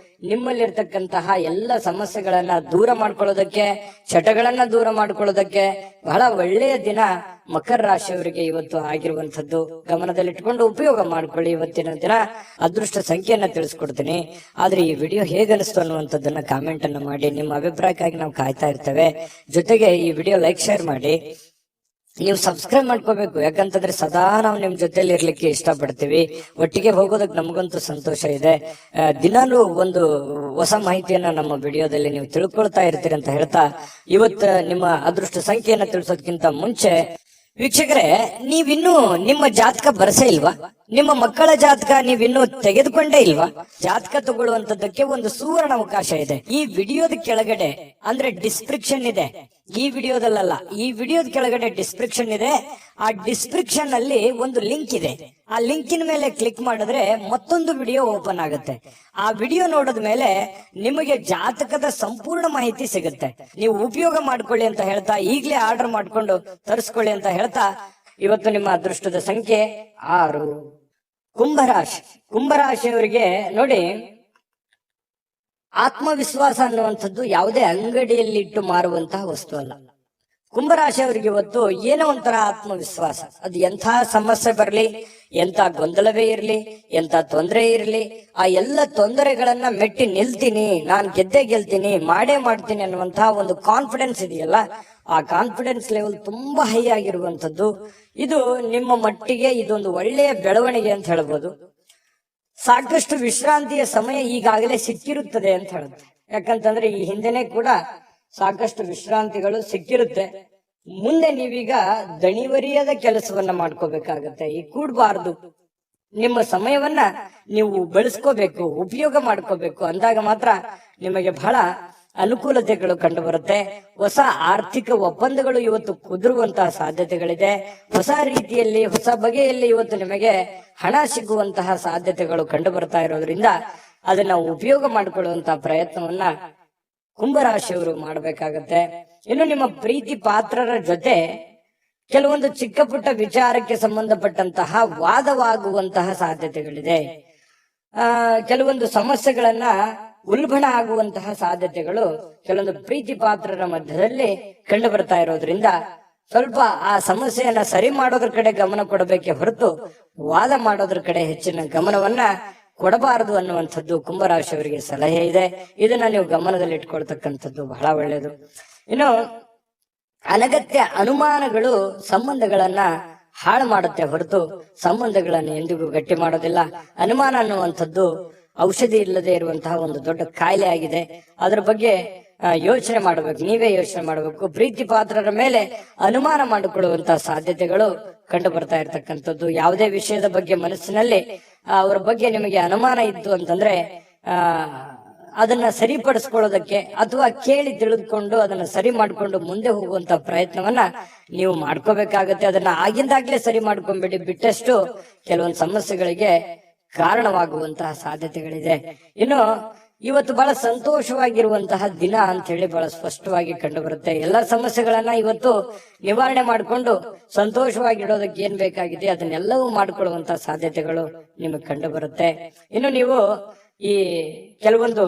ನಿಮ್ಮಲ್ಲಿರ್ತಕ್ಕಂತಹ ಎಲ್ಲ ಸಮಸ್ಯೆಗಳನ್ನ ದೂರ ಮಾಡ್ಕೊಳ್ಳೋದಕ್ಕೆ, ಚಟಗಳನ್ನ ದೂರ ಮಾಡ್ಕೊಳ್ಳೋದಕ್ಕೆ ಬಹಳ ಒಳ್ಳೆಯ ದಿನ ಮಕರ ರಾಶಿಯವರಿಗೆ ಇವತ್ತು ಆಗಿರುವಂತದ್ದು. ಗಮನದಲ್ಲಿಟ್ಕೊಂಡು ಉಪಯೋಗ ಮಾಡ್ಕೊಳ್ಳಿ. ಇವತ್ತಿನ ದಿನ ಅದೃಷ್ಟ ಸಂಖ್ಯೆಯನ್ನ ತಿಳಿಸ್ಕೊಡ್ತೀನಿ. ಆದ್ರೆ ಈ ವಿಡಿಯೋ ಹೇಗನಿಸ್ತು ಅನ್ನುವಂಥದ್ದನ್ನ ಕಾಮೆಂಟ್ ಅನ್ನ ಮಾಡಿ. ನಿಮ್ಮ ಅಭಿಪ್ರಾಯಕ್ಕಾಗಿ ನಾವು ಕಾಯ್ತಾ ಇರ್ತೇವೆ. ಜೊತೆಗೆ ಈ ವಿಡಿಯೋ ಲೈಕ್, ಶೇರ್ ಮಾಡಿ. ನೀವು ಸಬ್ಸ್ಕ್ರೈಬ್ ಮಾಡ್ಕೋಬೇಕು, ಯಾಕಂತಂದ್ರೆ ಸದಾ ನಾವು ನಿಮ್ ಜೊತೆಲಿ ಇರ್ಲಿಕ್ಕೆ ಇಷ್ಟಪಡ್ತೀವಿ. ಒಟ್ಟಿಗೆ ಹೋಗೋದಕ್ಕೆ ನಮಗಂತೂ ಸಂತೋಷ ಇದೆ. ದಿನಾಲೂ ಒಂದು ಹೊಸ ಮಾಹಿತಿಯನ್ನ ನಮ್ಮ ವಿಡಿಯೋದಲ್ಲಿ ನೀವು ತಿಳ್ಕೊಳ್ತಾ ಇರ್ತೀರಿ ಅಂತ ಹೇಳ್ತಾ, ಇವತ್ತು ನಿಮ್ಮ ಅದೃಷ್ಟ ಸಂಖ್ಯೆಯನ್ನ ತಿಳಿಸೋದಕ್ಕಿಂತ ಮುಂಚೆ ವೀಕ್ಷಕರೇ, ನೀವಿನ್ನೂ ನಿಮ್ಮ ಜಾತಕ ಬರಸೇ ಇಲ್ವಾ? ನಿಮ್ಮ ಮಕ್ಕಳ ಜಾತಕ ನೀವಿನ್ನೂ ತೆಗೆದುಕೊಂಡೇ ಇಲ್ವಾ? ಜಾತಕ ತಗೊಳ್ಳುವಂತದ್ದಕ್ಕೆ ಒಂದು ಸುವರ್ಣ ಅವಕಾಶ ಇದೆ. ಈ ವಿಡಿಯೋದ ಕೆಳಗಡೆ ಅಂದ್ರೆ ಡಿಸ್ಕ್ರಿಪ್ಷನ್ ಇದೆ. ಈ ವಿಡಿಯೋದಲ್ಲ, ಈ ವಿಡಿಯೋದ ಕೆಳಗಡೆ ಡಿಸ್ಕ್ರಿಪ್ಷನ್ ಇದೆ. ಆ ಡಿಸ್ಕ್ರಿಪ್ಷನ್ ಅಲ್ಲಿ ಒಂದು ಲಿಂಕ್ ಇದೆ. ಆ ಲಿಂಕಿನ ಮೇಲೆ ಕ್ಲಿಕ್ ಮಾಡಿದ್ರೆ ಮತ್ತೊಂದು ವಿಡಿಯೋ ಓಪನ್ ಆಗುತ್ತೆ. ಆ ವಿಡಿಯೋ ನೋಡಿದ ಮೇಲೆ ನಿಮಗೆ ಜಾತಕದ ಸಂಪೂರ್ಣ ಮಾಹಿತಿ ಸಿಗುತ್ತೆ. ನೀವು ಉಪಯೋಗ ಮಾಡ್ಕೊಳ್ಳಿ ಅಂತ ಹೇಳ್ತಾ, ಈಗಲೇ ಆರ್ಡರ್ ಮಾಡ್ಕೊಂಡು ತರಿಸ್ಕೊಳ್ಳಿ ಅಂತ ಹೇಳ್ತಾ, ಇವತ್ತು ನಿಮ್ಮ ಅದೃಷ್ಟದ ಸಂಖ್ಯೆ 6. ಕುಂಭರಾಶಿ. ಕುಂಭರಾಶಿಯವರಿಗೆ ನೋಡಿ, ಆತ್ಮವಿಶ್ವಾಸ ಅನ್ನುವಂಥದ್ದು ಯಾವುದೇ ಅಂಗಡಿಯಲ್ಲಿ ಇಟ್ಟು ಮಾರುವಂತಹ ವಸ್ತು ಅಲ್ಲ. ಕುಂಭರಾಶಿಯವರಿಗೆ ಇವತ್ತು ಏನೋ ಒಂಥರ ಆತ್ಮವಿಶ್ವಾಸ. ಅದು ಎಂಥ ಸಮಸ್ಯೆ ಬರಲಿ, ಎಂಥ ಗೊಂದಲವೇ ಇರಲಿ, ಎಂಥ ತೊಂದರೆ ಇರಲಿ, ಆ ಎಲ್ಲ ತೊಂದರೆಗಳನ್ನ ಮೆಟ್ಟಿ ನಿಲ್ತೀನಿ, ನಾನು ಗೆದ್ದೇ ಗೆಲ್ತೀನಿ, ಮಾಡೇ ಮಾಡ್ತೀನಿ ಅನ್ನುವಂತಹ ಒಂದು ಕಾನ್ಫಿಡೆನ್ಸ್ ಇದೆಯಲ್ಲ, ಆ ಕಾನ್ಫಿಡೆನ್ಸ್ ಲೆವೆಲ್ ತುಂಬಾ ಹೈ ಆಗಿರುವಂತದ್ದು. ಇದು ನಿಮ್ಮ ಮಟ್ಟಿಗೆ ಇದೊಂದು ಒಳ್ಳೆಯ ಬೆಳವಣಿಗೆ ಅಂತ ಹೇಳ್ಬೋದು. ಸಾಕಷ್ಟು ವಿಶ್ರಾಂತಿಯ ಸಮಯ ಈಗಾಗಲೇ ಸಿಕ್ಕಿರುತ್ತದೆ ಅಂತ ಹೇಳುತ್ತೆ. ಯಾಕಂತಂದ್ರೆ ಈ ಹಿಂದೆನೆ ಕೂಡ ಸಾಕಷ್ಟು ವಿಶ್ರಾಂತಿಗಳು ಸಿಕ್ಕಿರುತ್ತೆ. ಮುಂದೆ ನೀವೀಗ ದಣಿವರಿಯದ ಕೆಲಸವನ್ನ ಮಾಡ್ಕೋಬೇಕಾಗತ್ತೆ. ಈ ಕೂಡಬಾರ್ದು. ನಿಮ್ಮ ಸಮಯವನ್ನ ನೀವು ಬೆಳೆಸ್ಕೋಬೇಕು, ಉಪಯೋಗ ಮಾಡ್ಕೋಬೇಕು. ಅಂದಾಗ ಮಾತ್ರ ನಿಮಗೆ ಬಹಳ ಅನುಕೂಲತೆಗಳು ಕಂಡು ಬರುತ್ತೆ. ಹೊಸ ಆರ್ಥಿಕ ಒಪ್ಪಂದಗಳು ಇವತ್ತು ಕುದುರುವಂತಹ ಸಾಧ್ಯತೆಗಳಿದೆ. ಹೊಸ ರೀತಿಯಲ್ಲಿ, ಹೊಸ ಬಗೆಯಲ್ಲಿ ಇವತ್ತು ನಿಮಗೆ ಹಣ ಸಿಗುವಂತಹ ಸಾಧ್ಯತೆಗಳು ಕಂಡು ಬರ್ತಾ ಇರೋದ್ರಿಂದ ಅದನ್ನ ಉಪಯೋಗ ಮಾಡಿಕೊಳ್ಳುವಂತಹ ಪ್ರಯತ್ನವನ್ನ ಕುಂಭರಾಶಿಯವರು ಮಾಡಬೇಕಾಗತ್ತೆ. ಇನ್ನು ನಿಮ್ಮ ಪ್ರೀತಿ ಪಾತ್ರರ ಜೊತೆ ಕೆಲವೊಂದು ಚಿಕ್ಕ ಪುಟ್ಟ ವಿಚಾರಕ್ಕೆ ಸಂಬಂಧಪಟ್ಟಂತಹ ವಾದವಾಗುವಂತಹ ಸಾಧ್ಯತೆಗಳಿದೆ. ಕೆಲವೊಂದು ಸಮಸ್ಯೆಗಳನ್ನ ಉಲ್ಬಣ ಆಗುವಂತಹ ಸಾಧ್ಯತೆಗಳು ಕೆಲವೊಂದು ಪ್ರೀತಿ ಪಾತ್ರರ ಮಧ್ಯದಲ್ಲಿ ಕಂಡು ಬರ್ತಾ ಇರೋದ್ರಿಂದ ಸ್ವಲ್ಪ ಆ ಸಮಸ್ಯೆಯನ್ನ ಸರಿ ಮಾಡೋದ್ರ ಕಡೆ ಗಮನ ಕೊಡಬೇಕೆ ಹೊರತು ವಾದ ಮಾಡೋದ್ರ ಕಡೆ ಹೆಚ್ಚಿನ ಗಮನವನ್ನ ಕೊಡಬಾರದು ಅನ್ನುವಂಥದ್ದು ಕುಂಭರಾಶಿಯವರಿಗೆ ಸಲಹೆ ಇದೆ. ಇದನ್ನ ನೀವು ಗಮನದಲ್ಲಿ ಇಟ್ಕೊಳ್ತಕ್ಕಂಥದ್ದು ಬಹಳ ಒಳ್ಳೆಯದು. ಇನ್ನು ಅನಗತ್ಯ ಅನುಮಾನಗಳು ಸಂಬಂಧಗಳನ್ನ ಹಾಳು ಮಾಡುತ್ತೆ ಹೊರತು ಸಂಬಂಧಗಳನ್ನು ಎಂದಿಗೂ ಗಟ್ಟಿ ಮಾಡೋದಿಲ್ಲ. ಅನುಮಾನ ಅನ್ನುವಂಥದ್ದು ಔಷಧಿ ಇಲ್ಲದೆ ಇರುವಂತಹ ಒಂದು ದೊಡ್ಡ ಕಾಯಿಲೆ ಆಗಿದೆ. ಅದರ ಬಗ್ಗೆ ಯೋಚನೆ ಮಾಡಬೇಕು, ನೀವೇ ಯೋಚನೆ ಮಾಡಬೇಕು. ಪ್ರೀತಿ ಪಾತ್ರರ ಮೇಲೆ ಅನುಮಾನ ಮಾಡಿಕೊಳ್ಳುವಂತಹ ಸಾಧ್ಯತೆಗಳು ಕಂಡು ಬರ್ತಾ ಇರ್ತಕ್ಕಂಥದ್ದು. ಯಾವುದೇ ವಿಷಯದ ಬಗ್ಗೆ ಮನಸ್ಸಿನಲ್ಲಿ ಅವರ ಬಗ್ಗೆ ನಿಮಗೆ ಅನುಮಾನ ಇತ್ತು ಅಂತಂದ್ರೆ ಅದನ್ನ ಸರಿಪಡಿಸ್ಕೊಳ್ಳೋದಕ್ಕೆ ಅಥವಾ ಕೇಳಿ ತಿಳಿದುಕೊಂಡು ಅದನ್ನ ಸರಿ ಮಾಡ್ಕೊಂಡು ಮುಂದೆ ಹೋಗುವಂತ ಪ್ರಯತ್ನವನ್ನ ನೀವು ಮಾಡ್ಕೋಬೇಕಾಗತ್ತೆ. ಅದನ್ನ ಆಗಿಂದಾಗ್ಲೇ ಸರಿ ಮಾಡ್ಕೊಂಡ್ಬಿಡಿ. ಬಿಟ್ಟಷ್ಟು ಕೆಲವೊಂದು ಸಮಸ್ಯೆಗಳಿಗೆ ಕಾರಣವಾಗುವಂತಹ ಸಾಧ್ಯತೆಗಳಿದೆ. ಇನ್ನು ಇವತ್ತು ಬಹಳ ಸಂತೋಷವಾಗಿರುವಂತಹ ದಿನ ಅಂತ ಹೇಳಿ ಬಹಳ ಸ್ಪಷ್ಟವಾಗಿ ಕಂಡು ಬರುತ್ತೆ. ಎಲ್ಲಾ ಸಮಸ್ಯೆಗಳನ್ನ ಇವತ್ತು ನಿವಾರಣೆ ಮಾಡಿಕೊಂಡು ಸಂತೋಷವಾಗಿಡೋದಕ್ಕೆ ಏನ್ ಬೇಕಾಗಿದೆ ಅದನ್ನೆಲ್ಲವೂ ಮಾಡ್ಕೊಳ್ಳುವಂತಹ ಸಾಧ್ಯತೆಗಳು ನಿಮಗೆ ಕಂಡು ಬರುತ್ತೆ. ಇನ್ನು ನೀವು ಈ ಕೆಲವೊಂದು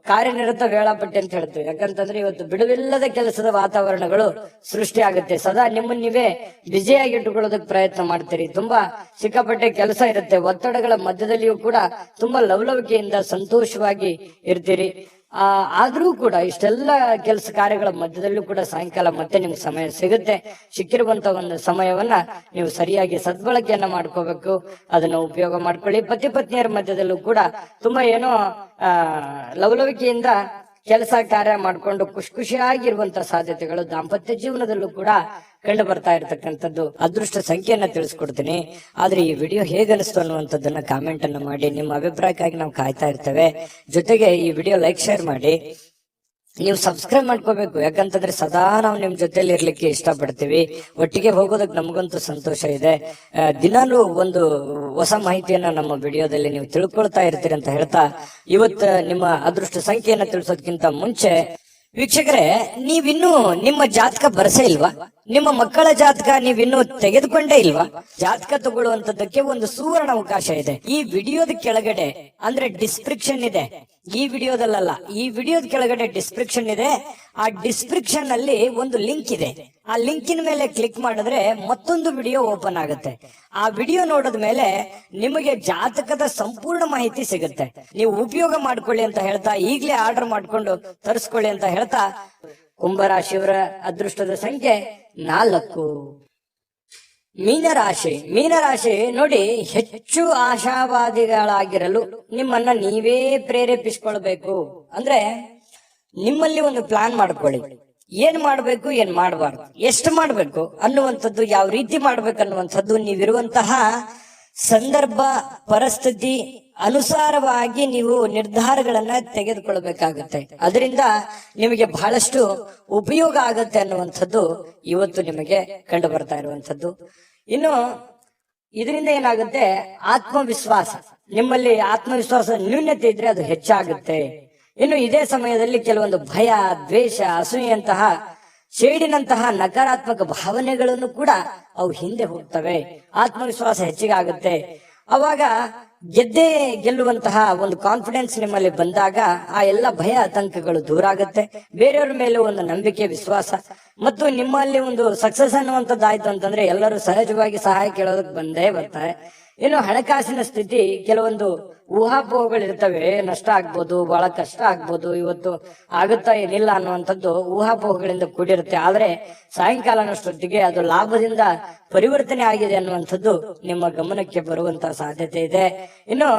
ಕಾರ್ಯನಿರತ ವೇಳಾಪಟ್ಟಿ ಅಂತ ಹೇಳ್ತೀವಿ. ಯಾಕಂತಂದ್ರೆ ಇವತ್ತು ಬಿಡುವಿಲ್ಲದ ಕೆಲಸದ ವಾತಾವರಣಗಳು ಸೃಷ್ಟಿ ಆಗುತ್ತೆ. ಸದಾ ನಿಮ್ಮನ್ನ ನೀವೇ ಬ್ಯುಸಿಯಾಗಿ ಇಟ್ಟುಕೊಳ್ಳೋದಕ್ಕೆ ಪ್ರಯತ್ನ ಮಾಡ್ತೀರಿ. ತುಂಬಾ ಸಿಕ್ಕಾಪಟ್ಟೆ ಕೆಲಸ ಇರುತ್ತೆ. ಒತ್ತಡಗಳ ಮಧ್ಯದಲ್ಲಿಯೂ ಕೂಡ ತುಂಬಾ ಲವಲವಿಕೆಯಿಂದ ಸಂತೋಷವಾಗಿ ಇರ್ತೀರಿ. ಆದ್ರೂ ಕೂಡ ಇಷ್ಟೆಲ್ಲ ಕೆಲಸ ಕಾರ್ಯಗಳ ಮಧ್ಯದಲ್ಲೂ ಕೂಡ ಸಾಯಂಕಾಲ ಮತ್ತೆ ನಿಮ್ಗೆ ಸಮಯ ಸಿಗುತ್ತೆ. ಸಿಕ್ಕಿರುವಂತ ಒಂದು ಸಮಯವನ್ನ ನೀವು ಸರಿಯಾಗಿ ಸದ್ಬಳಕೆಯನ್ನ ಮಾಡ್ಕೋಬೇಕು. ಅದನ್ನ ಉಪಯೋಗ ಮಾಡ್ಕೊಳ್ಳಿ. ಪತಿ ಪತ್ನಿಯರ ಮಧ್ಯದಲ್ಲೂ ಕೂಡ ತುಂಬಾ ಏನೋ ಲವಲವಿಕೆಯಿಂದ ಕೆಲಸ ಕಾರ್ಯ ಮಾಡ್ಕೊಂಡು ಖುಷಿಯಾಗಿರುವಂತ ಸಾಧ್ಯತೆಗಳು ದಾಂಪತ್ಯ ಜೀವನದಲ್ಲೂ ಕೂಡ ಕಂಡು ಬರ್ತಾ ಇರತಕ್ಕಂಥದ್ದು. ಅದೃಷ್ಟ ಸಂಖ್ಯೆಯನ್ನ ತಿಳಿಸ್ಕೊಡ್ತೀನಿ. ಆದ್ರೆ ಈ ವಿಡಿಯೋ ಹೇಗನಿಸ್ತು ಅನ್ನುವಂಥದ್ದನ್ನ ಕಾಮೆಂಟ್ ಅನ್ನ ಮಾಡಿ. ನಿಮ್ಮ ಅಭಿಪ್ರಾಯಕ್ಕಾಗಿ ನಾವು ಕಾಯ್ತಾ ಇರ್ತೇವೆ. ಜೊತೆಗೆ ಈ ವಿಡಿಯೋ ಲೈಕ್, ಶೇರ್ ಮಾಡಿ. ನೀವು ಸಬ್ಸ್ಕ್ರೈಬ್ ಮಾಡ್ಕೋಬೇಕು, ಯಾಕಂತಂದ್ರೆ ಸದಾ ನಾವು ನಿಮ್ ಜೊತೆಲಿ ಇರ್ಲಿಕ್ಕೆ ಇಷ್ಟಪಡ್ತೀವಿ. ಒಟ್ಟಿಗೆ ಹೋಗೋದಕ್ಕೆ ನಮಗಂತೂ ಸಂತೋಷ ಇದೆ. ದಿನಾಲೂ ಒಂದು ಹೊಸ ಮಾಹಿತಿಯನ್ನ ನಮ್ಮ ವಿಡಿಯೋದಲ್ಲಿ ನೀವು ತಿಳ್ಕೊಳ್ತಾ ಇರ್ತೀರಿ ಅಂತ ಹೇಳ್ತಾ, ಇವತ್ತು ನಿಮ್ಮ ಅದೃಷ್ಟ ಸಂಖ್ಯೆಯನ್ನ ತಿಳಿಸೋದಕ್ಕಿಂತ ಮುಂಚೆ ವೀಕ್ಷಕರೇ, ನೀವಿನ್ನೂ ನಿಮ್ಮ ಜಾತಕ ಬರಸೇ ಇಲ್ವಾ? ನಿಮ್ಮ ಮಕ್ಕಳ ಜಾತಕ ನೀವಿನ್ನೂ ತೆಗೆದುಕೊಂಡೇ ಇಲ್ವಾ? ಜಾತಕ ತಗೊಳ್ಳುವಂತದ್ದಕ್ಕೆ ಒಂದು ಸುವರ್ಣ ಅವಕಾಶ ಇದೆ. ಈ ವಿಡಿಯೋದ ಕೆಳಗಡೆ ಅಂದ್ರೆ ಡಿಸ್ಕ್ರಿಪ್ಷನ್ ಇದೆ, ಈ ವಿಡಿಯೋದಲ್ಲ, ಈ ವಿಡಿಯೋದ ಕೆಳಗಡೆ ಡಿಸ್ಕ್ರಿಪ್ಷನ್ ಇದೆ. ಆ ಡಿಸ್ಕ್ರಿಪ್ಷನ್ ಅಲ್ಲಿ ಒಂದು ಲಿಂಕ್ ಇದೆ. ಆ ಲಿಂಕಿನ ಮೇಲೆ ಕ್ಲಿಕ್ ಮಾಡಿದ್ರೆ ಮತ್ತೊಂದು ವಿಡಿಯೋ ಓಪನ್ ಆಗುತ್ತೆ. ಆ ವಿಡಿಯೋ ನೋಡಿದ ಮೇಲೆ ನಿಮಗೆ ಜಾತಕದ ಸಂಪೂರ್ಣ ಮಾಹಿತಿ ಸಿಗುತ್ತೆ. ನೀವು ಉಪಯೋಗ ಮಾಡ್ಕೊಳ್ಳಿ ಅಂತ ಹೇಳ್ತಾ, ಈಗಲೇ ಆರ್ಡರ್ ಮಾಡ್ಕೊಂಡು ತರಿಸ್ಕೊಳ್ಳಿ ಅಂತ ಹೇಳ್ತಾ, ಕುಂಭರಾಶಿಯವರ ಅದೃಷ್ಟದ ಸಂಖ್ಯೆ 4. ಮೀನರಾಶಿ ನೋಡಿ, ಹೆಚ್ಚು ಆಶಾವಾದಿಗಳಾಗಿರಲು ನಿಮ್ಮನ್ನ ನೀವೇ ಪ್ರೇರೇಪಿಸಿಕೊಳ್ಬೇಕು. ಅಂದ್ರೆ ನಿಮ್ಮಲ್ಲಿ ಒಂದು ಪ್ಲಾನ್ ಮಾಡ್ಕೊಳ್ಳಿ, ಏನ್ ಮಾಡ್ಬೇಕು, ಏನ್ ಮಾಡಬಾರ್ದು, ಎಷ್ಟು ಮಾಡ್ಬೇಕು ಅನ್ನುವಂಥದ್ದು, ಯಾವ ರೀತಿ ಮಾಡ್ಬೇಕು ಅನ್ನುವಂಥದ್ದು ನೀವಿರುವಂತಹ ಸಂದರ್ಭ ಪರಿಸ್ಥಿತಿ ಅನುಸಾರವಾಗಿ ನೀವು ನಿರ್ಧಾರಗಳನ್ನ ತೆಗೆದುಕೊಳ್ಬೇಕಾಗುತ್ತೆ. ಅದರಿಂದ ನಿಮಗೆ ಬಹಳಷ್ಟು ಉಪಯೋಗ ಆಗುತ್ತೆ ಅನ್ನುವಂಥದ್ದು ಇವತ್ತು ನಿಮಗೆ ಕಂಡು ಬರ್ತಾ ಇರುವಂಥದ್ದು. ಇನ್ನು ಇದರಿಂದ ಏನಾಗುತ್ತೆ, ಆತ್ಮವಿಶ್ವಾಸ, ನಿಮ್ಮಲ್ಲಿ ಆತ್ಮವಿಶ್ವಾಸ ನ್ಯೂನ್ಯತೆ ಇದ್ರೆ ಅದು ಹೆಚ್ಚಾಗುತ್ತೆ. ಇನ್ನು ಇದೇ ಸಮಯದಲ್ಲಿ ಕೆಲವೊಂದು ಭಯ, ದ್ವೇಷ, ಅಸೂಯೆಯಂತಹ ಶೇಡಿನಂತಹ ನಕಾರಾತ್ಮಕ ಭಾವನೆಗಳನ್ನು ಕೂಡ ಅವು ಹಿಂದೆ ಹೋಗ್ತವೆ. ಆತ್ಮವಿಶ್ವಾಸ ಹೆಚ್ಚಿಗೆ ಆಗುತ್ತೆ. ಅವಾಗ ಗೆಲ್ಲುವಂತಹ ಒಂದು ಕಾನ್ಫಿಡೆನ್ಸ್ ನಿಮ್ಮಲ್ಲಿ ಬಂದಾಗ ಆ ಎಲ್ಲ ಭಯ ಆತಂಕಗಳು ದೂರ ಆಗುತ್ತೆ. ಬೇರೆಯವ್ರ ಮೇಲೆ ಒಂದು ನಂಬಿಕೆ, ವಿಶ್ವಾಸ ಮತ್ತು ನಿಮ್ಮಲ್ಲಿ ಒಂದು ಸಕ್ಸಸ್ ಅನ್ನುವಂಥದ್ದಾಯ್ತು ಅಂತಂದ್ರೆ ಎಲ್ಲರೂ ಸಹಜವಾಗಿ ಸಹಾಯ ಕೇಳೋದಕ್ಕೆ ಬಂದೇ ಬರ್ತಾರೆ. ಇನ್ನು ಹಣಕಾಸಿನ ಸ್ಥಿತಿ, ಕೆಲವೊಂದು ಊಹಾಪೋಹಗಳಿರ್ತವೆ, ನಷ್ಟ ಆಗ್ಬೋದು, ಬಹಳ ಕಷ್ಟ ಆಗ್ಬೋದು, ಇವತ್ತು ಆಗುತ್ತಾ ಏನಿಲ್ಲ ಅನ್ನುವಂಥದ್ದು ಊಹಾಪೋಹಗಳಿಂದ ಕೂಡಿರುತ್ತೆ. ಆದ್ರೆ ಸಾಯಂಕಾಲನಷ್ಟೊತ್ತಿಗೆ ಅದು ಲಾಭದಿಂದ ಪರಿವರ್ತನೆ ಆಗಿದೆ ಅನ್ನುವಂಥದ್ದು ನಿಮ್ಮ ಗಮನಕ್ಕೆ ಬರುವಂತಹ ಸಾಧ್ಯತೆ ಇದೆ. ಇನ್ನು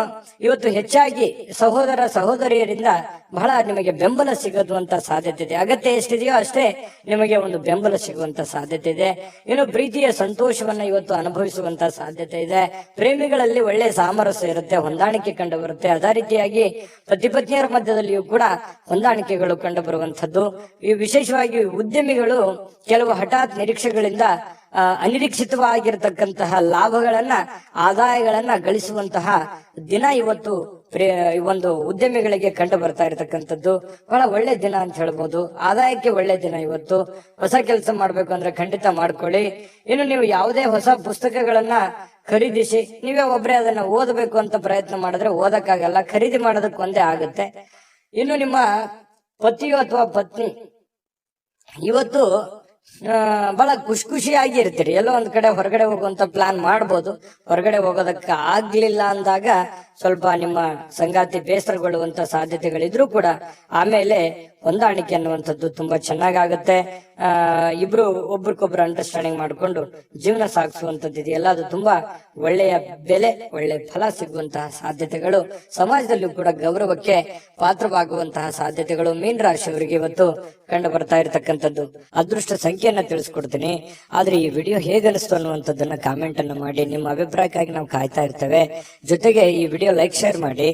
ಇವತ್ತು ಹೆಚ್ಚಾಗಿ ಸಹೋದರ ಸಹೋದರಿಯರಿಂದ ಬಹಳ ನಿಮಗೆ ಬೆಂಬಲ ಸಿಗುವಂತ ಸಾಧ್ಯತೆ ಇದೆ. ಅಗತ್ಯ ಎಷ್ಟಿದೆಯೋ ಅಷ್ಟೇ ನಿಮಗೆ ಒಂದು ಬೆಂಬಲ ಸಿಗುವಂತ ಸಾಧ್ಯತೆ ಇದೆ. ಇನ್ನು ಪ್ರೀತಿಯ ಸಂತೋಷವನ್ನ ಇವತ್ತು ಅನುಭವಿಸುವಂತ ಸಾಧ್ಯತೆ ಇದೆ. ಪ್ರೇಮಿಗಳಲ್ಲಿ ಒಳ್ಳೆ ಸಾಮರಸ್ಯ ಇರುತ್ತೆ, ಹೊಂದಾಣಿಕೆ ಕಂಡು ಬರುತ್ತೆ. ಅದೇ ರೀತಿಯಾಗಿ ಪತಿ ಪತ್ನಿಯರ ಮಧ್ಯದಲ್ಲಿಯೂ ಕೂಡ ಹೊಂದಾಣಿಕೆಗಳು ಕಂಡು ಬರುವಂತದ್ದು. ಈ ವಿಶೇಷವಾಗಿ ಉದ್ಯಮಿಗಳು ಕೆಲವು ಹಠಾತ್ ನಿರೀಕ್ಷೆಗಳಿಂದ ಅನಿರೀಕ್ಷಿತವಾಗಿರತಕ್ಕಂತಹ ಲಾಭಗಳನ್ನ, ಆದಾಯಗಳನ್ನ ಗಳಿಸುವಂತಹ ದಿನ ಇವತ್ತು ಒಂದು ಉದ್ಯಮಿಗಳಿಗೆ ಕಂಡು ಬರ್ತಾ ಇರತಕ್ಕಂಥದ್ದು. ಬಹಳ ಒಳ್ಳೆ ದಿನ ಅಂತ ಹೇಳ್ಬೋದು. ಆದಾಯಕ್ಕೆ ಒಳ್ಳೆ ದಿನ ಇವತ್ತು. ಹೊಸ ಕೆಲಸ ಮಾಡ್ಬೇಕು ಅಂದ್ರೆ ಖಂಡಿತ ಮಾಡ್ಕೊಳ್ಳಿ. ಇನ್ನು ನೀವು ಯಾವುದೇ ಹೊಸ ಪುಸ್ತಕಗಳನ್ನ ಖರೀದಿಸಿ ನೀವೇ ಒಬ್ಬರೇ ಅದನ್ನ ಓದಬೇಕು ಅಂತ ಪ್ರಯತ್ನ ಮಾಡಿದ್ರೆ ಓದಕ್ಕಾಗಲ್ಲ, ಖರೀದಿ ಮಾಡೋದಕ್ಕೆ ಒಂದೇ ಆಗುತ್ತೆ. ಇನ್ನು ನಿಮ್ಮ ಪತಿಯು ಅಥವಾ ಪತ್ನಿ ಇವತ್ತು ಬಹಳ ಖುಷಿಯಾಗಿ ಇರ್ತೀರಿ. ಎಲ್ಲೋ ಒಂದ್ ಕಡೆ ಹೊರಗಡೆ ಹೋಗುವಂತ ಪ್ಲಾನ್ ಮಾಡ್ಬೋದು. ಹೊರಗಡೆ ಹೋಗೋದಕ್ಕೆ ಆಗ್ಲಿಲ್ಲ ಅಂದಾಗ ಸ್ವಲ್ಪ ನಿಮ್ಮ ಸಂಗಾತಿ ಬೇಸರಗೊಳ್ಳುವಂತ ಸಾಧ್ಯತೆಗಳಿದ್ರು ಕೂಡ ಆಮೇಲೆ ಹೊಂದಾಣಿಕೆ ಅನ್ನುವಂಥದ್ದು ತುಂಬಾ ಚೆನ್ನಾಗಾಗುತ್ತೆ. ಇಬ್ರು ಒಬ್ರಿಗೊಬ್ರು ಅಂಡರ್ಸ್ಟ್ಯಾಂಡಿಂಗ್ ಮಾಡ್ಕೊಂಡು ಜೀವನ ಸಾಗಿಸುವಂತದ್ದು ಇದೆಯಲ್ಲ, ಅದು ತುಂಬಾ ಒಳ್ಳೆಯ ಬೆಲೆ, ಒಳ್ಳೆ ಫಲ ಸಿಗುವಂತಹ ಸಾಧ್ಯತೆಗಳು, ಸಮಾಜದಲ್ಲೂ ಕೂಡ ಗೌರವಕ್ಕೆ ಪಾತ್ರವಾಗುವಂತಹ ಸಾಧ್ಯತೆಗಳು ಮೀನ ರಾಶಿಯವರಿಗೆ ಇವತ್ತು ಕಂಡು ಬರ್ತಾ ಇರತಕ್ಕಂಥದ್ದು. ಅದೃಷ್ಟ ಸಂಖ್ಯೆಯನ್ನ ತಿಳಿಸ್ಕೊಡ್ತೀನಿ. ಆದ್ರೆ ಈ ವಿಡಿಯೋ ಹೇಗನಿಸ್ತು ಅನ್ನುವಂಥದ್ದನ್ನ ಕಾಮೆಂಟ್ ಅನ್ನ ಮಾಡಿ. ನಿಮ್ಮ ಅಭಿಪ್ರಾಯಕ್ಕಾಗಿ ನಾವು ಕಾಯ್ತಾ ಇರ್ತೇವೆ. ಜೊತೆಗೆ ಈ ವಿಡಿಯೋ ಲೈಕ್, ಶೇರ್ ಮಾಡಿ.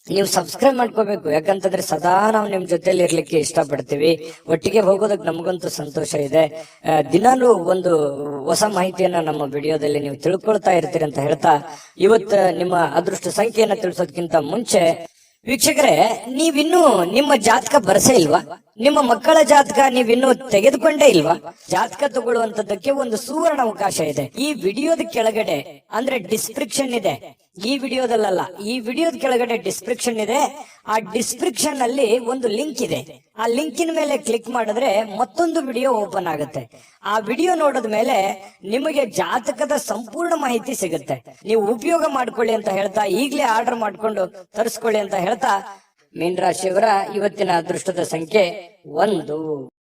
ನೀವು ಸಬ್ಸ್ಕ್ರೈಬ್ ಮಾಡ್ಕೋಬೇಕು, ಯಾಕಂತಂದ್ರೆ ಸದಾ ನಾವು ನಿಮ್ ಜೊತೆಲಿ ಇರ್ಲಿಕ್ಕೆ ಇಷ್ಟಪಡ್ತೀವಿ. ಒಟ್ಟಿಗೆ ಹೋಗೋದಕ್ಕೆ ನಮಗಂತೂ ಸಂತೋಷ ಇದೆ. ದಿನಾಲೂ ಒಂದು ಹೊಸ ಮಾಹಿತಿಯನ್ನ ನಮ್ಮ ವಿಡಿಯೋದಲ್ಲಿ ನೀವು ತಿಳ್ಕೊಳ್ತಾ ಇರ್ತೀರಿ ಅಂತ ಹೇಳ್ತಾ, ಇವತ್ತು ನಿಮ್ಮ ಅದೃಷ್ಟ ಸಂಖ್ಯೆಯನ್ನ ತಿಳಿಸೋದಕ್ಕಿಂತ ಮುಂಚೆ ವೀಕ್ಷಕರೇ, ನೀವಿನ್ನೂ ನಿಮ್ಮ ಜಾತಕ ಬರಸೇ ಇಲ್ವಾ? ನಿಮ್ಮ ಮಕ್ಕಳ ಜಾತಕ ನೀವಿನ್ನೂ ತೆಗೆದುಕೊಂಡೇ ಇಲ್ವಾ? ಜಾತಕ ತಗೊಳ್ಳುವಂತದ್ದಕ್ಕೆ ಒಂದು ಸುವರ್ಣ ಅವಕಾಶ ಇದೆ. ಈ ವಿಡಿಯೋದ ಕೆಳಗಡೆ ಅಂದ್ರೆ ಡಿಸ್ಕ್ರಿಪ್ಷನ್ ಇದೆ, ಈ ವಿಡಿಯೋದಲ್ಲ, ಈ ವಿಡಿಯೋದ ಕೆಳಗಡೆ ಡಿಸ್ಕ್ರಿಪ್ಷನ್ ಇದೆ. ಆ ಡಿಸ್ಕ್ರಿಪ್ಷನ್ ಅಲ್ಲಿ ಒಂದು ಲಿಂಕ್ ಇದೆ. ಆ ಲಿಂಕಿನ ಮೇಲೆ ಕ್ಲಿಕ್ ಮಾಡಿದ್ರೆ ಮತ್ತೊಂದು ವಿಡಿಯೋ ಓಪನ್ ಆಗುತ್ತೆ. ಆ ವಿಡಿಯೋ ನೋಡಿದ ಮೇಲೆ ನಿಮಗೆ ಜಾತಕದ ಸಂಪೂರ್ಣ ಮಾಹಿತಿ ಸಿಗುತ್ತೆ. ನೀವು ಉಪಯೋಗ ಮಾಡ್ಕೊಳ್ಳಿ ಅಂತ ಹೇಳ್ತಾ, ಈಗಲೇ ಆರ್ಡರ್ ಮಾಡ್ಕೊಂಡು ತರಿಸ್ಕೊಳ್ಳಿ ಅಂತ ಹೇಳ್ತಾ, ಮೀನ ರಾಶಿಯವರ ಇವತ್ತಿನ ಅದೃಷ್ಟದ ಸಂಖ್ಯೆ 1.